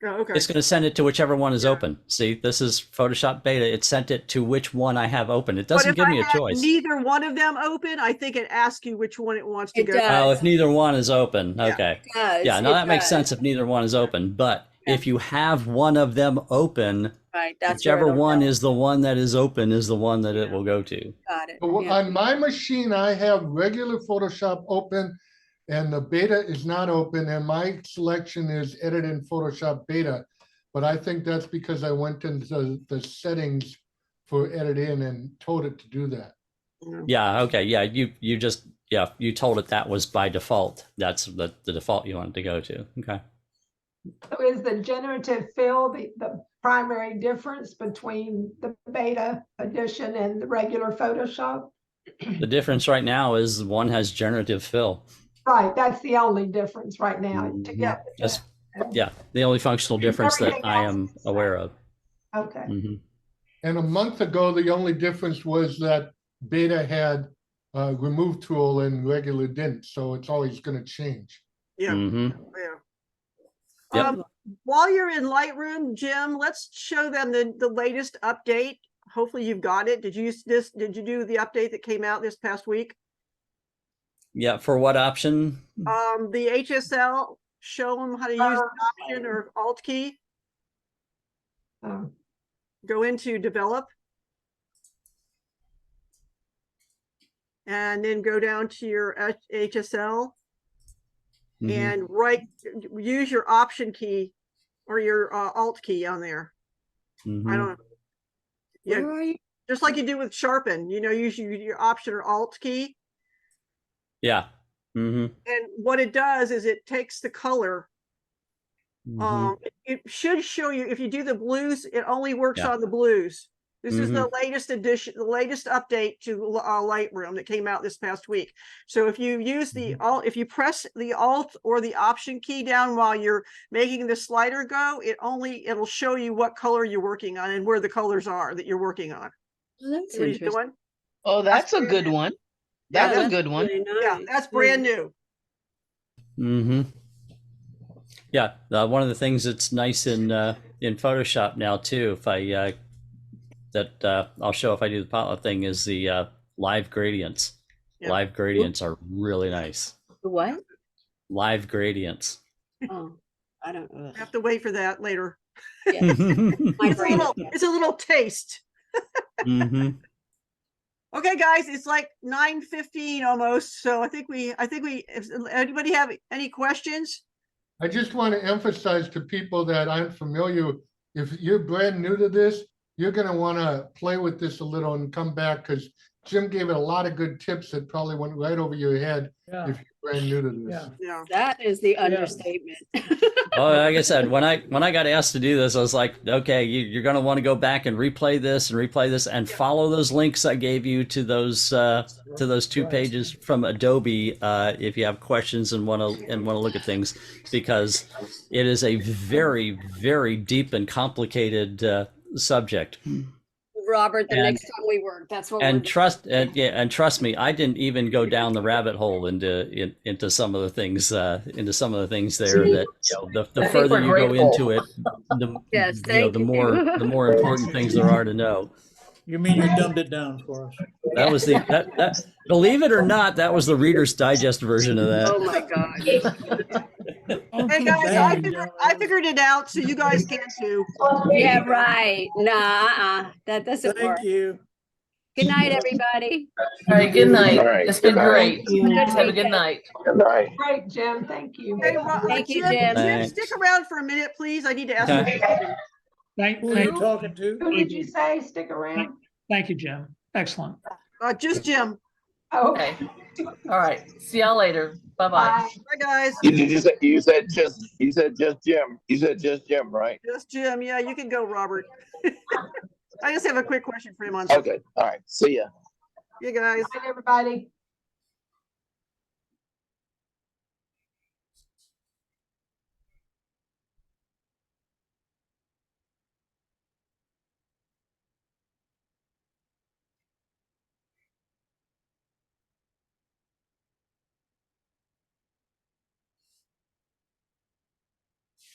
Oh, okay. It's going to send it to whichever one is open. See, this is Photoshop beta. It sent it to which one I have open. It But doesn't if give I me a had choice. neither one of them open, I think it asks you which one it wants to It go. does. Oh, if neither one is open, okay. It does, Yeah, no, it that makes does. sense if neither one is open. But if you have one of them open, Right, that's where whichever it'll one go. is the one that is open is the one that it will go to. Got it. But Yeah. on my machine, I have regular Photoshop open and the beta is not open and my selection is edit in Photoshop beta. But I think that's because I went into the settings for edit in and told it to do that. Yeah, okay, yeah, you just, you told it that was by default. That's the default you wanted to go to. Okay. So is the generative fill the primary difference between the beta edition and the regular Photoshop? The difference right now is one has generative fill. Right, that's the only difference right now. To get That's, yeah, the only functional difference that I am aware of. Okay. Mhm. And a month ago, the only difference was that beta had a remove tool and regular didn't. So it's always going to change. Yeah. Mhm. Yeah. Yep. While you're in Lightroom, Jim, let's show them the latest update. Hopefully you've got it. Did you use this? Did you do the update that came out this past week? Yeah, for what option? The HSL, show them how to use the option or alt key. Go into develop. And then go down to your HSL and use your option key or your alt key on there. I don't know. Yeah, Where are you? just like you do with sharpen, use your option or alt key. Yeah. And what it does is it takes the color. It should show you, if you do the blues, it only works on the blues. This is the latest edition, the latest update to Lightroom that came out this past week. So if you use the alt, if you press the alt or the option key down while you're making the slider go, it'll show you what color you're working on and where the colors are that you're working on. Well, that's See what he's interesting. doing? Oh, that's a good one. Yeah, That's a good one. Really Yeah, nice. that's brand new. Yeah, one of the things that's nice in Photoshop now too, if I I'll show if I do the potluck thing, is the live gradients. Yeah. Live gradients are really nice. The what? Live gradients. Oh, I don't know. I have to wait for that later. Yeah. My brain. It's a little taste. Okay, guys, it's like 9:15 almost. So I think if anybody have any questions? I just want to emphasize to people that aren't familiar, if you're brand new to this, you're going to want to play with this a little and come back because Jim gave it a lot of good tips that probably went right over your head if you're brand new to this. Yeah. That is the understatement. Oh, like I said, when I got asked to do this, I was like, okay, you're going to want to go back and replay this and follow those links I gave you to those 2 pages from Adobe if you have questions and want to look at things, because it is a very, very deep and complicated subject. Robert, the And- next time we work. That's what we're And doing. trust me, I didn't even go down the rabbit hole into some of the things there that, the I think further we're you go grateful. into it, the Yes, the more important things there are to know. You mean you dumbed it down for us? That was that believe it or not, that was the Reader's Digest version of that. Oh my God. Hey guys, I figured it out, so you guys can too. Yeah, right. Nah, that doesn't work. Thank you. Good night, everybody. All right, good night. All right, It's been good night. great. Good Have a good weekend. night. Good night. Great, Jim. Thank you. Hey, Thank you, Jim, Jim. Thanks. stick around for a minute, please. I need to ask Okay. you a question. Who are you talking to? Who did you say? Stick around. Thank you, Jim. Excellent. Just Jim. Oh, Okay. All right. See y'all later. Bye-bye. bye. Bye, guys. You said just Jim. You said just Jim, right? Just Jim. Yeah, you can go, Robert. I just have a quick question for him on something. Okay. All right. See ya. You guys. Bye, everybody.